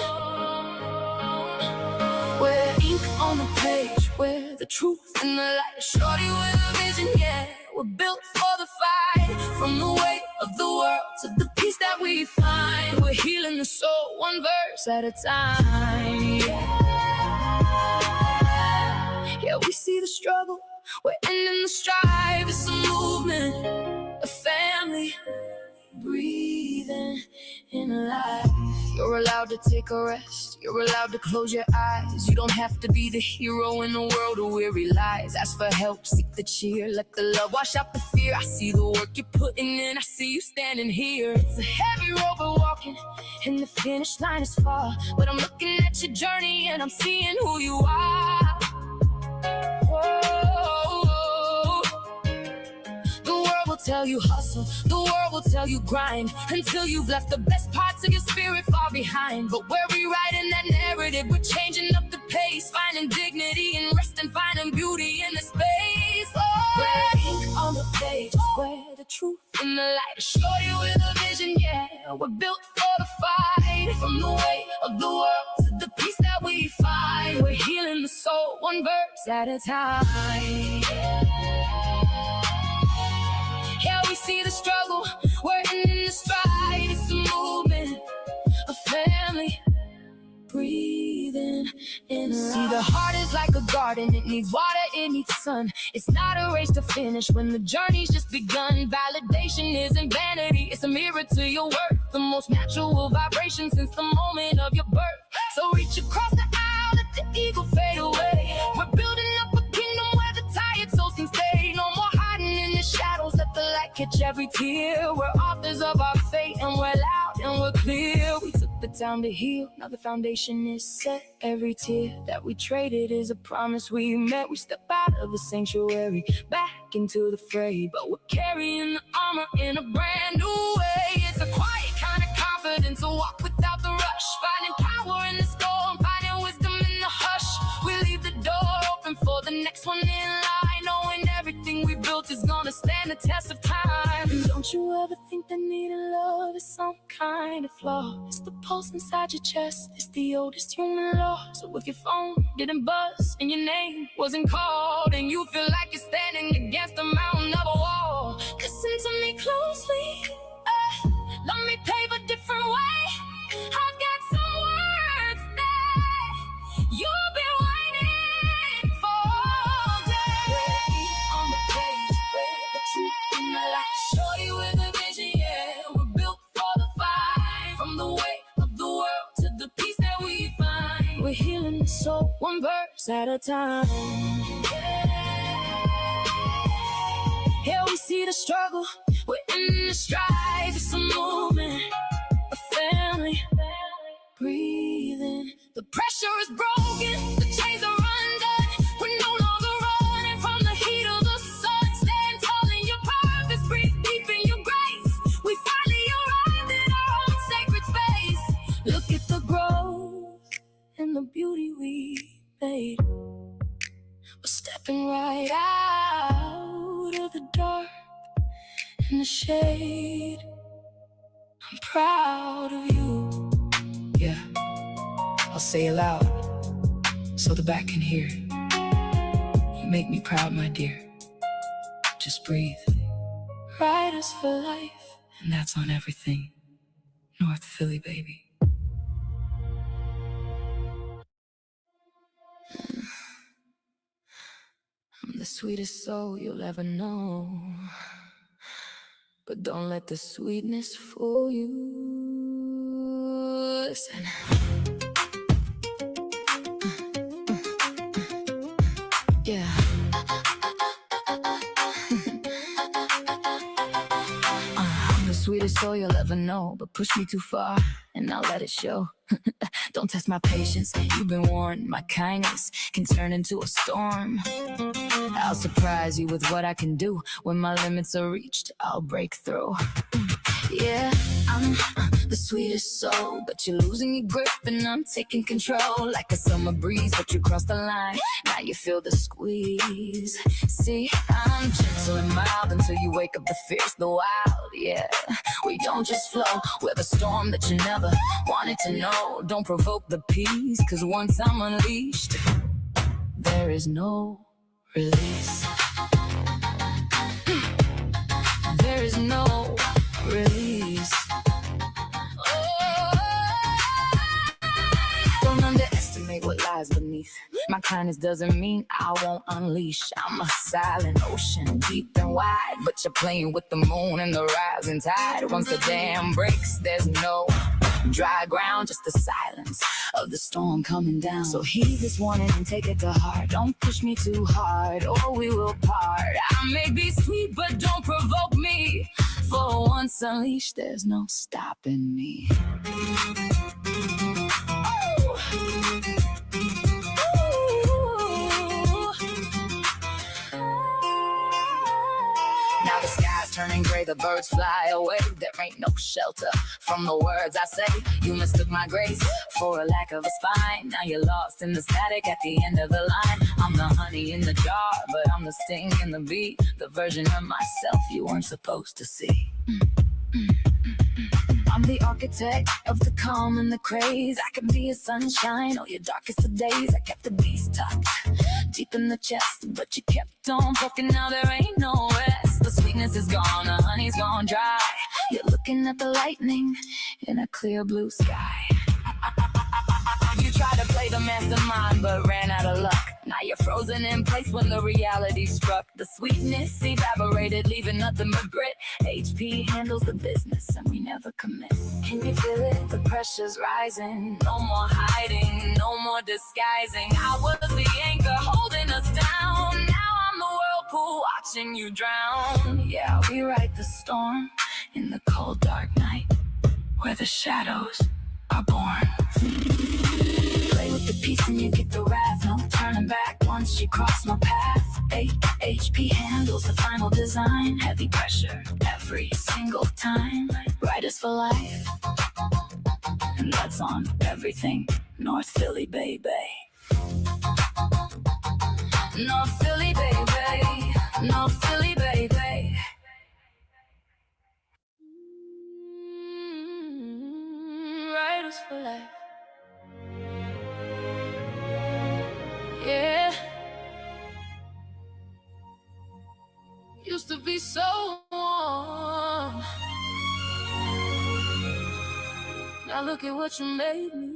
B: We're ink on the page, where the truth and the light. Shorty with a vision, yeah. We're built for the fight. From the weight of the world to the peace that we find. We're healing the soul, one verse at a time. Yeah, we see the struggle, we're ending the strife. It's a movement, a family, breathing in life. You're allowed to take a rest, you're allowed to close your eyes. You don't have to be the hero in a world of weary lies. Ask for help, seek the cheer, let the love wash out the fear. I see the work you're putting in, I see you standing here. It's a heavy road we're walking, and the finish line is far. But I'm looking at your journey, and I'm seeing who you are. Whoa. The world will tell you hustle, the world will tell you grind, until you've left the best parts of your spirit far behind. But we're rewriting that narrative, we're changing up the pace, finding dignity and rest and finding beauty in the space. Oh. We're ink on the page, where the truth and the light. Shorty with a vision, yeah. We're built for the fight. From the weight of the world to the peace that we find. We're healing the soul, one verse at a time. Yeah, we see the struggle, we're in the stride. It's a movement, a family, breathing in life. See, the heart is like a garden, it needs water, it needs sun. It's not a race to finish when the journey's just begun. Validation isn't vanity, it's a mirror to your worth. The most natural vibration since the moment of your birth. So reach across the aisle, let the ego fade away. We're building up a kingdom where the tired souls can stay. No more hiding in the shadows, let the light catch every tear. We're authors of our fate, and we're loud and we're clear. We took the time to heal, now the foundation is set. Every tear that we traded is a promise we met. We step out of the sanctuary, back into the fray, but we're carrying the armor in a brand new way. It's a quiet kind of confidence, a walk without the rush, finding power in the storm, finding wisdom in the hush. We leave the door open for the next one in line, knowing everything we built is gonna stand the test of time. And don't you ever think that needing love is some kind of flaw. It's the pulse inside your chest, it's the oldest human law. So if your phone didn't buzz and your name wasn't called, and you feel like you're standing against a mountain of a wall, listen to me closely, let me pave a different way. I've got some words that you've been waiting for all day. On the page, where the truth and the light. Shorty with a vision, yeah. We're built for the fight. From the weight of the world to the peace that we find. We're healing the soul, one verse at a time. Here we see the struggle, we're in the strife. It's a movement, a family, breathing. The pressure is broken, the chains are undone. We're no longer running from the heat of the sun. Stand tall in your purpose, breathe deep in your grace. We finally arrived in our own sacred space. Look at the growth and the beauty we made. We're stepping right out of the dark and the shade. I'm proud of you, yeah. I'll say it loud so the back can hear. You make me proud, my dear. Just breathe. Riders for life, and that's on everything. North Philly, baby. I'm the sweetest soul you'll ever know. But don't let the sweetness fool you. Listen. Yeah. I'm the sweetest soul you'll ever know. But push me too far, and I'll let it show. Don't test my patience, you've been warned. My kindness can turn into a storm. I'll surprise you with what I can do. When my limits are reached, I'll break through. Yeah, I'm the sweetest soul, but you're losing your grip and I'm taking control. Like a summer breeze, but you crossed the line. Now you feel the squeeze. See, I'm gentle and mild until you wake up the fierce, the wild. Yeah, we don't just flow, we're the storm that you never wanted to know. Don't provoke the peace, cause once I'm unleashed, there is no release. There is no release. Don't underestimate what lies beneath. My kindness doesn't mean I won't unleash. I'm a silent ocean, deep and wide, but you're playing with the moon and the rising tide. Once the dam breaks, there's no dry ground, just the silence of the storm coming down. So heed this warning and take it to heart. Don't push me too hard or we will part. I may be sweet, but don't provoke me. For once unleashed, there's no stopping me. Now the sky's turning gray, the birds fly away. There ain't no shelter from the words I say. You mistook my grace for a lack of a spine. Now you're lost in the static at the end of the line. I'm the honey in the jar, but I'm the sting in the beat. The version of myself you weren't supposed to see. I'm the architect of the calm and the craze. I can be a sunshine or your darkest of days. I kept the beast tucked deep in the chest, but you kept on poking. Now there ain't no rest. The sweetness is gone, the honey's gone dry. You're looking at the lightning in a clear blue sky. You tried to play the mastermind but ran out of luck. Now you're frozen in place when the reality struck. The sweetness evaporated, leaving nothing but grit. HP handles the business and we never commit. Can you feel it? The pressure's rising. No more hiding, no more disguising. I was the anchor holding us down. Now I'm the whirlpool watching you drown. Yeah, we ride the storm in the cold dark night, where the shadows are born. Play with the peace and you get the wrath. No turning back once you cross my path. HP handles the final design. Heavy pressure every single time. Riders for life, and that's on everything. North Philly, baby. North Philly, baby. North Philly, baby. Riders for life. Yeah. Used to be so warm. Now look at what you made me.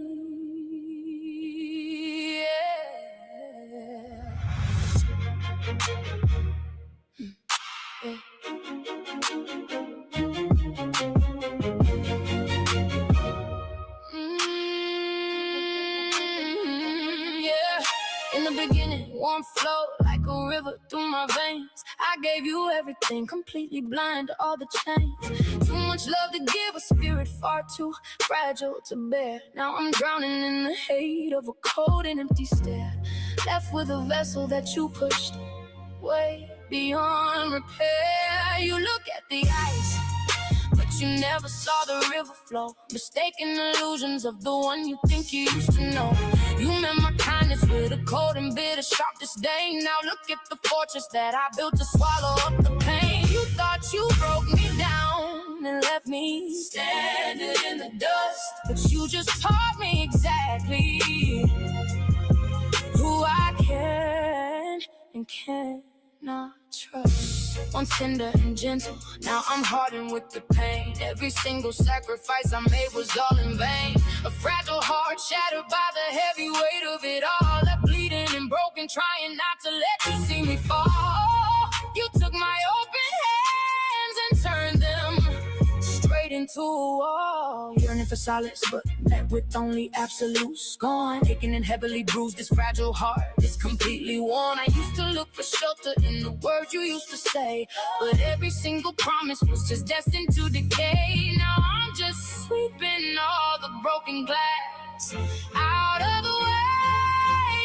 B: Yeah. In the beginning, warm flow like a river through my veins. I gave you everything, completely blind to all the change. Too much love to give, a spirit far too fragile to bear. Now I'm drowning in the hate of a cold and empty stare. Left with a vessel that you pushed way beyond repair. You look at the ice, but you never saw the river flow. Mistaken illusions of the one you think you used to know. You met my kindness with a cold and bitter, sharp disdain. Now look at the fortress that I built to swallow up the pain. You thought you broke me down, and left me standing in the dust. But you just taught me exactly who I can and cannot trust. Once tender and gentle, now I'm hardened with the pain. Every single sacrifice I made was all in vain. A fragile heart shattered by the heavy weight of it all. Left bleeding and broken, trying not to let you see me fall. You took my open hands and turned them straight into a wall. Yearning for solace, but met with only absolute scorn. Aching and heavily bruised, this fragile heart is completely worn. I used to look for shelter in the words you used to say, but every single promise was just destined to decay. Now I'm just sweeping all the broken glass out of the way.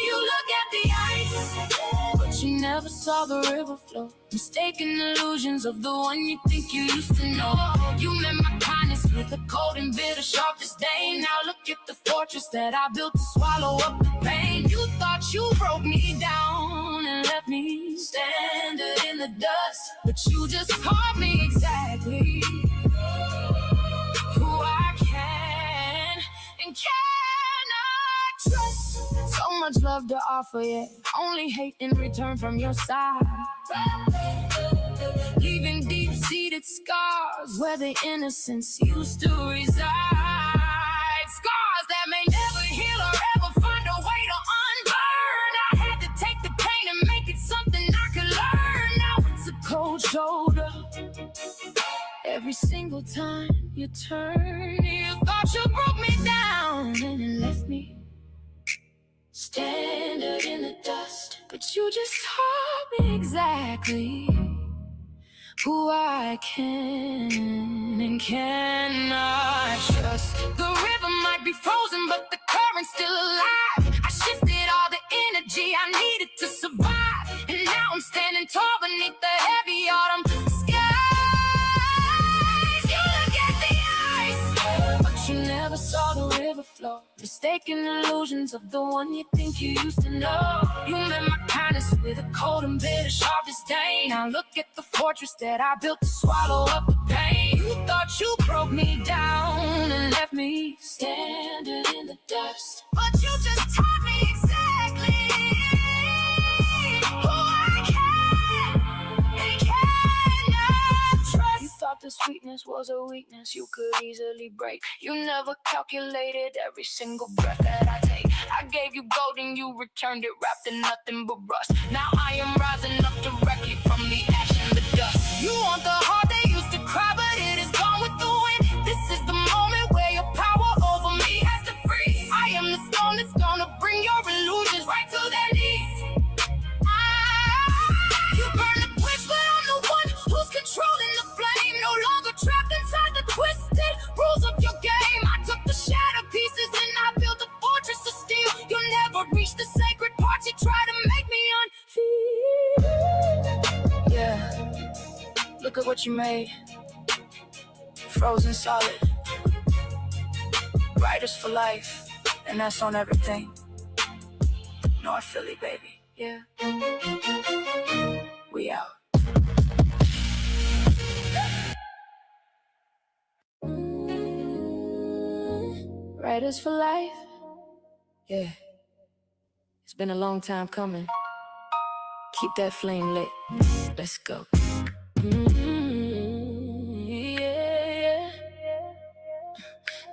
B: You look at the ice, but you never saw the river flow. Mistaken illusions of the one you think you used to know. You met my kindness with a cold and bitter sharp disdain. Now look at the fortress that I built to swallow up the pain. You thought you broke me down and left me standing in the dust, but you just taught me exactly who I can and cannot trust. So much love to offer, yet only hate in return from your side. Leaving deep-seated scars where the innocence used to reside. Scars that may never heal or ever find a way to unburn. I had to take the pain and make it something I could learn. Now it's a cold shoulder every single time you turn. You thought you broke me down and it left me standing in the dust, but you just taught me exactly who I can and cannot trust. The river might be frozen, but the current's still alive. I shifted all the energy I needed to survive, and now I'm standing tall beneath the heavy autumn skies. You look at the ice, but you never saw the river flow. Mistaken illusions of the one you think you used to know. You met my kindness with a cold and bitter sharp disdain. Now look at the fortress that I built to swallow up the pain. You thought you broke me down and left me standing in the dust, but you just taught me exactly who I can and cannot trust. You thought the sweetness was a weakness you could easily break. You never calculated every single breath that I take. I gave you gold and you returned it wrapped in nothing but rust. Now I am rising up directly from the ash and the dust. You want the heart that used to cry, but it is gone with the wind. This is the moment where your power over me has to freeze. I am the storm that's gonna bring your illusions right to their knees. You burn the bridge, but I'm the one who's controlling the flame. No longer trapped inside the twisted rules of your game. I took the shattered pieces and I built a fortress of steel. You'll never reach the sacred parts you try to make me unfeel. Yeah, look at what you made. Frozen solid, writers for life, and that's on everything. North Philly, baby. Yeah, we out. Writers for life. Yeah, it's been a long time coming. Keep that flame lit. Let's go.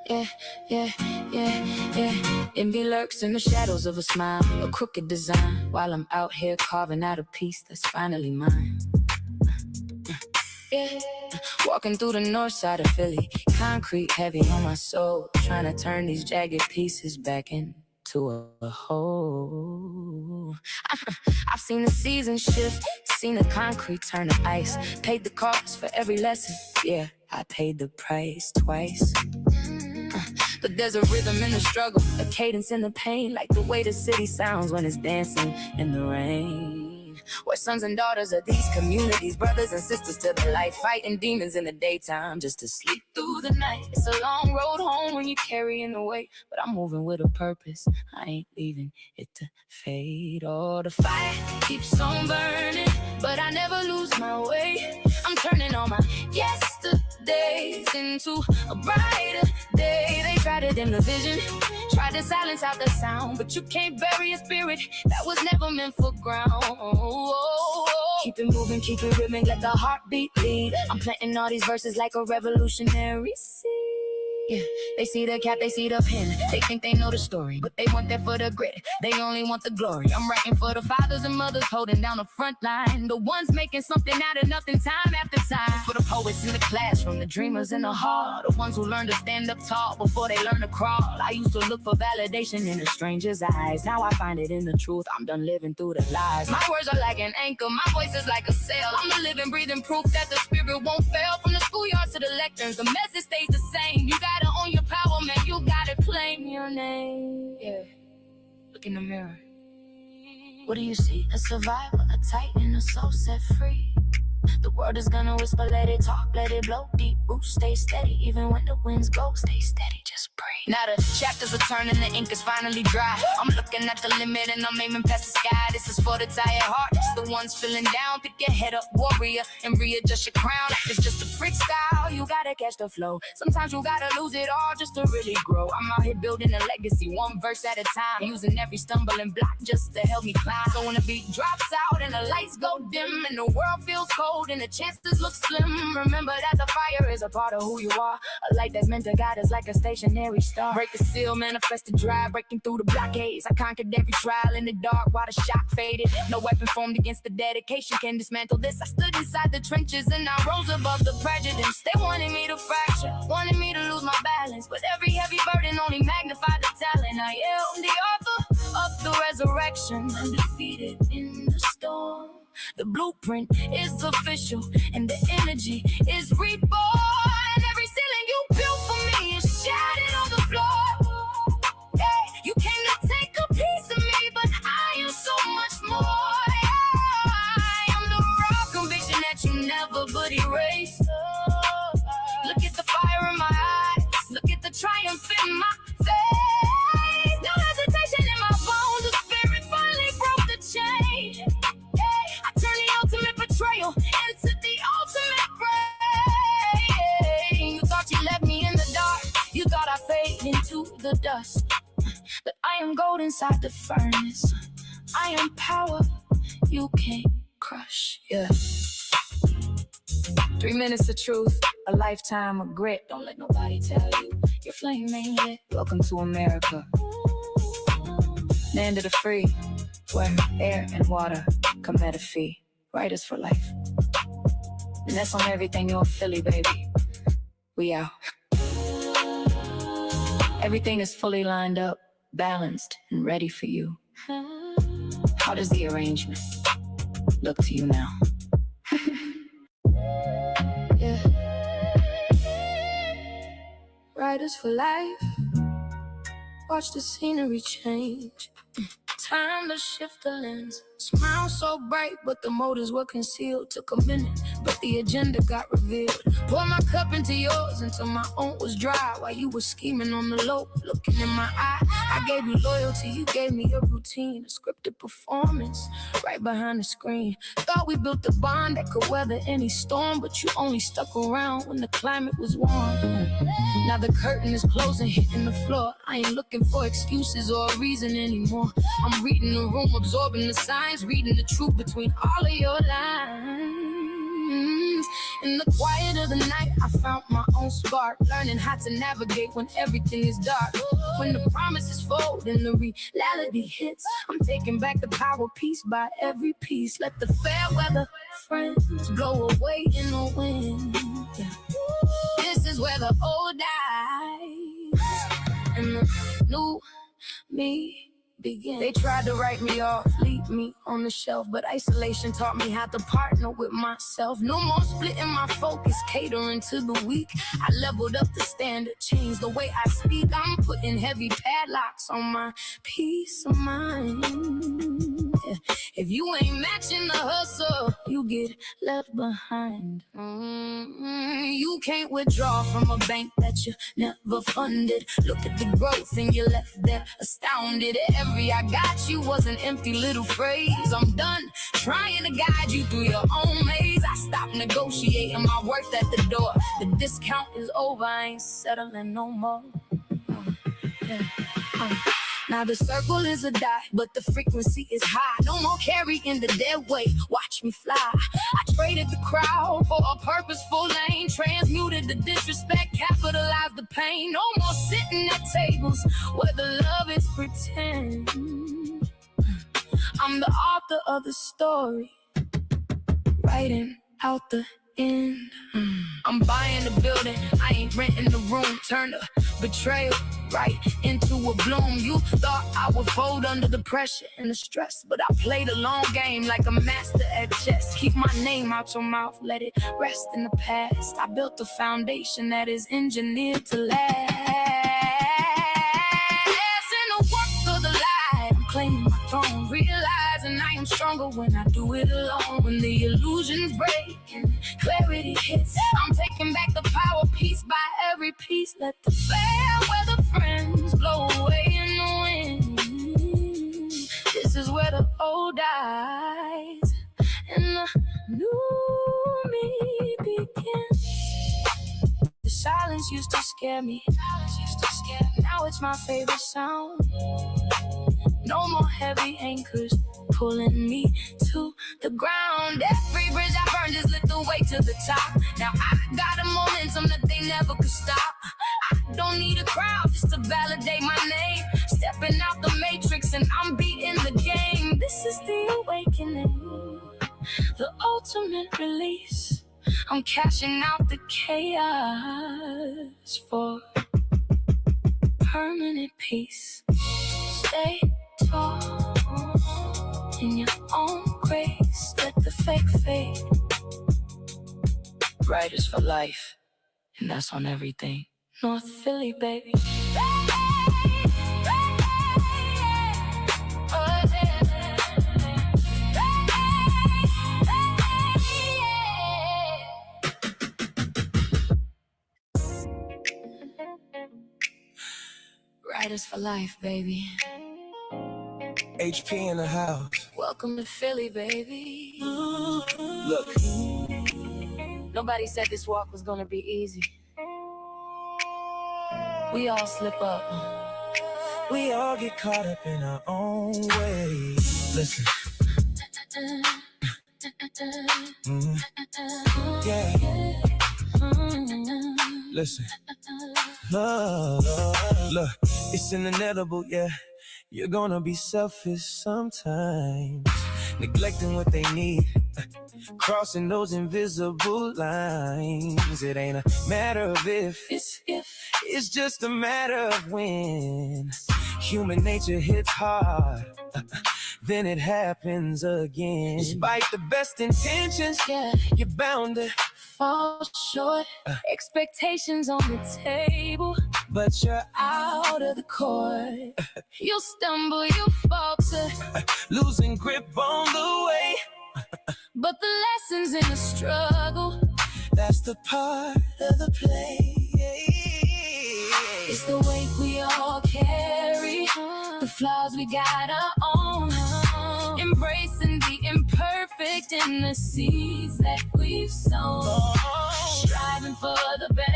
B: Yeah. Envy lurks in the shadows of a smile, a crooked design, while I'm out here carving out a piece that's finally mine. Yeah, walking through the north side of Philly, concrete heavy on my soul, trying to turn these jagged pieces back into a whole. I've seen the seasons shift, seen the concrete turn to ice, paid the cost for every lesson. Yeah, I paid the price twice. But there's a rhythm in the struggle, a cadence in the pain, like the way the city sounds when it's dancing in the rain. We're sons and daughters of these communities, brothers and sisters to the light, fighting demons in the daytime just to sleep through the night. It's a long road home when you're carrying the weight, but I'm moving with a purpose. I ain't leaving it to fade. Oh, the fire keeps on burning, but I never lose my way. I'm turning all my yesterdays days into a brighter day. They tried to dim the vision, tried to silence out the sound, but you can't bury a spirit that was never meant for ground. Keep it moving, keep it rhythmic, let the heartbeat lead. I'm planting all these verses like a revolutionary seed. Yeah, they see the cap, they see the pen. They think they know the story, but they want that for the grit. They only want the glory. I'm writing for the fathers and mothers holding down the front line, the ones making something out of nothing time after time. For the poets in the classroom, the dreamers in the hall, the ones who learn to stand up tall before they learn to crawl. I used to look for validation in a stranger's eyes. Now I find it in the truth. I'm done living through the lies. My words are like an anchor, my voice is like a sail. I'm the living, breathing proof that the spirit won't fail. From the schoolyards to the lecterns, the message stays the same. You gotta own your power, man. You gotta claim your name. Yeah. Look in the mirror. What do you see? A survivor, a titan, a soul set free. The world is gonna whisper, let it talk, let it blow. Deep roots, stay steady, even when the winds go. Stay steady, just breathe. Now the chapters are turning, the ink is finally dry. I'm looking at the limit and I'm aiming past the sky. This is for the tired hearts, the ones feeling down. Pick your head up, warrior, and readjust your crown. Life is just a freestyle, you gotta catch the flow. Sometimes you gotta lose it all just to really grow. I'm out here building a legacy, one verse at a time, using every stumbling block just to help me climb. So when the beat drops out and the lights go dim and the world feels cold and the chances look slim, remember that the fire is a part of who you are. A light that's meant to guide us like a stationary star. Break the seal, manifest the drive, breaking through the blockades. I conquered every trial in the dark while the shock faded. No weapon formed against the dedication can dismantle this. I stood inside the trenches and I rose above the prejudice. They wanted me to fracture, wanted me to lose my balance, but every heavy burden only magnified the talent. I am the author of the resurrection, undefeated in the storm. The blueprint is official and the energy is reborn. Every ceiling you built for me is shattered on the floor. Yeah, you came to take a piece of me, but I am so much more. Yeah, I am the raw conviction that you never would erase. Look at the fire in my eyes, look at the triumph in my face. No hesitation in my bones, the spirit finally broke the chain. Betrayal into the ultimate grave. You thought you left me in the dark, you thought I fade into the dust, but I am gold inside the furnace. I am power you can't crush. Yeah. 3 minutes of truth, a lifetime of grit. Don't let nobody tell you your flame ain't lit. Welcome to America, land of the free, where air and water come at a fee. Writers for life. And that's on everything you're Philly, baby. We out. Everything is fully lined up, balanced, and ready for you. How does the arrangement look to you now? Yeah. Writers for life. Watch the scenery change. Time to shift the lens. Smile so bright, but the motives were concealed. Took a minute, but the agenda got revealed. Pour my cup into yours until my own was dry. While you were scheming on the low, looking in my eye. I gave you loyalty, you gave me a routine, a scripted performance right behind the screen. Thought we built a bond that could weather any storm, but you only stuck around when the climate was warm. Now the curtain is closing, hitting the floor. I ain't looking for excuses or a reason anymore. I'm reading the room, absorbing the signs, reading the truth between all of your lines. In the quiet of the night, I found my own spark, learning how to navigate when everything is dark. When the promises fold and the reality hits, I'm taking back the power piece by every piece. Let the fair weather friends blow away in the wind. Yeah. This is where the old dies and the new me begin. They tried to write me off, leave me on the shelf, but isolation taught me how to partner with myself. No more splitting my focus, catering to the weak. I leveled up the standard, changed the way I speak. I'm putting heavy padlocks on my peace of mind. Yeah. If you ain't matching the hustle, you get left behind. You can't withdraw from a bank that you never funded. Look at the growth and you're left there astounded. Every I got you was an empty little phrase. I'm done trying to guide you through your own maze. I stopped negotiating my worth at the door. The discount is over, I ain't settling no more. Yeah. Now the circle is a dot, but the frequency is high. No more carrying the dead weight, watch me fly. I traded the crowd for a purposeful lane. Transmuted the disrespect, capitalized the pain. No more sitting at tables where the love is pretend. I'm the author of the story, writing out the end. I'm buying the building, I ain't renting the room. Turn the betrayal right into a bloom. You thought I would fold under the pressure and the stress, but I played a long game like a master at chess. Keep my name out your mouth, let it rest in the past. I built a foundation that is engineered to last. In the work of the light, I'm claiming my throne, realizing I am stronger when I do it alone. When the illusions break and clarity hits, I'm taking back the power piece by every piece. Let the fair weather friends blow away in the wind. This is where the old dies and the new me begins. The silence used to scare me. Now it's my favorite sound. No more heavy anchors pulling me to the ground. Every bridge I burned just lit the way to the top. Now I got a momentum that they never could stop. I don't need a crowd just to validate my name. Stepping out the matrix and I'm beating the game. This is the awakening, the ultimate release. I'm cashing out the chaos for permanent peace. Stay tall in your own grace. Let the fake fade. Writers for life, and that's on everything. North Philly, baby. Writers for life, baby.
C: HP in the house.
B: Welcome to Philly, baby.
C: Look,
B: Nobody said this walk was gonna be easy. We all slip up.
C: we all get caught up in our own way. Listen. Yeah. Listen. Look, it's inevitable, yeah. You're gonna be selfish sometimes, neglecting what they need, crossing those invisible lines. It ain't a matter of if, it's just a matter of when. Human nature hits hard, then it happens again. Despite the best intentions,
B: Yeah.
C: you're bound to
B: Fall short. Expectations on the table,
C: but you're
B: out of the court. You'll stumble, you'll falter,
C: losing grip on the way.
B: but the lessons in the struggle,
C: That's the part of the play.
B: it's the weight we all carry, the flaws we gotta own, embracing the imperfect in the seeds that we've sown, striving for the better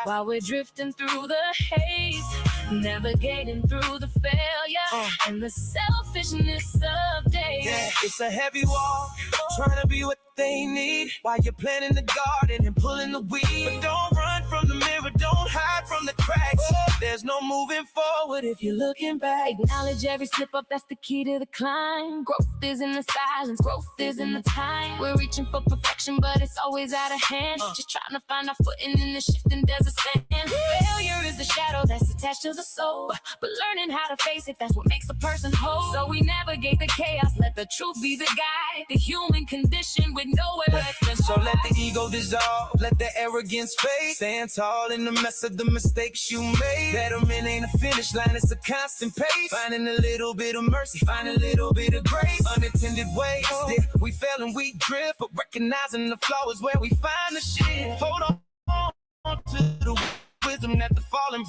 B: while we're drifting through the haze, navigating through the failure and the selfishness of days.
C: Yeah, it's a heavy walk, trying to be what they need while you're planting the garden and pulling the weeds. But don't run from the mirror, don't hide from the cracks. There's no moving forward if you're looking back.
B: Acknowledge every slip up, that's the key to the climb. Growth is in the silence, growth is in the time. We're reaching for perfection, but it's always out of hand. Just trying to find our footing in the shifting desert sand. Failure is the shadow that's attached to the soul, but learning how to face it, that's what makes a person whole. So we navigate the chaos, let the truth be the guide. The human condition with nowhere else to
C: So let the ego dissolve, let the arrogance fade. Stand tall in the mess of the mistakes you made. Betterment ain't a finish line, it's a constant pace. Finding a little bit of mercy, find a little bit of grace. Unintended ways, still we fail and we drift, but recognizing the flaw is where we find the shift. Hold on to the wisdom that the falling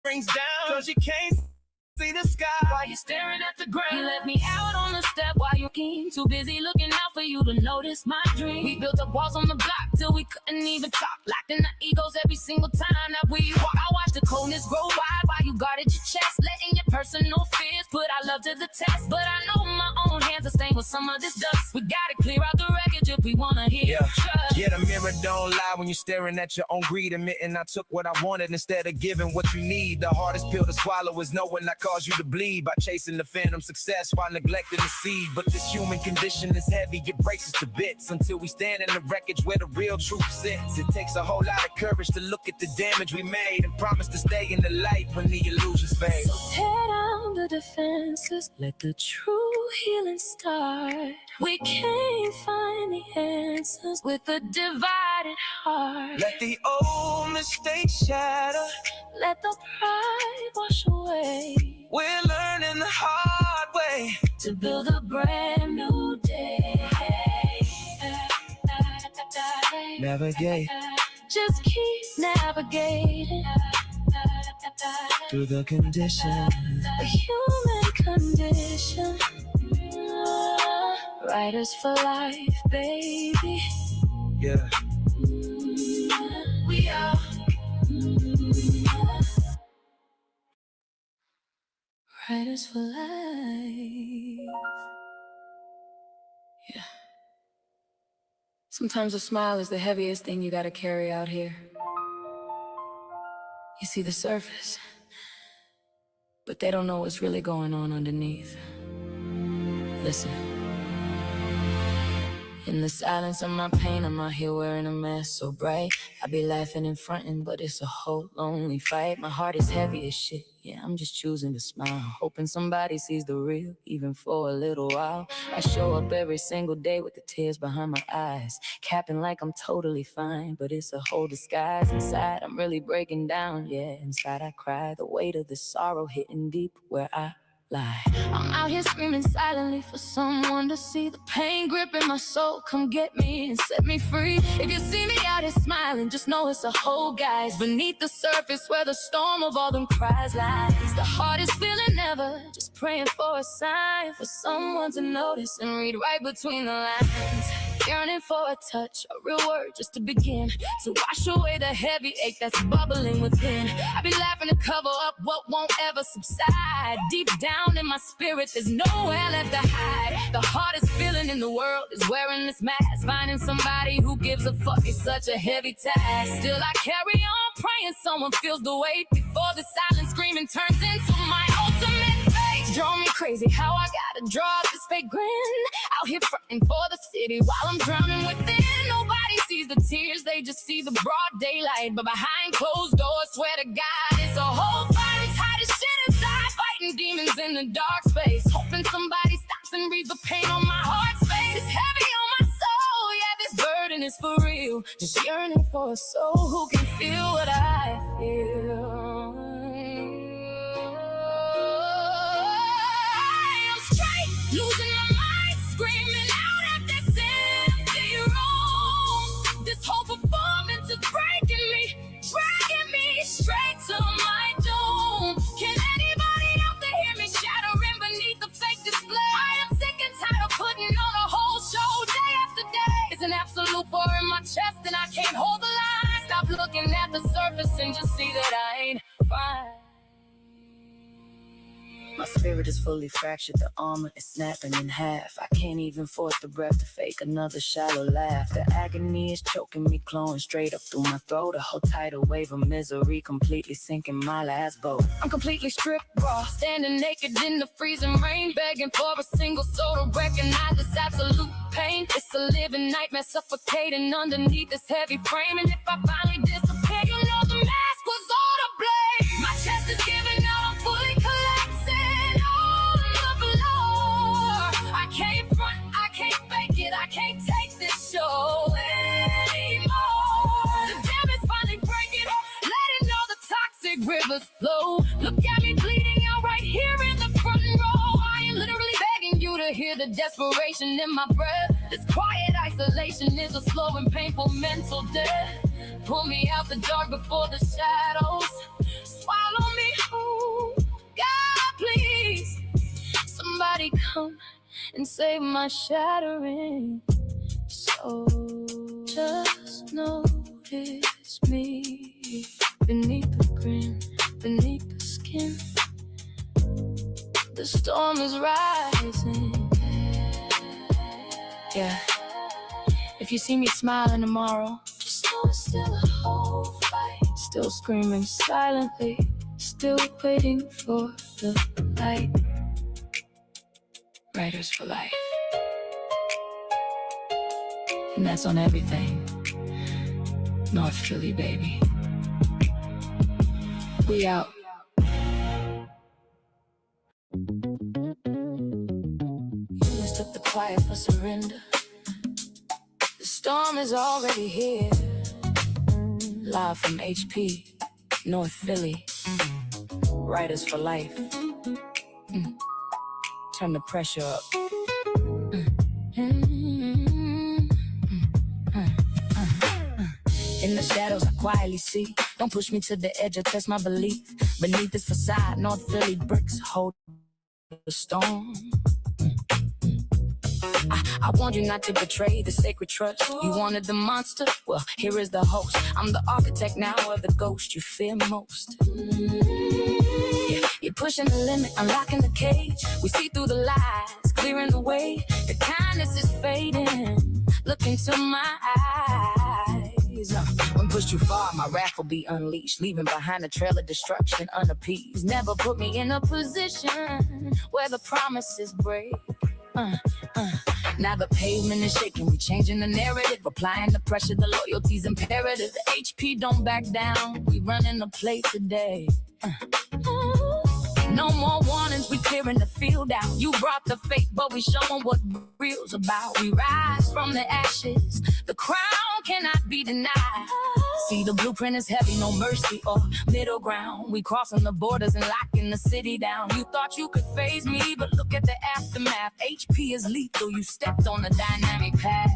C: brings down, 'cause you can't see the sky
B: while you're staring at the ground. You left me out on the step while you came. Too busy looking out for you to notice my dream. We built up walls on the block till we couldn't even talk. Locked in our egos every single time that we walk. I watched the coldness grow wide while you guarded your chest, letting your personal fears put our love to the test. But I know my own hands are stained with some of this dust. We gotta clear out the wreckage if we wanna hear trust.
C: Yeah, the mirror don't lie when you're staring at your own greed, admitting I took what I wanted instead of giving what you need. The hardest pill to swallow is knowing I caused you to bleed by chasing the phantom success while neglecting the seed. But this human condition is heavy, it breaks us to bits until we stand in the wreckage where the real truth sits. It takes a whole lot of courage to look at the damage we made and promise to stay in the light when the illusions fade.
B: So tear down the defenses, let the true healing start. We can't find the answers with a divided heart.
C: Let the old mistakes shatter,
B: let the pride wash away.
C: We're learning the hard way
B: to build a brand new day.
C: Navigate,
B: just keep navigating
C: through the conditions.
B: The human condition. Writers for life, baby.
C: Yeah.
B: We are. Writers for life. Yeah. Sometimes a smile is the heaviest thing you gotta carry out here. You see the surface, but they don't know what's really going on underneath. Listen. In the silence of my pain, I'm out here wearing a mask so bright. I be laughing and fronting, but it's a whole lonely fight. My heart is heavy as shit, yeah, I'm just choosing to smile. Hoping somebody sees the real, even for a little while. I show up every single day with the tears behind my eyes, capping like I'm totally fine, but it's a whole disguise. Inside, I'm really breaking down, yeah, inside I cry. The weight of the sorrow hitting deep where I lie. I'm out here screaming silently for someone to see the pain gripping my soul. Come get me and set me free. If you see me out here smiling, just know it's a whole guise beneath the surface where the storm of all them cries lies. The hardest feeling ever, just praying for a sign, for someone to notice and read right between the lines. Yearning for a touch, a real word just to begin, to wash away the heavy ache that's bubbling within. I be laughing to cover up what won't ever subside. Deep down in my spirit, there's nowhere left to hide. The hardest feeling in the world is wearing this mask. Finding somebody who gives a fuck is such a heavy task. Still I carry on praying someone feels the weight before the silent screaming turns into my ultimate fate. Draw me crazy how I gotta draw this fake grin, out here fronting for the city while I'm drowning within. Nobody sees the tears, they just see the broad daylight. But behind closed doors, swear to God, it's a whole fight. Tight as shit inside, fighting demons in the dark space. Hoping somebody stops and reads the pain on my heart's face. It's heavy on my soul, yeah, this burden is for real. Just yearning for a soul who can feel what I feel. Losing my mind, screaming out at this empty room. This whole performance is breaking me, dragging me straight to my doom. Can anybody out there hear me shattering beneath the fake display? I am sick and tired of putting on a whole show day after day. It's an absolute war in my chest and I can't hold the line. Stop looking at the surface and just see that I ain't fine. My spirit is fully fractured, the armor is snapping in half. I can't even force the breath to fake another shallow laugh. The agony is choking me, clawing straight up through my throat. A whole tidal wave of misery completely sinking my last boat. I'm completely stripped raw, standing naked in the freezing rain, begging for a single soul to recognize this absolute pain. It's a living nightmare suffocating underneath this heavy frame. And if I finally disappear, you know the mask was all to blame. My chest is giving out, I'm fully collapsing on the floor. I can't front, I can't fake it, I can't take this show anymore. The dam is finally breaking, letting all the toxic rivers flow. Look at me bleeding out right here in the front row. I am literally begging you to hear the desperation in my breath. This quiet isolation is a slow and painful mental death. Pull me out the dark before the shadows swallow me whole. God, please. Shorty, come and save my shattering soul. Just notice me beneath the grin, beneath the skin. The storm is rising. Yeah. If you see me smiling tomorrow, just know it's still a whole fight. Still screaming silently, still waiting for the light. Writers for life. And that's on everything. North Philly, baby. We out. You mistook the quiet for surrender. The storm is already here. Live from HP, North Philly. Writers for life. Turn the pressure up. In the shadows I quietly see. Don't push me to the edge or test my belief. Beneath this facade, North Philly bricks hold the storm. I warned you not to betray the sacred trust. You wanted the monster? Well, here is the host. I'm the architect now of the ghost you fear most. Yeah, you're pushing the limit, unlocking the cage. We see through the lies, clearing the way. The kindness is fading. Look into my eyes. When pushed too far, my wrath will be unleashed, leaving behind a trail of destruction unappeased. Never put me in a position where the promises break. Now the pavement is shaking, we changing the narrative, applying the pressure, the loyalty's imperative. The HP don't back down, we running the play today. No more warnings, we clearing the field out. You brought the fake, but we showing what real's about. We rise from the ashes, the crown cannot be denied. See, the blueprint is heavy, no mercy or middle ground. We crossing the borders and locking the city down. You thought you could phase me, but look at the aftermath. HP is lethal, you stepped on a dynamic path.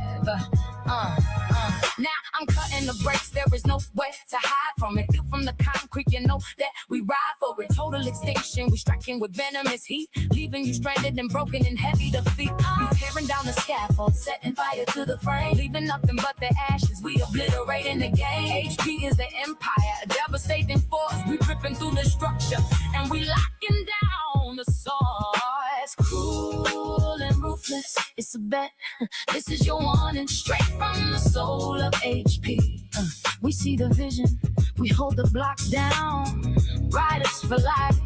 B: Now I'm cutting the brakes, there is nowhere to hide from it. Feel from the concrete, you know that we ride for it. Total extinction, we striking with venomous heat, leaving you stranded and broken and heavy to feet. We tearing down the scaffold, setting fire to the frame, leaving nothing but the ashes, we obliterating the game. HP is the empire, a devastating force. We tripping through the structure, and we locking down the source. Cruel and ruthless, it's a bet. This is your warning, straight from the soul of HP. We see the vision, we hold the blocks down. Riders for life,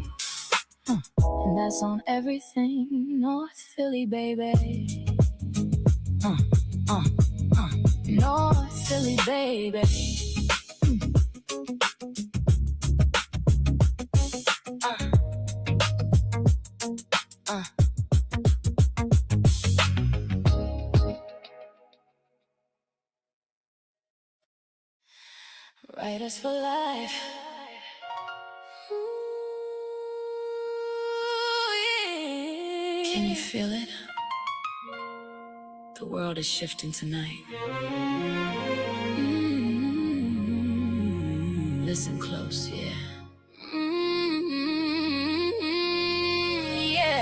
B: and that's on everything. North Philly, baby. North Philly, baby. Writers for life. Ooh, yeah. Can you feel it? The world is shifting tonight. Listen close, yeah. Yeah.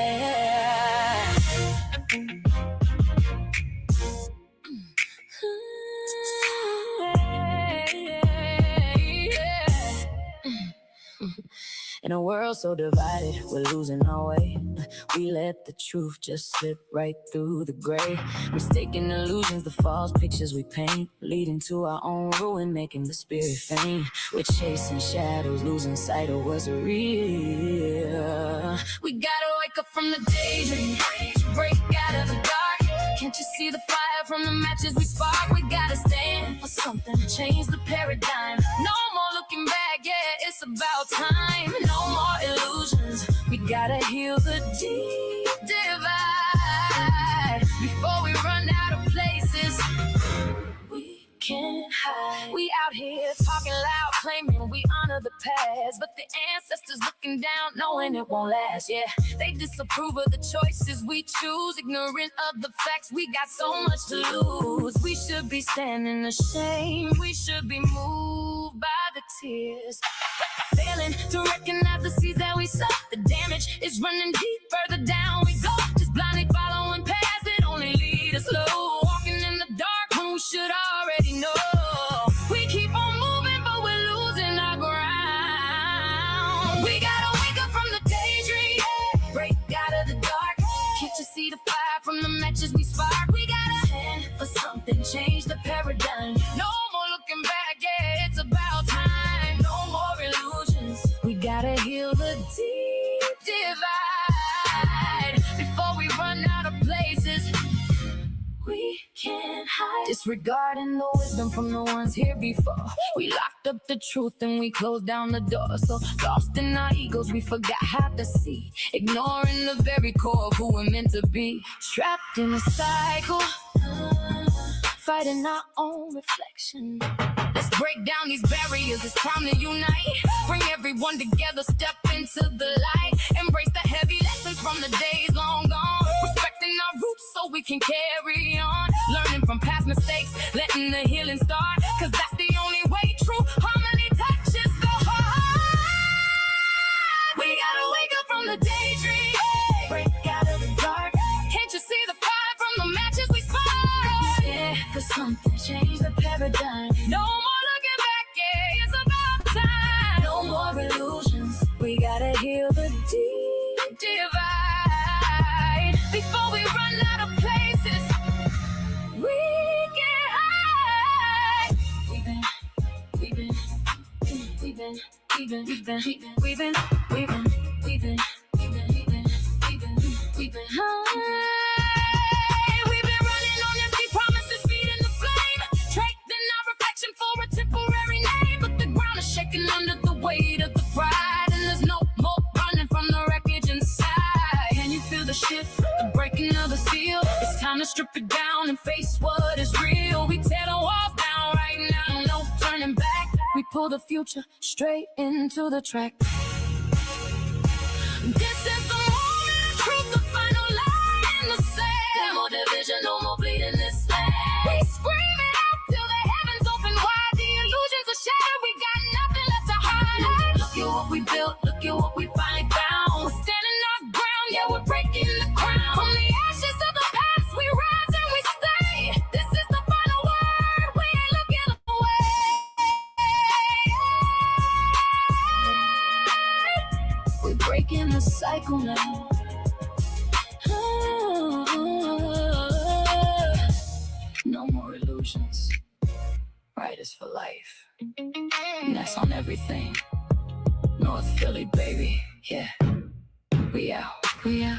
B: In a world so divided, we're losing our way. We let the truth just slip right through the gray. Mistaken illusions, the false pictures we paint, leading to our own ruin, making the spirit faint. We're chasing shadows, losing sight of what's real. We gotta wake up from the daydream, break out of the dark. Can't you see the fire from the matches we spark? We gotta stand for something, change the paradigm. No more looking back, yeah, it's about time. No more illusions, we gotta heal the deep divide before we run out of places we can't hide. We out here talking loud, claiming we honor the past, but the ancestors looking down, knowing it won't last. Yeah, they disapprove of the choices we choose, ignorant of the facts. We got so much to lose. We should be standing ashamed, we should be moved by the tears, failing to recognize the seeds that we sow. The damage is running deep, further down we go. Just Disregarding the wisdom from the ones here before. We locked up the truth and we closed down the door. So lost in our egos, we forgot how to see. Ignoring the very core of who we're meant to be. Trapped in a cycle, fighting our own reflection. Let's break down these barriers, it's time to unite. Bring everyone together, step into the light. Embrace the heavy lessons from the days long gone. Respecting our roots so we can carry on. Learning from past mistakes, letting the healing start. Cause that's the only way true harmony touches the heart. We gotta wake up from the daydream. Break out of the dark. Can't you see the fire from the matches we spark? Yeah, for something change the paradigm. No more looking back, yeah, it's about time. No more illusions, we gotta heal the deep divide. Before we run out of places, we get high. We've been high. We've been running on empty promises, feeding the flame. Trading our reflection for a temporary name. But the ground is shaking under the weight of the pride. And there's no more running from the wreckage inside. Can you feel the shift, the breaking of the seal? It's time to strip it down and face what is real. We tear the walls down right now, no turning back. We pull the future straight into the track. This is the moment of truth, the final line in the sand. No more division, no more bleeding this land. We scream it out till the heavens open wide. The illusions are shattered, we got nothing left to hide. Look at what we built, look at what we finally found. We're standing our ground, yeah, we're breaking the crown. From the ashes of the past, we rise and we stay. This is the final word, we ain't looking away. We're breaking the cycle now. No more illusions. Right is for life. And that's on everything. North Philly, baby. Yeah. We out. We out.